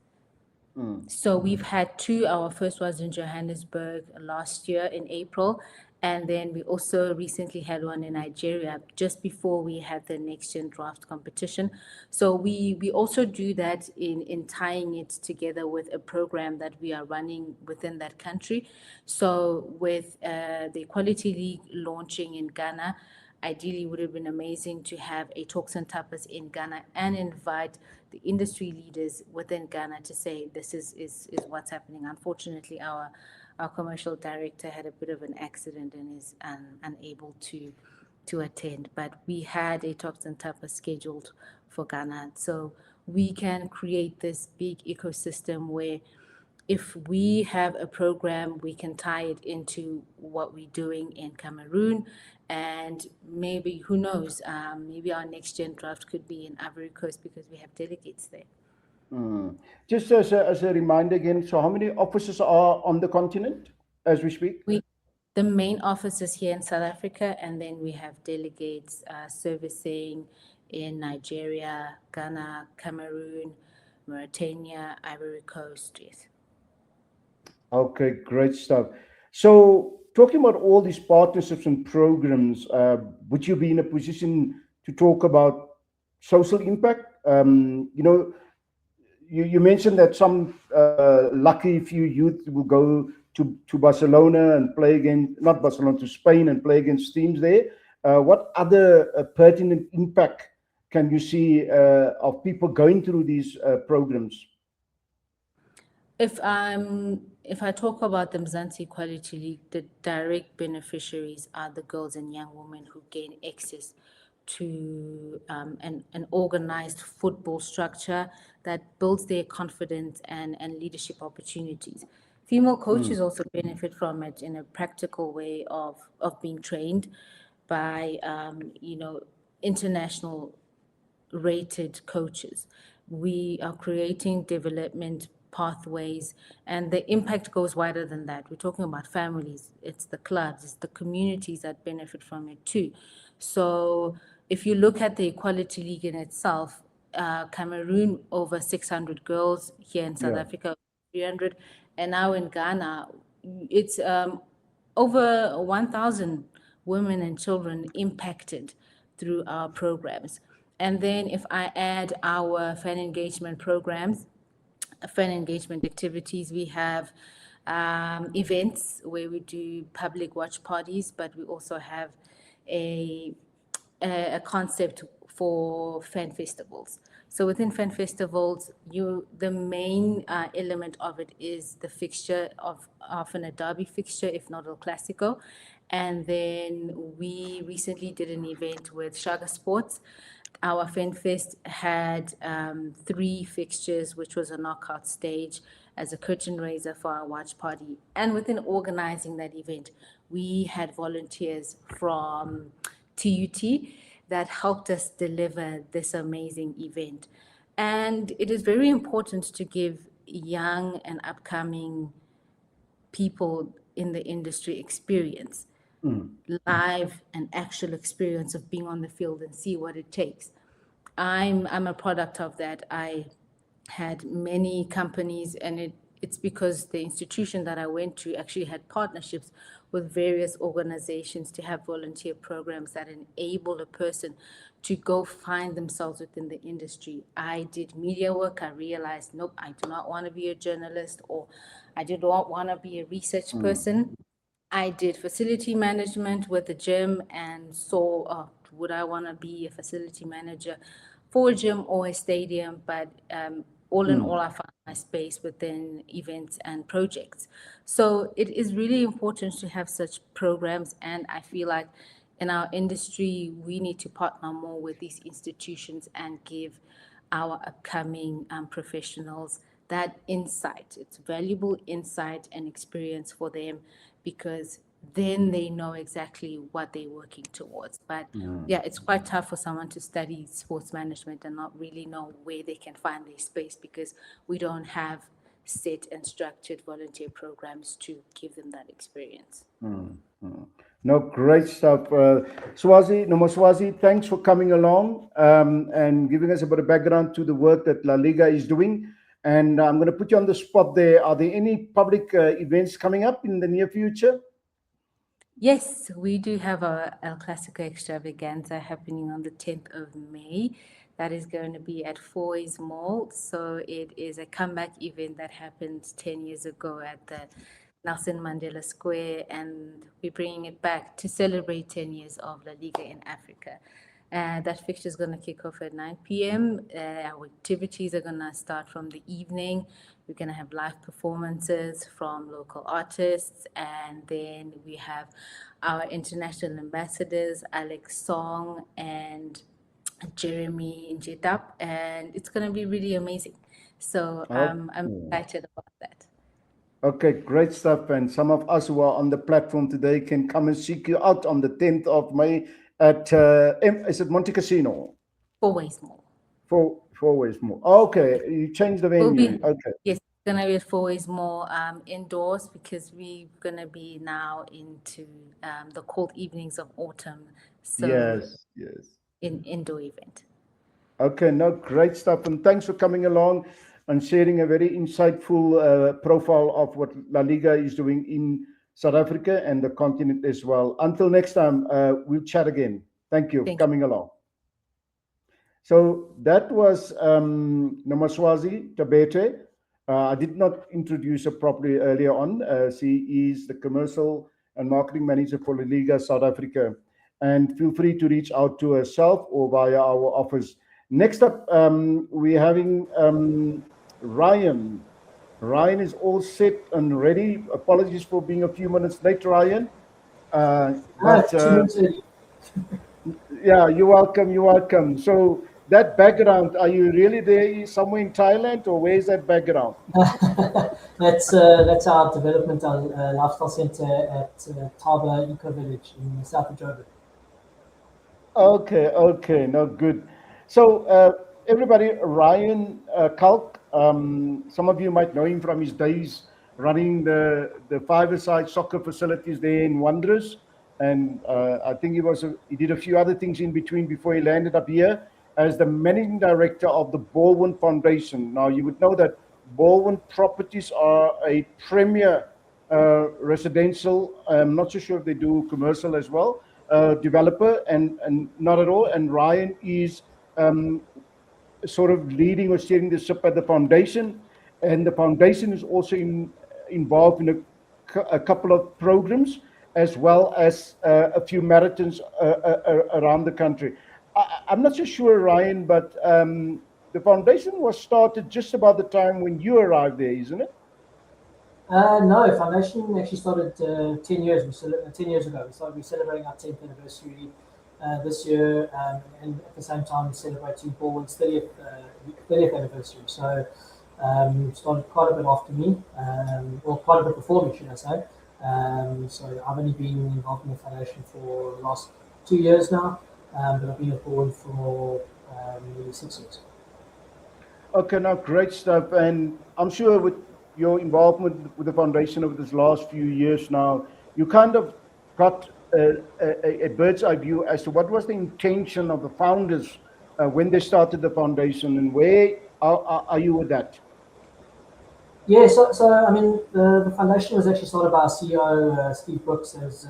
So we've had two. Our first was in Johannesburg last year in April, and then we also recently had one in Nigeria just before we had the Next Gen Draft competition. So we also do that in tying it together with a program that we are running within that country. So with the Equality League launching in Ghana, ideally would have been amazing to have a Talks and Tapas in Ghana and invite the industry leaders within Ghana to say this is what's happening. Unfortunately, our commercial director had a bit of an accident and is unable to attend. But we had a Talks and Tapas scheduled for Ghana. So we can create this big ecosystem where if we have a program, we can tie it into what we're doing in Cameroon, and maybe, who knows, maybe our next gen draft could be in Ivory Coast because we have delegates there. Just as a reminder again, so how many offices are on the continent as we speak? The main office is here in South Africa, and then we have delegates servicing in Nigeria, Ghana, Cameroon, Mauritania, Ivory Coast, yes. Okay, great stuff. So talking about all these partnerships and programs, would you be in a position to talk about social impact? You mentioned that some lucky few youth will go to Barcelona and play against, not Barcelona, to Spain and play against teams there. What other pertinent impact can you see of people going through these programs? If I talk about the Mzansi Equality League, the direct beneficiaries are the girls and young women who gain access to an organized football structure that builds their confidence and leadership opportunities. Female coaches also benefit from it in a practical way of being trained by international rated coaches. We are creating development pathways, and the impact goes wider than that. We're talking about families, it's the clubs, it's the communities that benefit from it too. So if you look at the Equality League in itself, Cameroon over 600 girls, here in South Africa 300, and now in Ghana it's over 1,000 women and children impacted through our programs. And then if I add our fan engagement programs, fan engagement activities, we have events where we do public watch parties, but we also have a concept for fan festivals. So within fan festivals, the main element of it is the fixture of often a derby fixture, if not El Clasico. And then we recently did an event with Shaga Sports. Our Fan Fest had 3 fixtures, which was a knockout stage as a curtain raiser for our watch party. And within organizing that event, we had volunteers from TUT that helped us deliver this amazing event. And it is very important to give young and upcoming people in the industry experience, live and actual experience of being on the field and see what it takes. I'm a product of that. I had many companies, and it's because the institution that I went to actually had partnerships with various organizations to have volunteer programs that enable a person to go find themselves within the industry. I did media work. I realized, nope, I do not want to be a journalist, or I do not want to be a research person. I did facility management with the gym and saw, would I want to be a facility manager for a gym or a stadium? But all in all, I found my space within events and projects. So it is really important to have such programs. And I feel like in our industry, we need to partner more with these institutions and give our upcoming professionals that insight. It's valuable insight and experience for them, because then they know exactly what they're working towards. But yeah, it's quite tough for someone to study sports management and not really know where they can find their space, because we don't have set and structured volunteer programs to give them that experience. No, great stuff. Swazi, Swazi, thanks for coming along and giving us a bit of background to the work that La Liga is doing. And I'm going to put you on the spot there. Are there any public events coming up in the near future? Yes, we do have our El Clasico extravaganza happening on the 10th of May. That is going to be at Foy's Mall. So it is a comeback event that happened 10 years ago at the Nelson Mandela Square, and we're bringing it back to celebrate 10 years of La Liga in Africa. That fixture is going to kick off at 9 p.m. Our activities are going to start from the evening. We're going to have live performances from local artists, and then we have our international ambassadors, Alex Song and Jeremy Njetap, and it's going to be really amazing. So I'm excited about that. Okay, great stuff. And some of us who are on the platform today can come and seek you out on the 10th of May at, is it Monte Casino? Fourways Mall. Fourways Mall. Okay, you changed the venue. Okay. Yes, it's going to be at Fourways Mall indoors, because we're going to be now into the cold evenings of autumn. So yes. Indoor event. Okay, no, great stuff. And thanks for coming along and sharing a very insightful profile of what La Liga is doing in South Africa and the continent as well. Until next time, we'll chat again. Thank you for coming along. So that was Nomaswazi Tabete. I did not introduce her properly earlier on. She is the commercial and marketing manager for La Liga South Africa. And feel free to reach out to herself or via our office. Next up, we're having Ryan. Ryan is all set and ready. Apologies for being a few minutes late, Ryan. Yeah, you're welcome. You're welcome. So that background, are you really there somewhere in Thailand, or where is that background? That's our developmental lifestyle center at Taba Eco Village in South of Joburg. Okay, no, good. So everybody, Ryan Kalk, some of you might know him from his days running the five-a-side soccer facilities there in Wanderers. And I think he did a few other things in between before he landed up here as the managing director of the Baldwin Foundation. Now, you would know that Baldwin Properties are a premier residential, I'm not so sure if they do commercial as well, developer, and not at all. And Ryan is sort of leading or steering the ship at the foundation. And the foundation is also involved in a couple of programs, as well as a few marathons around the country. I'm not so sure, Ryan, but the foundation was started just about the time when you arrived there, isn't it? No, foundation actually started 10 years. 10 years ago. We're celebrating our 10th anniversary this year, and at the same time celebrating Baldwin's 30th anniversary. So started quite a bit after me, or quite a bit before me, should I say. So I've only been involved in the foundation for the last 2 years now, but I've been at Baldwin for nearly 6 years. Okay, now great stuff. And I'm sure with your involvement with the foundation over this last few years now, you kind of got a bird's eye view as to what was the intention of the founders when they started the foundation, and where are you with that? Yeah, so I mean, the foundation was actually started by our CEO, Steve Brooks, as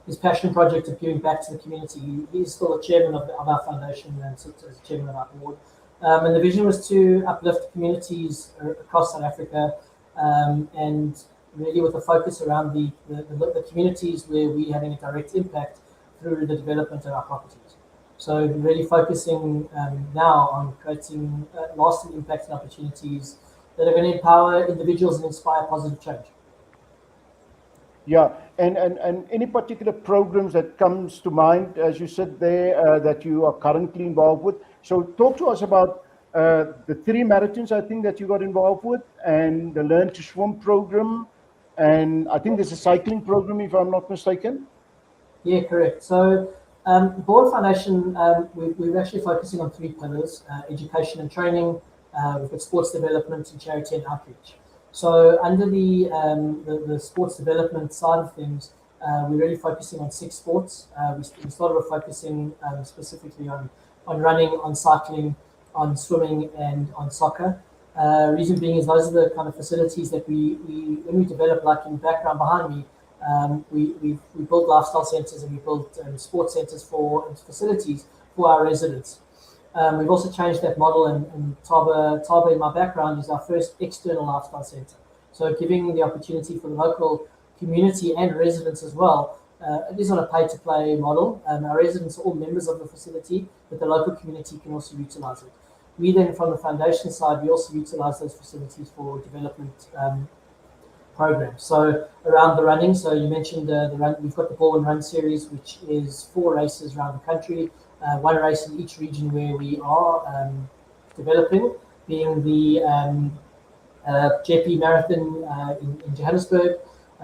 his passion project of giving back to the community. He's still the chairman of our foundation and sits as chairman of our board. And the vision was to uplift communities across South Africa, and really with a focus around the communities where we're having a direct impact through the development of our properties. So really focusing now on creating lasting impact and opportunities that are going to empower individuals and inspire positive change. Yeah, and any particular programs that comes to mind, as you said there, that you are currently involved with? So talk to us about the 3 marathons, I think, that you got involved with, and the Learn to Swim program, and I think there's a cycling program, if I'm not mistaken. Yeah, correct. So the Baldwin Foundation, we're actually focusing on 3 pillars: education and training, we've got sports development, and charity and outreach. So under the sports development side of things, we're really focusing on 6 sports. We started with focusing specifically on running, on cycling, on swimming, and on soccer. Reason being is those are the kind of facilities that when we develop, like in the background behind me, we build lifestyle centres and we build sports centres and facilities for our residents. We've also changed that model, and Taba in my background is our first external lifestyle centre. So giving the opportunity for the local community and residents as well. It is on a pay-to-play model. Our residents are all members of the facility, but the local community can also utilise it. We then, from the foundation side, we also utilise those facilities for development programs. So around the running, so you mentioned the run. We've got the Baldwin Run Series, which is 4 races around the country. 1 race in each region where we are developing, being the JP Marathon in Johannesburg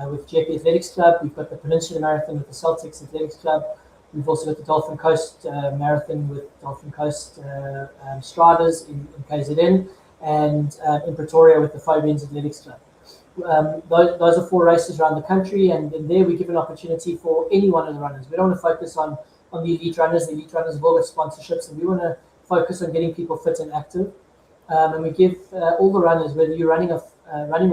with JP Athletics Club. We've got the Peninsula Marathon with the Celtics Athletics Club. We've also got the Dolphin Coast Marathon with Dolphin Coast Striders in KZN, and in Pretoria with the Phobians Athletics Club. Those are 4 races around the country, and there we give an opportunity for any one of the runners. We don't want to focus on the elite runners. The elite runners will get sponsorships, and we want to focus on getting people fit and active. And we give all the runners, whether you're running or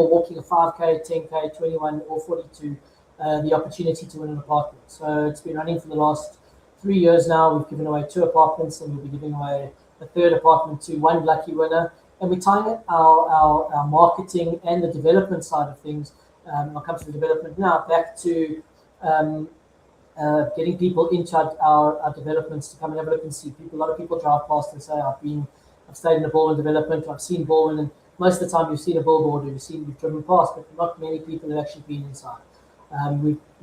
walking a 5K, 10K, 21 or 42, the opportunity to win an apartment. So it's been running for the last 3 years now. We've given away 2 apartments, and we'll be giving away a 3rd apartment to 1 lucky winner. And we're tying our marketing and the development side of things, I'll come to the development now, back to getting people into our developments to come and have a look and see. A lot of people drive past and say, I've stayed in a Baldwin development, I've seen Baldwin, and most of the time you've seen a billboard, you've driven past, but not many people have actually been inside.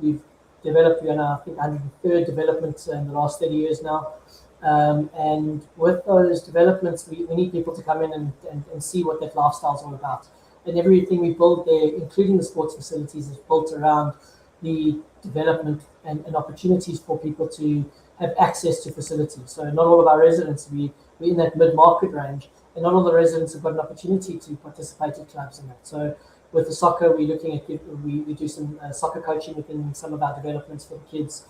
We've developed, we're on our, I think, 103rd development in the last 30 years now. And with those developments, we need people to come in and see what that lifestyle is all about. And everything we build there, including the sports facilities, is built around the development and opportunities for people to have access to facilities. So not all of our residents, we we're in that mid-market range, and not all the residents have got an opportunity to participate at clubs in that. So with the soccer, we're looking at, we do some soccer coaching within some of our developments for the kids,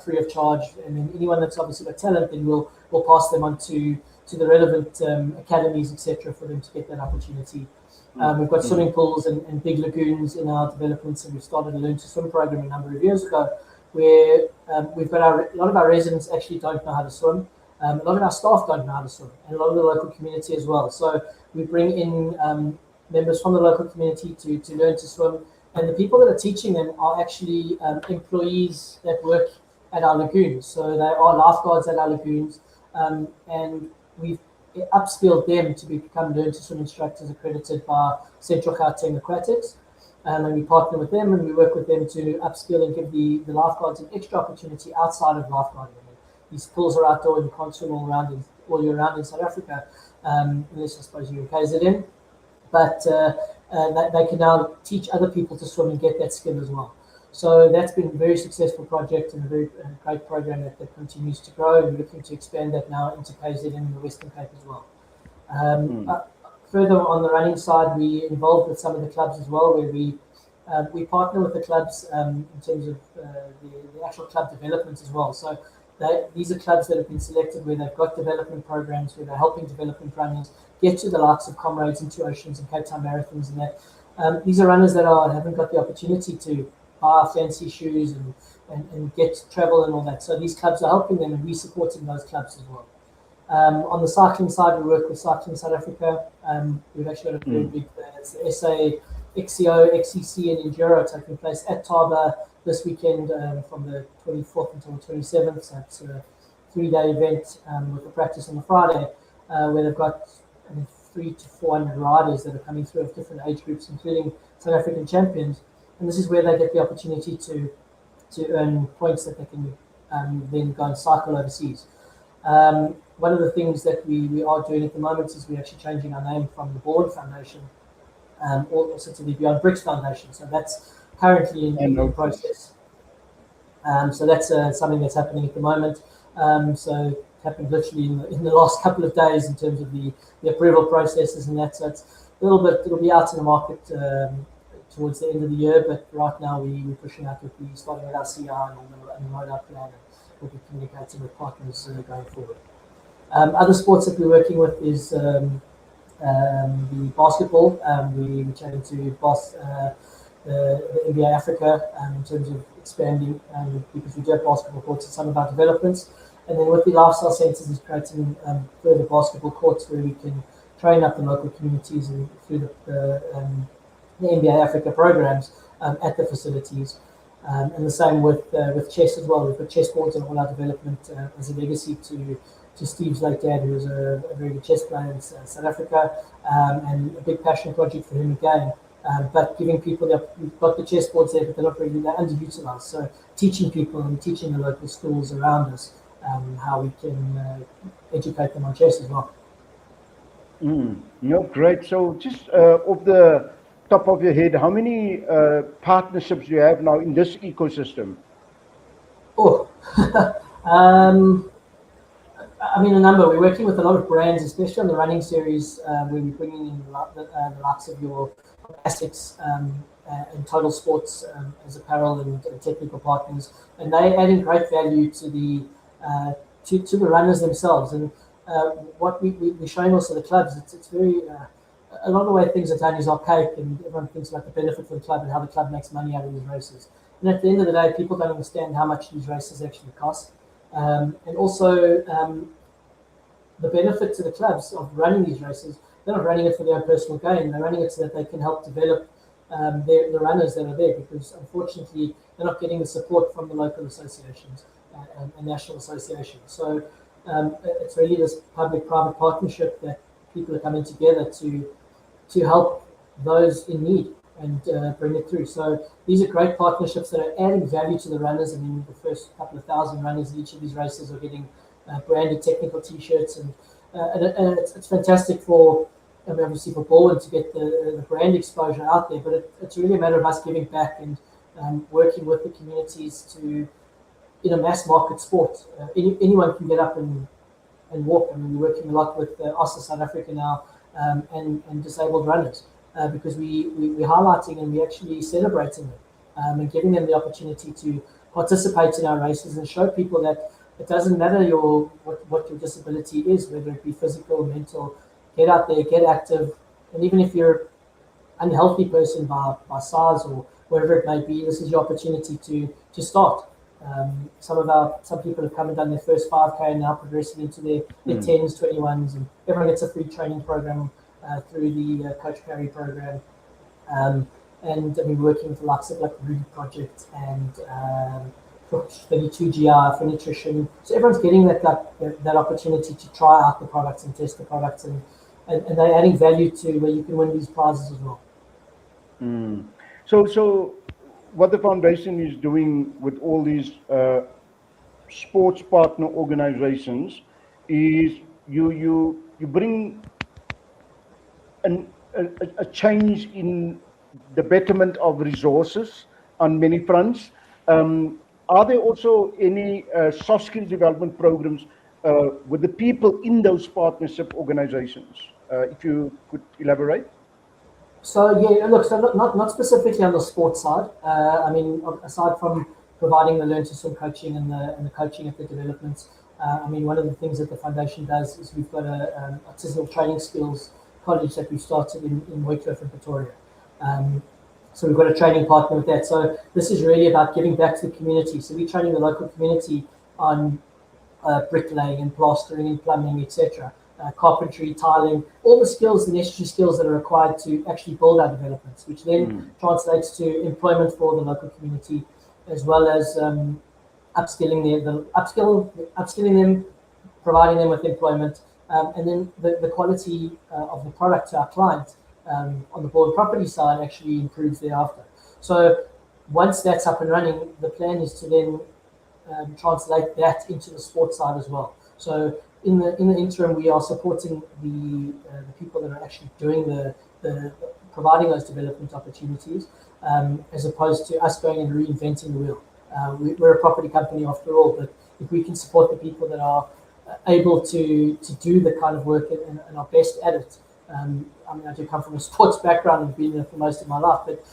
free of charge, and then anyone that's obviously got talent, then we'll pass them on to the relevant academies, etc., for them to get that opportunity. We've got swimming pools and big lagoons in our developments, and we've started a Learn to Swim program a number of years ago, where we've got a lot of our residents actually don't know how to swim. A lot of our staff don't know how to swim, and a lot of the local community as well. So we bring in members from the local community to learn to swim, and the people that are teaching them are actually employees that work at our lagoons. So they are lifeguards at our lagoons, and we've upskilled them to become Learn to Swim instructors accredited by Central Gauteng Aquatics. And we partner with them and we work with them to upskill and give the lifeguards an extra opportunity outside of lifeguarding. These pools are outdoor and you can't swim all year round in South Africa, unless I suppose you're in KZN. But they can now teach other people to swim and get that skill as well. So that's been a very successful project and a very great program that continues to grow. And we're looking to expand that now into KZN and the Western Cape as well. Further on the running side, we're involved with some of the clubs as well, where we partner with the clubs in terms of the actual club development as well. So these are clubs that have been selected where they've got development programs, where they're helping development runners get to the likes of Comrades and Two Oceans and Cape Town Marathons and that. These are runners that haven't got the opportunity to buy fancy shoes and get travel and all that. So these clubs are helping them, and we're supporting those clubs as well. On the cycling side, we work with Cycling South Africa. We've actually got a very big, it's the SA, XCO, XCC, and Enduro taking place at Taba this weekend from the 24th until the 27th. So it's a 3-day event with a practice on the Friday, where they've got 300 to 400 riders that are coming through of different age groups, including South African champions. And this is where they get the opportunity to earn points that they can then go and cycle overseas. One of the things that we are doing at the moment is we're actually changing our name from the Board Foundation also to the Beyond Bricks Foundation. So that's currently in process. So that's something that's happening at the moment. So it happened literally in the last couple of days in terms of the approval processes and that. So it's a little bit, it'll be out in the market towards the end of the year, but right now we're pushing out with starting with our CI and the rollout plan, and we'll be communicating with partners going forward. Other sports that we're working with is the basketball. We're trying to the NBA Africa in terms of expanding, because we do have basketball courts in some of our developments. And then with the lifestyle centres is creating further basketball courts where we can train up the local communities and through the NBA Africa programs at the facilities. And the same with chess as well. We've got chess boards in all our development as a legacy to Steve's late dad, who was a very good chess player in South Africa, and a big passion project for him again. But giving people, we've got the chess boards there, but they're not underutilized. So teaching people and teaching the local schools around us how we can educate them on chess as well. No, great. So just off the top of your head, how many partnerships do you have now in this ecosystem? Oh, I mean, a number. We're working with a lot of brands, especially on the running series, where we're bringing in the likes of your Asics and Total Sports as apparel and technical partners, and they're adding great value to the runners themselves. And what we're showing also the clubs, it's very a lot of the way things are done is archaic, and everyone thinks about the benefit for the club and how the club makes money out of these races. And at the end of the day, people don't understand how much these races actually cost. And also the benefit to the clubs of running these races, they're not running it for their own personal gain, they're running it so that they can help develop the runners that are there, because unfortunately they're not getting the support from the local associations and national associations. So it's really this public-private partnership that people are coming together to help those in need and bring it through. So these are great partnerships that are adding value to the runners. I mean, the first couple of thousand runners in each of these races are getting branded technical T-shirts, and it's fantastic for, I mean, obviously for Baldwin to get the brand exposure out there, but it's really a matter of us giving back and working with the communities to, in a mass market sport, anyone can get up and and walk. I mean, we're working a lot with OSA South Africa now and disabled runners because we're highlighting and we're actually celebrating them and giving them the opportunity to participate in our races and show people that it doesn't matter what your disability is, whether it be physical, mental. Get out there, get active, and even if you're an unhealthy person by size or whatever it may be, this is your opportunity to start. Some people have come and done their first 5K and now progressing into their 10s, 21s, and everyone gets a free training program through the Coach Perry program. And I mean, working with the likes of like Rudy Project and 32GI for nutrition. So everyone's getting that opportunity to try out the products and test the products, and they're adding value to where you can win these prizes as well. So what the foundation is doing with all these sports partner organizations is you bring a change in the betterment of resources on many fronts. Are there also any soft skills development programs with the people in those partnership organizations? If you could elaborate. So yeah, look, so not specifically on the sports side. I mean, aside from providing the learn to swim coaching and the coaching at the developments, I mean, one of the things that the foundation does is we've got a artisanal training skills college that we've started in Waitrose in Pretoria. So we've got a training partner with that. So this is really about giving back to the community. So we're training the local community on bricklaying and plastering and plumbing, etc. Carpentry, tiling, all the skills, the necessary skills that are required to actually build our developments, which then translates to employment for the local community, as well as upskilling them, providing them with employment, and then the quality of the product to our client on the board property side actually improves thereafter. So once that's up and running, the plan is to then translate that into the sports side as well. So in the interim, we are supporting the people that are actually doing the providing those development opportunities, as opposed to us going and reinventing the wheel. We're a property company after all, but if we can support the people that are able to do the kind of work and are best at it. I mean, I do come from a sports background and been there for most of my life, but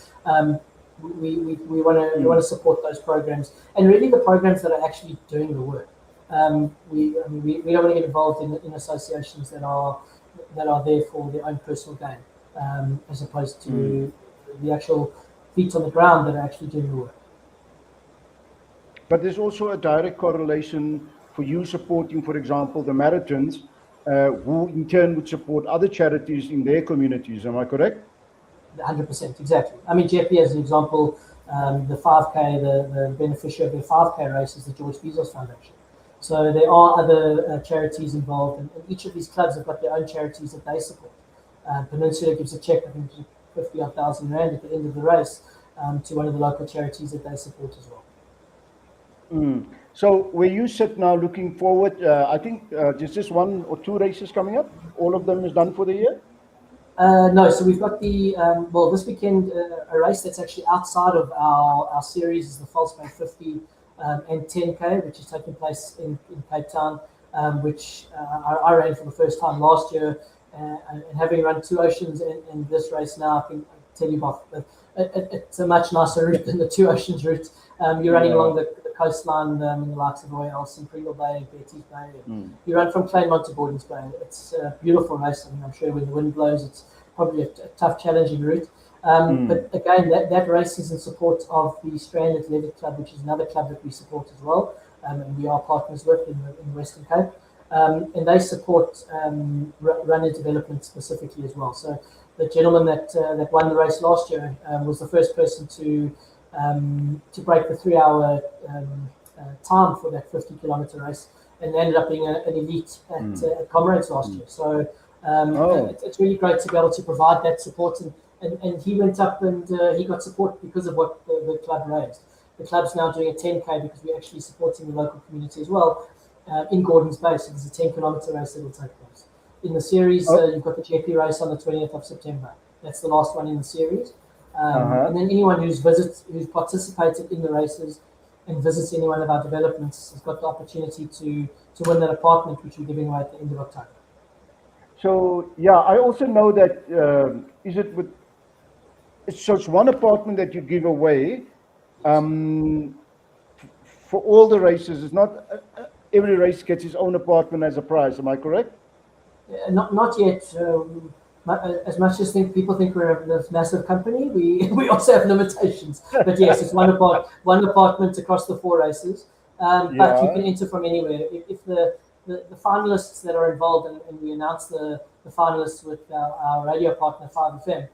we want to support those programs and really the programs that are actually doing the work. We don't want to get involved in associations that are there for their own personal gain, as opposed to the actual feet on the ground that are actually doing the work. But there's also a direct correlation for you supporting, for example, the marathons, who in turn would support other charities in their communities. Am I correct? 100%, exactly. I mean, Jeppe, as an example, the 5K, the beneficiary of the 5K race is the George Bezos Foundation. So there are other charities involved, and each of these clubs have got their own charities that they support. Peninsula gives a check, I think, 50,000 rand at the end of the race to one of the local charities that they support as well. So where you sit now looking forward, I think there's just 1 or 2 races coming up. All of them is done for the year? No, so we've got the, this weekend, a race that's actually outside of our series is the False Bay 50 and 10K, which is taking place in Cape Town, which I ran for the first time last year. And having run 2 Oceans in this race now, I can tell you about it's a much nicer route than the 2 Oceans route. You're running along the coastline in the likes of Royal Elson, Pringle Bay, Betty's Bay. You run from Claremont to Gordons Bay. It's a beautiful race. I mean, I'm sure when the wind blows, it's probably a tough, challenging route. But again, that race is in support of the Strand Athletic Club, which is another club that we support as well, and we are partners with in the Western Cape. And they support runner development specifically as well. So the gentleman that won the race last year was the first person to break the 3-hour time for that 50-kilometer race, and ended up being an elite at Comrades last year. So it's really great to be able to provide that support, and he went up and he got support because of what the club raised. The club's now doing a 10K because we're actually supporting the local community as well in Gordons Bay. So there's a 10-kilometer race that will take place. In the series, you've got the Jeppe race on the 20th of September. That's the last one in the series. And then anyone who's participated in the races and visits any one of our developments has got the opportunity to win that apartment, which we're giving away at the end of October. So yeah, I also know that is it with so it's one apartment that you give away for all the races. It's not every race gets its own apartment as a prize. Am I correct? Not yet. As much as people think we're a massive company, we also have limitations. But yes, it's one apartment across the 4 races. But you can enter from anywhere. If the finalists that are involved, and we announce the finalists with our radio partner 5FM,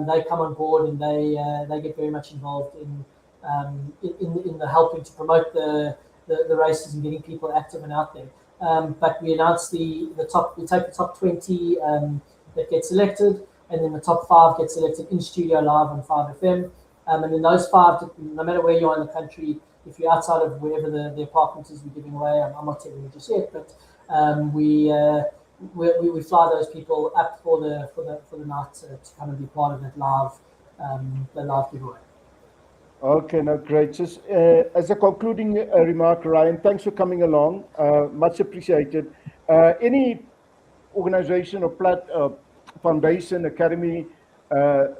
they come on board and they get very much involved in the helping to promote the races and getting people active and out there. But we announce the top. We take the top 20 that get selected, and then the top 5 get selected in studio live on 5FM. And then those 5, no matter where you are in the country, if you're outside of wherever the apartment is we're giving away, I'm not telling you just yet, but we fly those people up for the night to come and be part of that live giveaway. Okay, no, great. Just as a concluding remark, Ryan, thanks for coming along. Much appreciated. Any organization or foundation, academy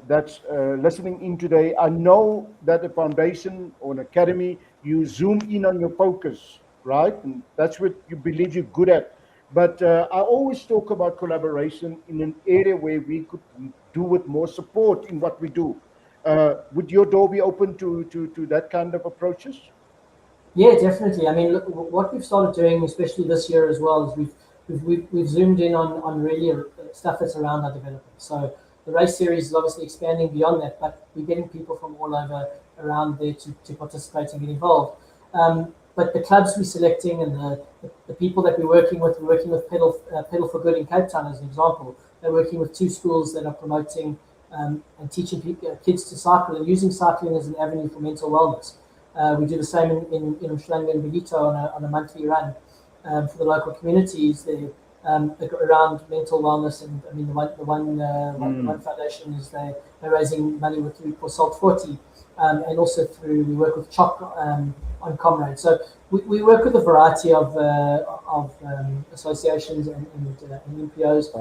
that's listening in today, I know that a foundation or an academy, you zoom in on your focus, right? And that's what you believe you're good at. But I always talk about collaboration in an area where we could do with more support in what we do. Would your door be open to that kind of approaches? Yeah, definitely. I mean, look, what we've started doing, especially this year as well, is we've zoomed in on really stuff that's around our development. So the race series is obviously expanding beyond that, but we're getting people from all over around there to participate and get involved. But the clubs we're selecting and the people that we're working with Pedal for Good in Cape Town as an example. They're working with 2 schools that are promoting and teaching kids to cycle and using cycling as an avenue for mental wellness. We do the same in Umhlanga and Bogito on a monthly run for the local communities there around mental wellness. And I mean, the one foundation is they're raising money for Salt 40, and also we work with CHOC on Comrade. So we work with a variety of associations and NPOs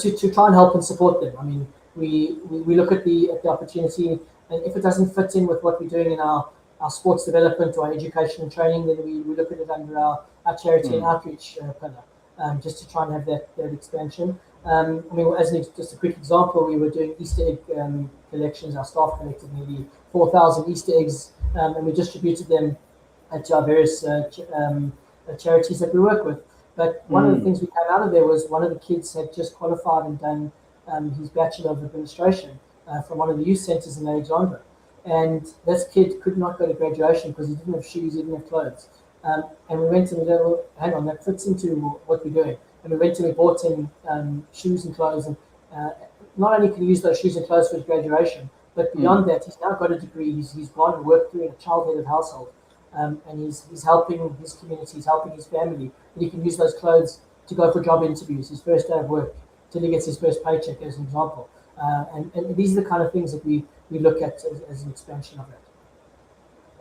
to try and help and support them. I mean, we look at the opportunity, and if it doesn't fit in with what we're doing in our sports development or our education and training, then we look at it under our charity and outreach pillar, just to try and have that expansion. I mean, just a quick example, we were doing Easter egg collections. Our staff collected nearly 4,000 Easter eggs, and we distributed them to our various charities that we work with. But one of the things we came out of there was one of the kids had just qualified and done his Bachelor of Administration from one of the youth centres in Alexandra. And this kid could not go to graduation because he didn't have shoes, he didn't have clothes. And we went and we said, well, hang on, that fits into what we're doing. And we went and we bought him shoes and clothes. And not only can he use those shoes and clothes for his graduation, but beyond that, he's now got a degree. He's gone and worked through in a child-headed household. And he's helping his community, he's helping his family. And he can use those clothes to go for job interviews, his first day of work, till he gets his first paycheck, as an example. And these are the kind of things that we look at as an expansion of that.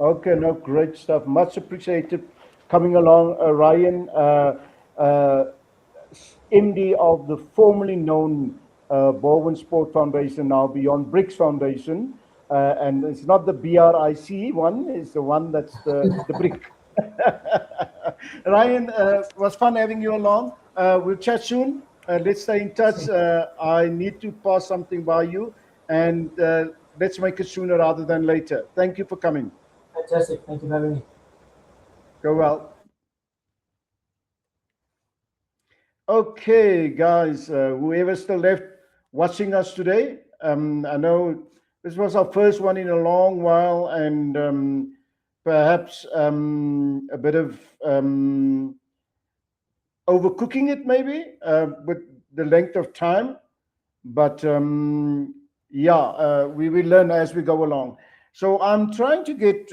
Okay, no, great stuff. Much appreciated coming along, Ryan, MD of the formerly known Baldwin Sport Foundation, now Beyond Bricks Foundation. And it's not the BRIC one, it's the one that's the brick. Ryan, was fun having you along. We'll chat soon. Let's stay in touch. I need to pass something by you, and let's make it sooner rather than later. Thank you for coming. Fantastic. Thank you for having me. Go well. Okay, guys, whoever's still left watching us today, I know this was our first one in a long while, and perhaps a bit of overcooking it maybe with the length of time. But yeah, we will learn as we go along. So I'm trying to get,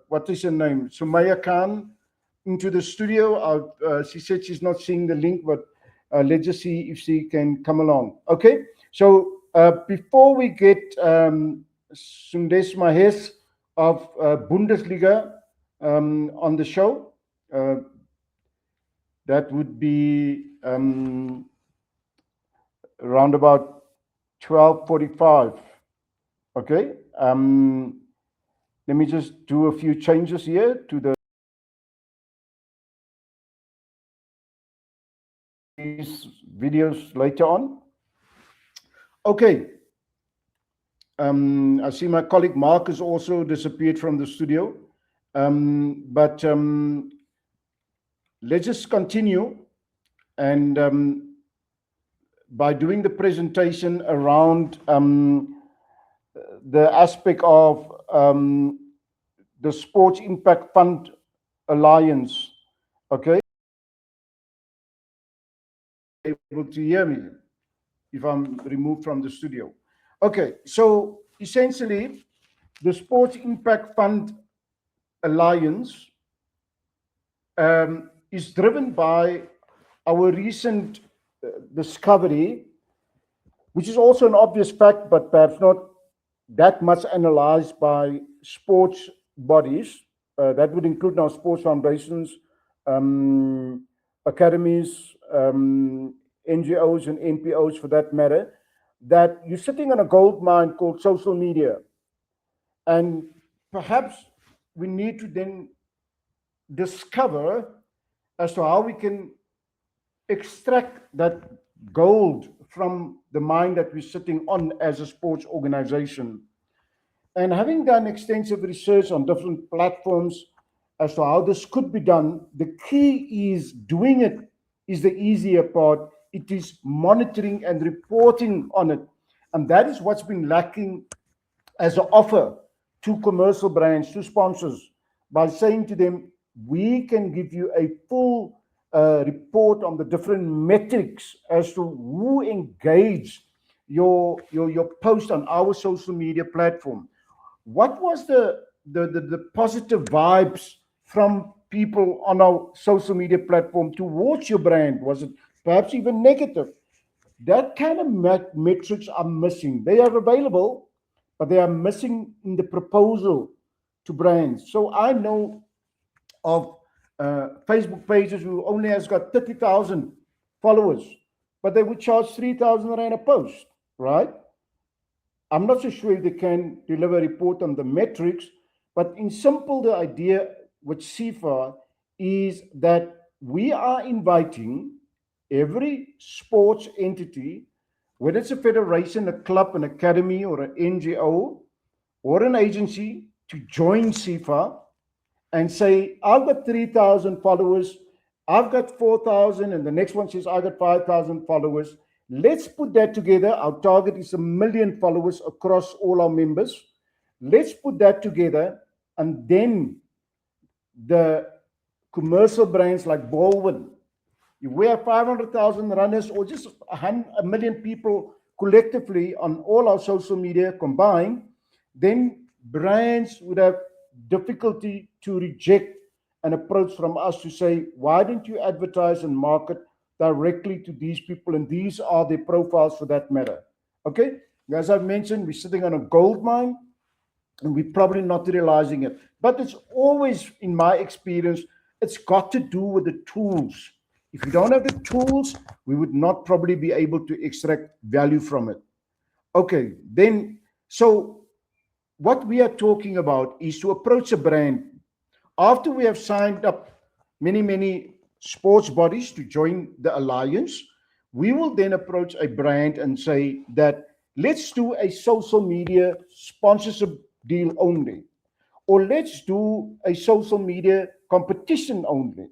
what is her name? Sumaya Khan into the studio. She said she's not seeing the link, but let's just see if she can come along. Okay, so before we get Sundesh Mahes of Bundesliga on the show. That would be around about 12:45. Okay. Let me just do a few changes here to the these videos later on. Okay. I see my colleague Mark has also disappeared from the studio. But let's just continue. And by doing the presentation around the aspect of the Sports Impact Fund Alliance. Okay. Able to hear me if I'm removed from the studio. Okay, so essentially, the Sports Impact Fund Alliance is driven by our recent discovery, which is also an obvious fact, but perhaps not that much analyzed by sports bodies. That would include now sports foundations, academies, NGOs and NPOs for that matter, that you're sitting on a gold mine called social media. And perhaps we need to then discover as to how we can extract that gold from the mine that we're sitting on as a sports organization. And having done extensive research on different platforms as to how this could be done, the key is doing it is the easier part. It is monitoring and reporting on it. And that is what's been lacking as an offer to commercial brands, to sponsors, by saying to them, we can give you a full report on the different metrics as to who engaged your post on our social media platform. What was the positive vibes from people on our social media platform towards your brand? Was it perhaps even negative? That kind of metrics are missing. They are available, but they are missing in the proposal to brands. So I know of Facebook pages who only has got 30,000 followers, but they would charge 3,000 Rand a post, right? I'm not so sure if they can deliver a report on the metrics, but in simple, the idea with CIFA is that we are inviting every sports entity, whether it's a federation, a club, an academy, or an NGO, or an agency, to join CIFA and say, I've got 3,000 followers, I've got 4,000, and the next one says, I've got 5,000 followers. Let's put that together. Our target is 1 million followers across all our members. Let's put that together, and then the commercial brands like Baldwin, if we have 500,000 runners or just 1 million people collectively on all our social media combined, then brands would have difficulty to reject an approach from us to say, why don't you advertise and market directly to these people, and these are their profiles for that matter. Okay, as I've mentioned, we're sitting on a gold mine and we're probably not realizing it, but it's always, in my experience, it's got to do with the tools. If we don't have the tools, we would not probably be able to extract value from it. Okay, then, so what we are talking about is to approach a brand after we have signed up many sports bodies to join the alliance. We will then approach a brand and say that let's do a social media sponsorship deal only, or let's do a social media competition only,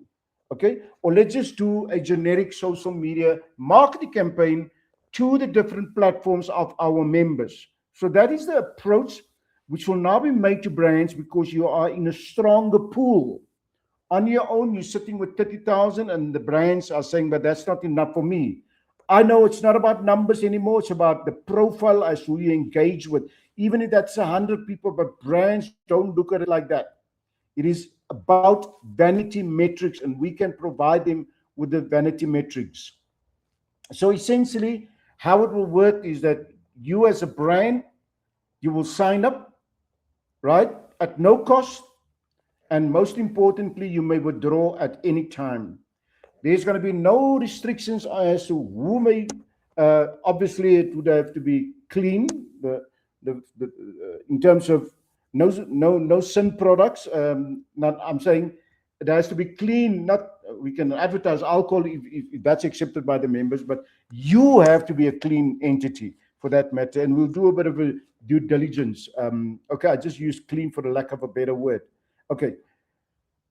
okay, or let's just do a generic social media marketing campaign to the different platforms of our members. So that is the approach which will now be made to brands, because you are in a stronger pool. On your own, you're sitting with 30,000 and the brands are saying, but that's not enough for me. I know it's not about numbers anymore. It's about the profile as who you engage with. Even if that's 100 people, but brands don't look at it like that. It is about vanity metrics, and we can provide them with the vanity metrics. So essentially, how it will work is that you as a brand, you will sign up, right? at no cost, and most importantly, you may withdraw at any time. There's going to be no restrictions as to who may. Obviously, it would have to be clean. In terms of no sin products. I'm saying it has to be clean. Not we can advertise alcohol if that's accepted by the members, but you have to be a clean entity for that matter. And we'll do a bit of a due diligence. Okay, I just used clean for the lack of a better word. Okay,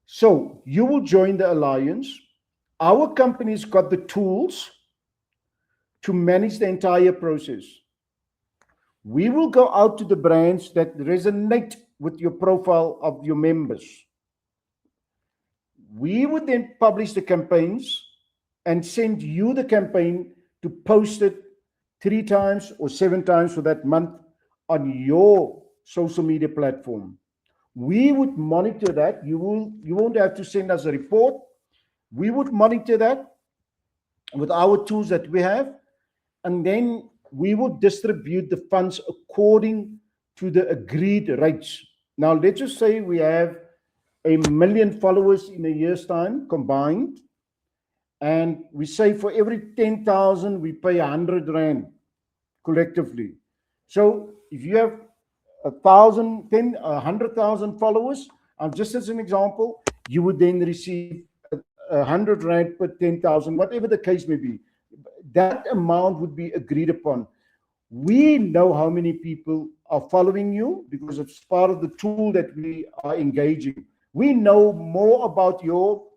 so you will join the alliance. Our company's got the tools to manage the entire process. We will go out to the brands that resonate with your profile of your members. We would then publish the campaigns and send you the campaign to post it 3 times or 7 times for that month on your social media platform. We would monitor that. You won't have to send us a report. We would monitor that with our tools that we have, and then we will distribute the funds according to the agreed rates. Now, let's just say we have 1 million followers in a year's time combined, and we say for every 10,000, we pay 100 Rand collectively. So if you have 100,000 followers, just as an example, you would then receive 100 Rand per 10,000, whatever the case may be. That amount would be agreed upon. We know how many people are following you because it's part of the tool that we are engaging. We know more about your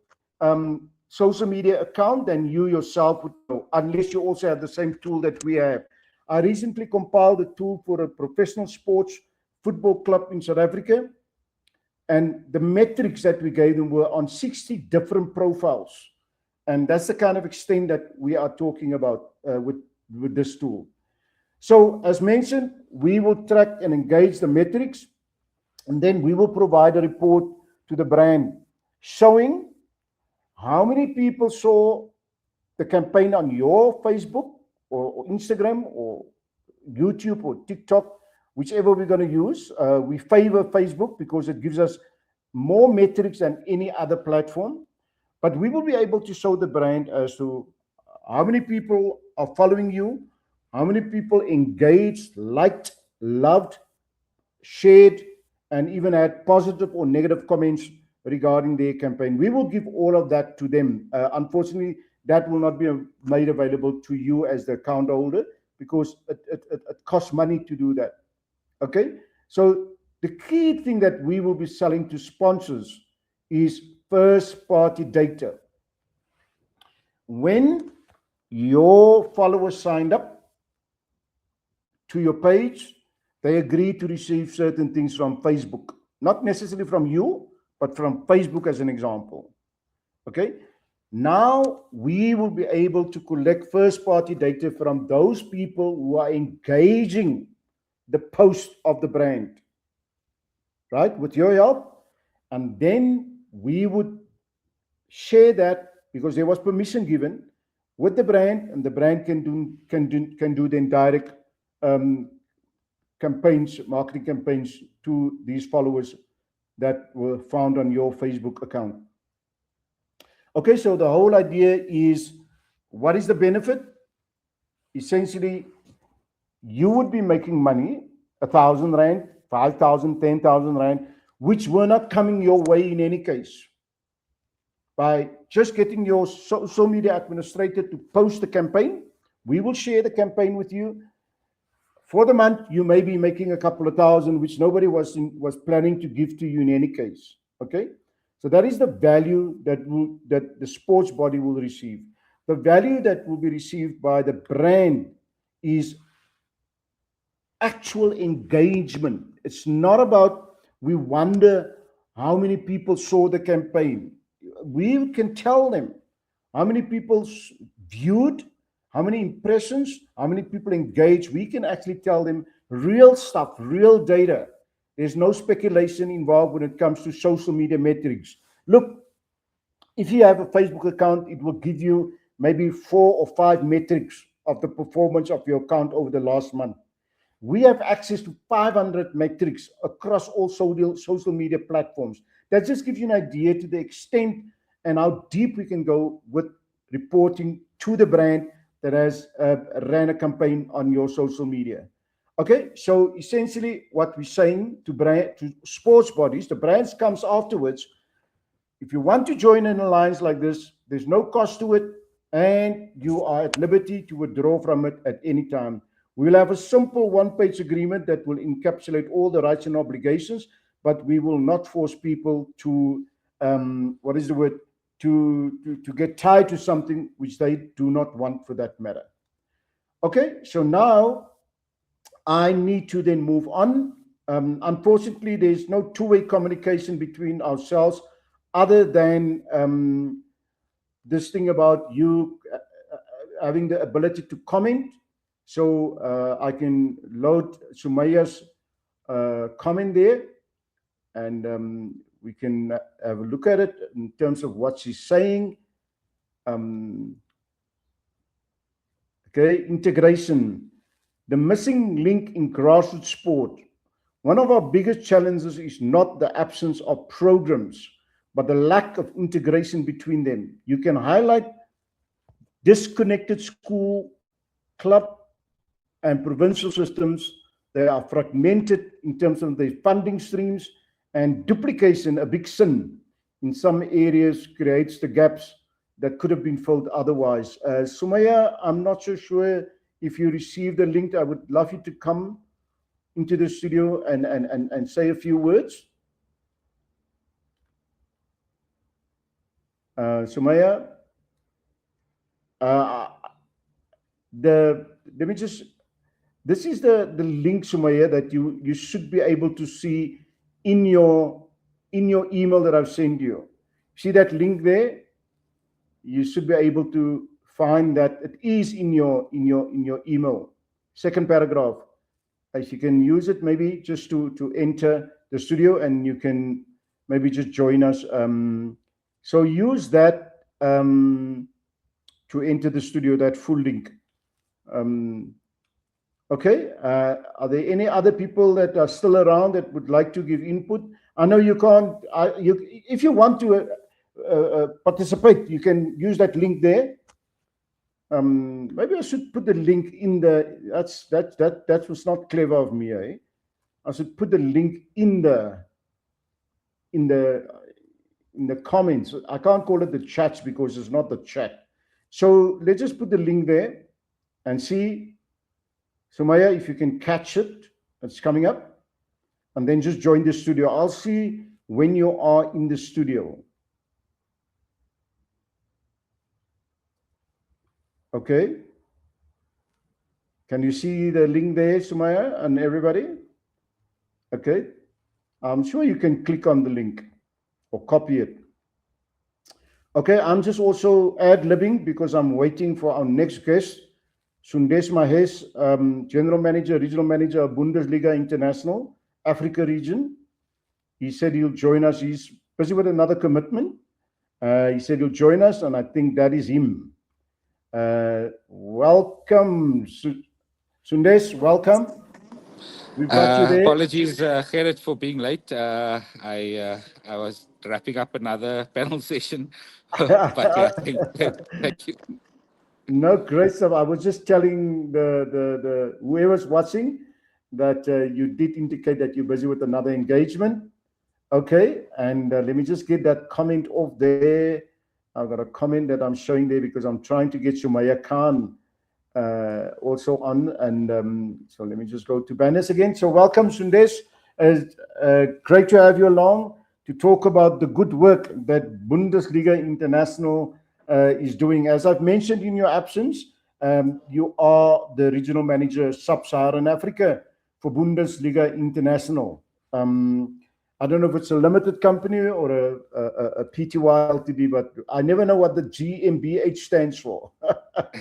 social media account than you yourself would know, unless you also have the same tool that we have. I recently compiled a tool for a professional sports football club in South Africa, and the metrics that we gave them were on 60 different profiles. And that's the kind of extent that we are talking about with this tool. So as mentioned, we will track and engage the metrics, and then we will provide a report to the brand showing how many people saw the campaign on your Facebook or Instagram or YouTube or TikTok, whichever we're going to use. We favor Facebook because it gives us more metrics than any other platform. But we will be able to show the brand as to how many people are following you, how many people engaged, liked, loved, shared, and even had positive or negative comments regarding their campaign. We will give all of that to them. Unfortunately, that will not be made available to you as the account holder because it costs money to do that. Okay? So the key thing that we will be selling to sponsors is first-party data. When your followers signed up to your page, they agreed to receive certain things from Facebook. Not necessarily from you, but from Facebook as an example. Okay? Now we will be able to collect first-party data from those people who are engaging the post of the brand, right, with your help. And then we would share that because there was permission given with the brand, and the brand can do then direct campaigns, marketing campaigns to these followers that were found on your Facebook account. Okay, so the whole idea is, what is the benefit? Essentially, you would be making money, 1,000 Rand, 5,000, 10,000 Rand, which were not coming your way in any case. By just getting your social media administrator to post the campaign, we will share the campaign with you. For the month, you may be making a couple of thousand, which nobody was planning to give to you in any case. Okay, so that is the value that the sports body will receive. The value that will be received by the brand is actual engagement. It's not about we wonder how many people saw the campaign. We can tell them how many people viewed, how many impressions, how many people engaged. We can actually tell them real stuff, real data. There's no speculation involved when it comes to social media metrics. Look, if you have a Facebook account, it will give you maybe 4 or 5 metrics of the performance of your account over the last month. We have access to 500 metrics across all social media platforms. That just gives you an idea to the extent and how deep we can go with reporting to the brand that has ran a campaign on your social media. Okay, so essentially what we're saying to sports bodies, the brands comes afterwards. If you want to join an alliance like this, there's no cost to it, and you are at liberty to withdraw from it at any time. We'll have a simple one-page agreement that will encapsulate all the rights and obligations, but we will not force people to, to get tied to something which they do not want for that matter. Okay, so now I need to then move on. Unfortunately, there's no two-way communication between ourselves other than this thing about you having the ability to comment. So I can load Sumaya's comment there, and we can have a look at it in terms of what she's saying. Okay, integration. The missing link in grassroots sport. One of our biggest challenges is not the absence of programs, but the lack of integration between them. You can highlight disconnected school, club, and provincial systems. They are fragmented in terms of their funding streams, and duplication, a big sin in some areas, creates the gaps that could have been filled otherwise. Sumaya, I'm not so sure if you received the link. I would love you to come into the studio and say a few words. Sumaya, this is the link, Sumaya, that you should be able to see in your email that I've sent you. See that link there? You should be able to find that it is in your email. Second paragraph. If you can use it, maybe just to enter the studio, and you can maybe just join us. So use that to enter the studio, that full link. Okay, are there any other people that are still around that would like to give input? I know you can't, if you want to participate, you can use that link there. Maybe I should put the link in that was not clever of me, eh? I should put the link in the comments. I can't call it the chats because it's not the chat. So let's just put the link there and see, Sumaya, if you can catch it. It's coming up. And then just join the studio. I'll see when you are in the studio. Okay. Can you see the link there, Sumaya, and everybody? Okay. I'm sure you can click on the link or copy it. Okay, I'm just also ad-libbing because I'm waiting for our next guest, Sundesh Mahesh, General Manager, Regional Manager of Bundesliga International, Africa region. He said he'll join us. He's busy with another commitment. He said he'll join us, and I think that is him. Welcome, Sundesh, welcome. We've got you there. Apologies, Gerrit, for being late. I was wrapping up another panel session, but yeah, thank you. No, great stuff. I was just telling the whoever's watching that you did indicate that you're busy with another engagement. Okay, and let me just get that comment off there. I've got a comment that I'm showing there because I'm trying to get Sumaya Khan also on, and so let me just go to banners again. So welcome, Sundesh. Great to have you along to talk about the good work that Bundesliga International is doing. As I've mentioned in your absence, you are the regional manager Sub-Saharan Africa for Bundesliga International. I don't know if it's a limited company or a PTY Ltd, but I never know what the GmbH stands for.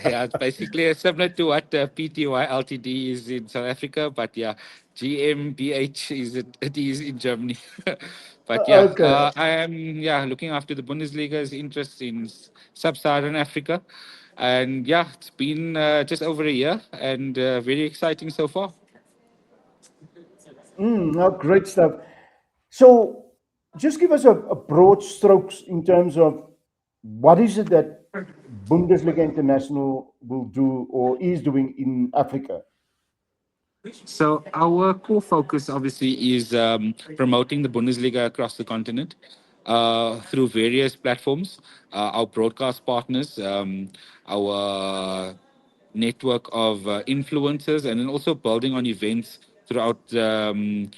Yeah, it's basically similar to what PTY Ltd is in South Africa, but yeah, GmbH it is in Germany. But yeah, Okay. I am looking after the Bundesliga's interest in Sub-Saharan Africa, and yeah, it's been just over a year and very exciting so far. No, great stuff. So, just give us a broad strokes in terms of what is it that Bundesliga International will do or is doing in Africa. So our core focus obviously is promoting the Bundesliga across the continent through various platforms, our broadcast partners, our network of influencers, and then also building on events throughout the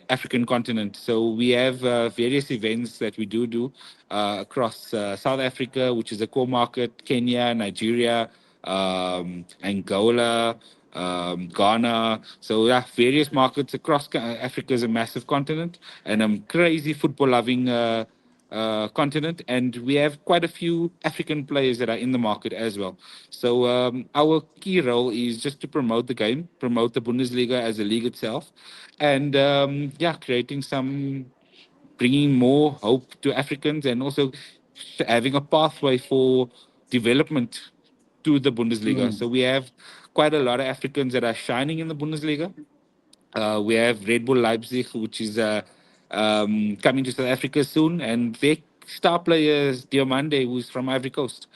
African continent. So we have various events that we do across South Africa, which is a core market, Kenya, Nigeria, Angola, Ghana. So yeah, various markets across Africa is a massive continent and a crazy football loving continent, and we have quite a few African players that are in the market as well. So our key role is just to promote the game, promote the Bundesliga as a league itself, and yeah, creating some, bringing more hope to Africans, and also having a pathway for development to the Bundesliga. So we have quite a lot of Africans that are shining in the Bundesliga. We have Red Bull Leipzig, which is coming to South Africa soon, and their star player is Diomande, who's from Ivory Coast.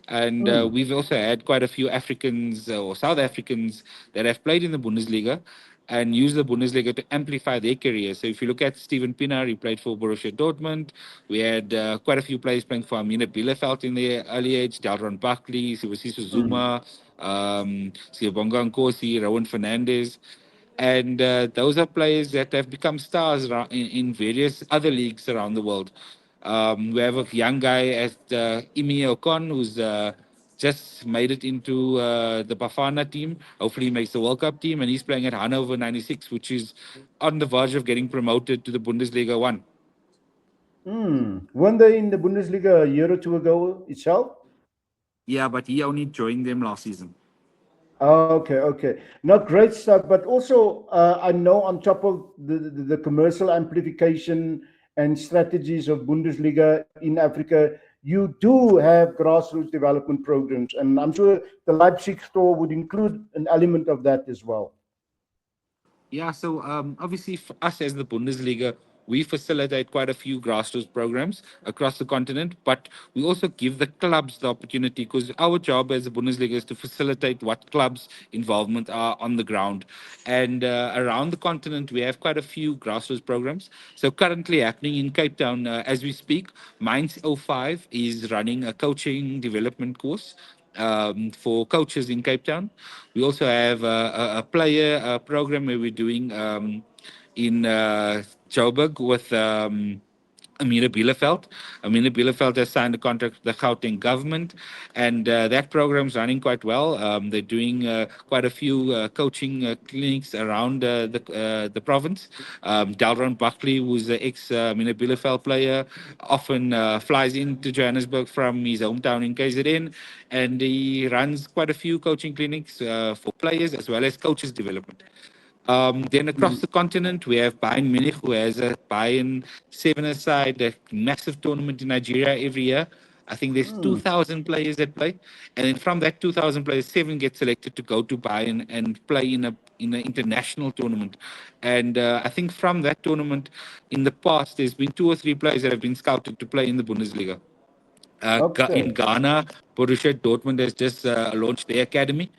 And we've also had quite a few Africans or South Africans that have played in the Bundesliga and use the Bundesliga to amplify their career. So if you look at Steven Pienaar, he played for Borussia Dortmund. We had quite a few players playing for Amina Bielefeld in their early age, Delron Buckley, Sibusiso Zuma, Siyabonga Nkosi, Rowan Fernandez. And those are players that have become stars in various other leagues around the world. We have a young guy at Imi Ocon, who's just made it into the Bafana team. Hopefully, he makes the World Cup team, and he's playing at Hannover 96, which is on the verge of getting promoted to the Bundesliga 1. Weren't they in the Bundesliga a year or two ago itself? Yeah, but he only joined them last season. Okay. Not great stuff, but also I know on top of the commercial amplification and strategies of Bundesliga in Africa, you do have grassroots development programs, and I'm sure the Leipzig store would include an element of that as well. Yeah, so obviously for us as the Bundesliga, we facilitate quite a few grassroots programs across the continent, but we also give the clubs the opportunity, because our job as the Bundesliga is to facilitate what clubs' involvement are on the ground. And around the continent, we have quite a few grassroots programs. So currently happening in Cape Town as we speak, Mainz 05 is running a coaching development course for coaches in Cape Town. We also have a player program where we're doing in Joburg with Amina Bielefeld. Amina Bielefeld has signed a contract with the Gauteng government, and that program's running quite well. They're doing quite a few coaching clinics around the province. Delron Buckley, who's the ex-Amina Bielefeld player, often flies into Johannesburg from his hometown in KZN, and he runs quite a few coaching clinics for players as well as coaches development. Then across the continent, we have Bayern Munich, who has a Bayern 7-a-side, a massive tournament in Nigeria every year. I think there's 2,000 players that play, and then from that 2,000 players, 7 get selected to go to Bayern and play in an international tournament. And I think from that tournament, in the past, there's been 2 or 3 players that have been scouted to play in the Bundesliga. In Ghana, Borussia Dortmund has just launched their academy.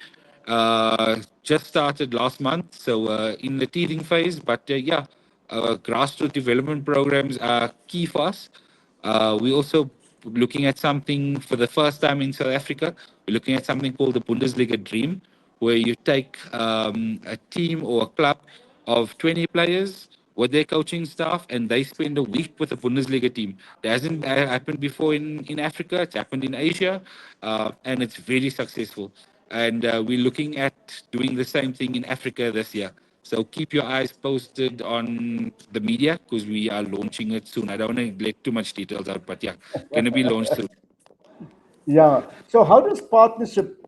Just started last month, so in the teething phase. But yeah, grassroots development programs are key for us. We're also looking at something for the first time in South Africa. We're looking at something called the Bundesliga Dream, where you take a team or a club of 20 players with their coaching staff, and they spend a week with a Bundesliga team. That hasn't happened before in Africa. It's happened in Asia, and it's very successful. And we're looking at doing the same thing in Africa this year. So keep your eyes posted on the media, because we are launching it soon. I don't want to let too much details out, but yeah, going to be launched soon. Yeah. So how does partnership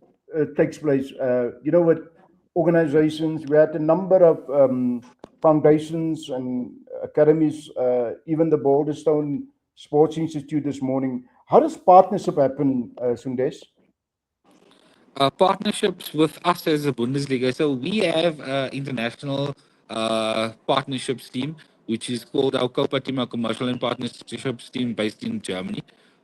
takes place? With organizations, we had a number of foundations and academies, even the Boulderstone Sports Institute this morning. How does partnership happen, Sundesh? Partnerships with us as a Bundesliga. So we have international partnerships team, which is called our COPA team, our commercial and partnerships team based in Germany.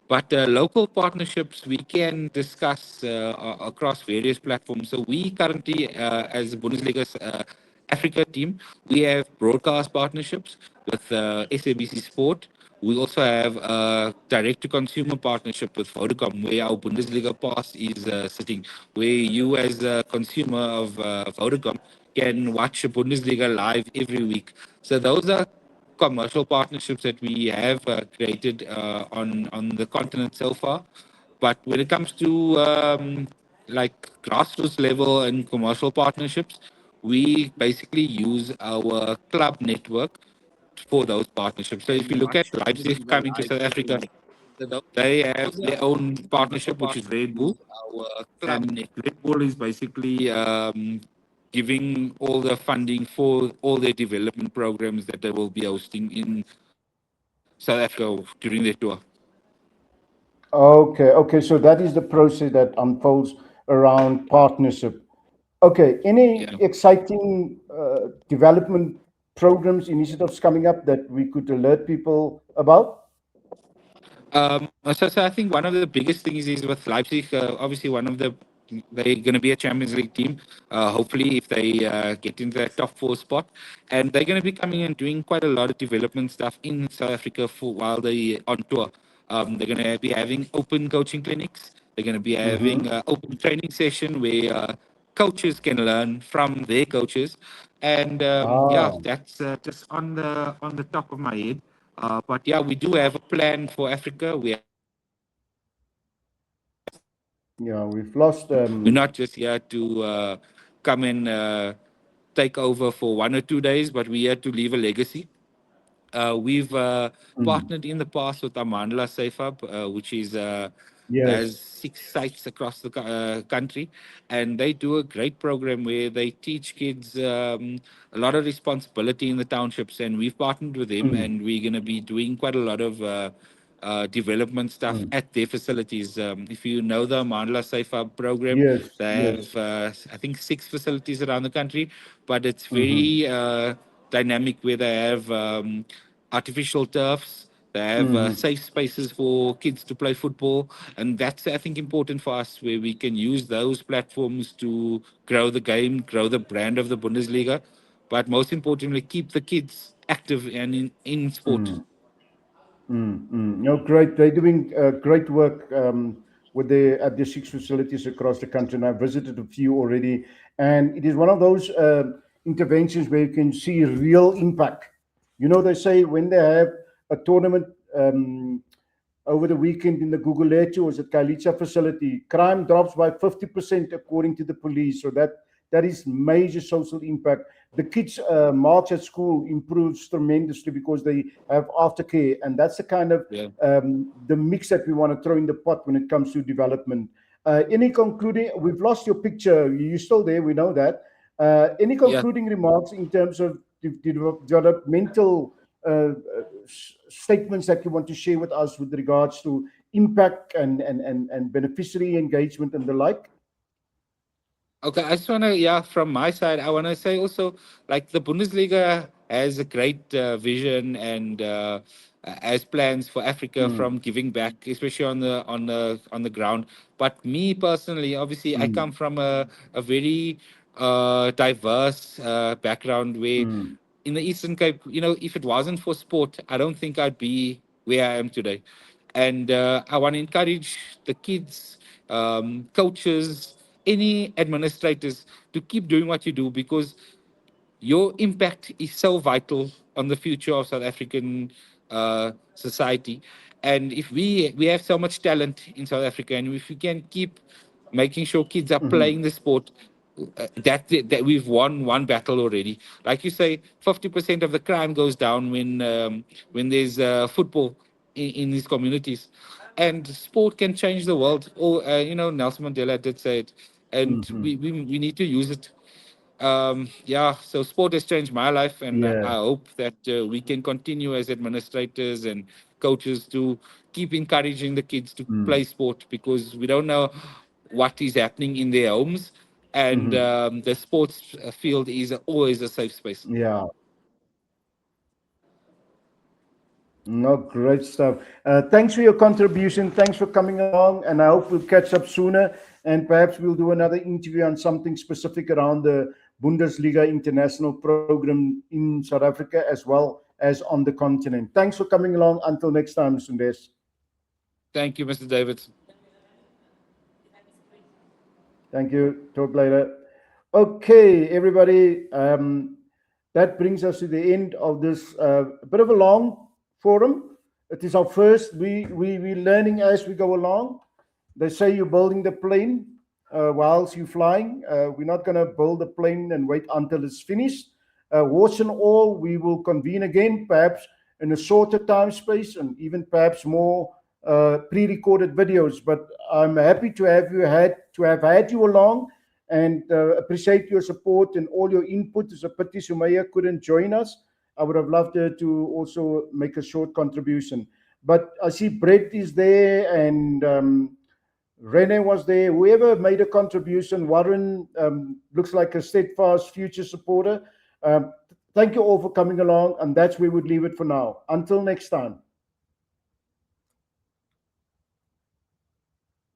But local partnerships we can discuss across various platforms. So we currently, as Bundesliga's Africa team, we have broadcast partnerships with SABC Sport. We also have a direct-to-consumer partnership with Vodacom, where our Bundesliga pass is sitting, where you as a consumer of Vodacom can watch Bundesliga live every week. So those are commercial partnerships that we have created on the continent so far. But when it comes to like grassroots level and commercial partnerships, we basically use our club network for those partnerships. So if you look at Leipzig coming to South Africa, they have their own partnership, which is Red Bull. And Red Bull is basically giving all the funding for all their development programs that they will be hosting in South Africa during their tour. Okay, okay. So that is the process that unfolds around partnership. Okay, any Yeah. exciting development programs, initiatives coming up that we could alert people about? So I think one of the biggest things is with Leipzig. Obviously, one of the they're going to be a Champions League team. Hopefully, if they get into that top four spot, and they're going to be coming and doing quite a lot of development stuff in South Africa for while they on tour. They're going to be having open coaching clinics. They're going to be having Mm-hmm. open training session where coaches can learn from their coaches, and yeah, Ah, that's just on the top of my head. But yeah, we do have a plan for Africa. yeah, we've lost. We're not just here to come and take over for 1 or 2 days, but we're here to leave a legacy. We've Mm, partnered in the past with Amandla Safe Hub, which is has yes. 6 sites across the country, and they do a great program where they teach kids a lot of responsibility in the townships. And we've partnered with them, Mm, and we're going to be doing quite a lot of development stuff mm, at their facilities. If you know the Amandla Safe Hub program, yes, they yes. have I think 6 facilities around the country, but it's Mm-hmm. very dynamic where they have artificial turfs. They have Mm-hmm. safe spaces for kids to play football, and that's I think important for us, where we can use those platforms to grow the game, grow the brand of the Bundesliga, but most importantly, keep the kids active and in sport. Mm, No, great. They're doing great work with the at the 6 facilities across the country, and I've visited a few already. And it is one of those interventions where you can see real impact. You know, they say when they have a tournament over the weekend in the Guguletu or the Kailicha facility, crime drops by 50% according to the police. So that is major social impact. The kids' march at school improves tremendously because they have aftercare, and that's the kind of Yeah. the mix that we want to throw in the pot when it comes to development. Any concluding? We've lost your picture. You're still there. We know that. Any Yeah. concluding remarks in terms of developmental statements that you want to share with us with regards to impact and beneficiary engagement and the like? Okay, I just want to, yeah, from my side, I want to say also, like the Bundesliga has a great vision and has plans for Africa Mm, from giving back, especially on the ground. But me personally, obviously, I mm, come from a very diverse background where mm, in the Eastern Cape, you know, if it wasn't for sport, I don't think I'd be where I am today. And I want to encourage the kids, coaches, any administrators to keep doing what you do, because your impact is so vital on the future of South African society. And if we have so much talent in South Africa, and if we can keep making sure kids are mhm, playing the sport, that we've won one battle already. Like you say, 50% of the crime goes down when there's football in these communities, and sport can change the world. Or you know, Nelson Mandela did say it, and mhm. we need to use it. Yeah, so sport has changed my life, and I Yeah. hope that we can continue as administrators and coaches to keep encouraging the kids to play Mm, sport, because we don't know what is happening in their homes. and the sports field is always a safe space. Yeah. No, great stuff. Thanks for your contribution. Thanks for coming along, and I hope we'll catch up sooner. And perhaps we'll do another interview on something specific around the Bundesliga international program in South Africa as well as on the continent. Thanks for coming along. Until next time, Sundes. Thank you, Mr. David. Thank you. Talk later. Okay, everybody. That brings us to the end of this bit of a long forum. It is our first. We're learning as we go along. They say you're building the plane whilst you're flying. We're not going to build the plane and wait until it's finished. Warts and all, we will convene again, perhaps in a shorter time space, and even perhaps more pre-recorded videos. But I'm happy to have had you along, and appreciate your support and all your input. It's a pity Sumaya couldn't join us. I would have loved her to also make a short contribution. But I see Brett is there, and Rene was there. Whoever made a contribution, Warren looks like a steadfast future supporter. Thank you all for coming along, and that's where we'd leave it for now. Until next time.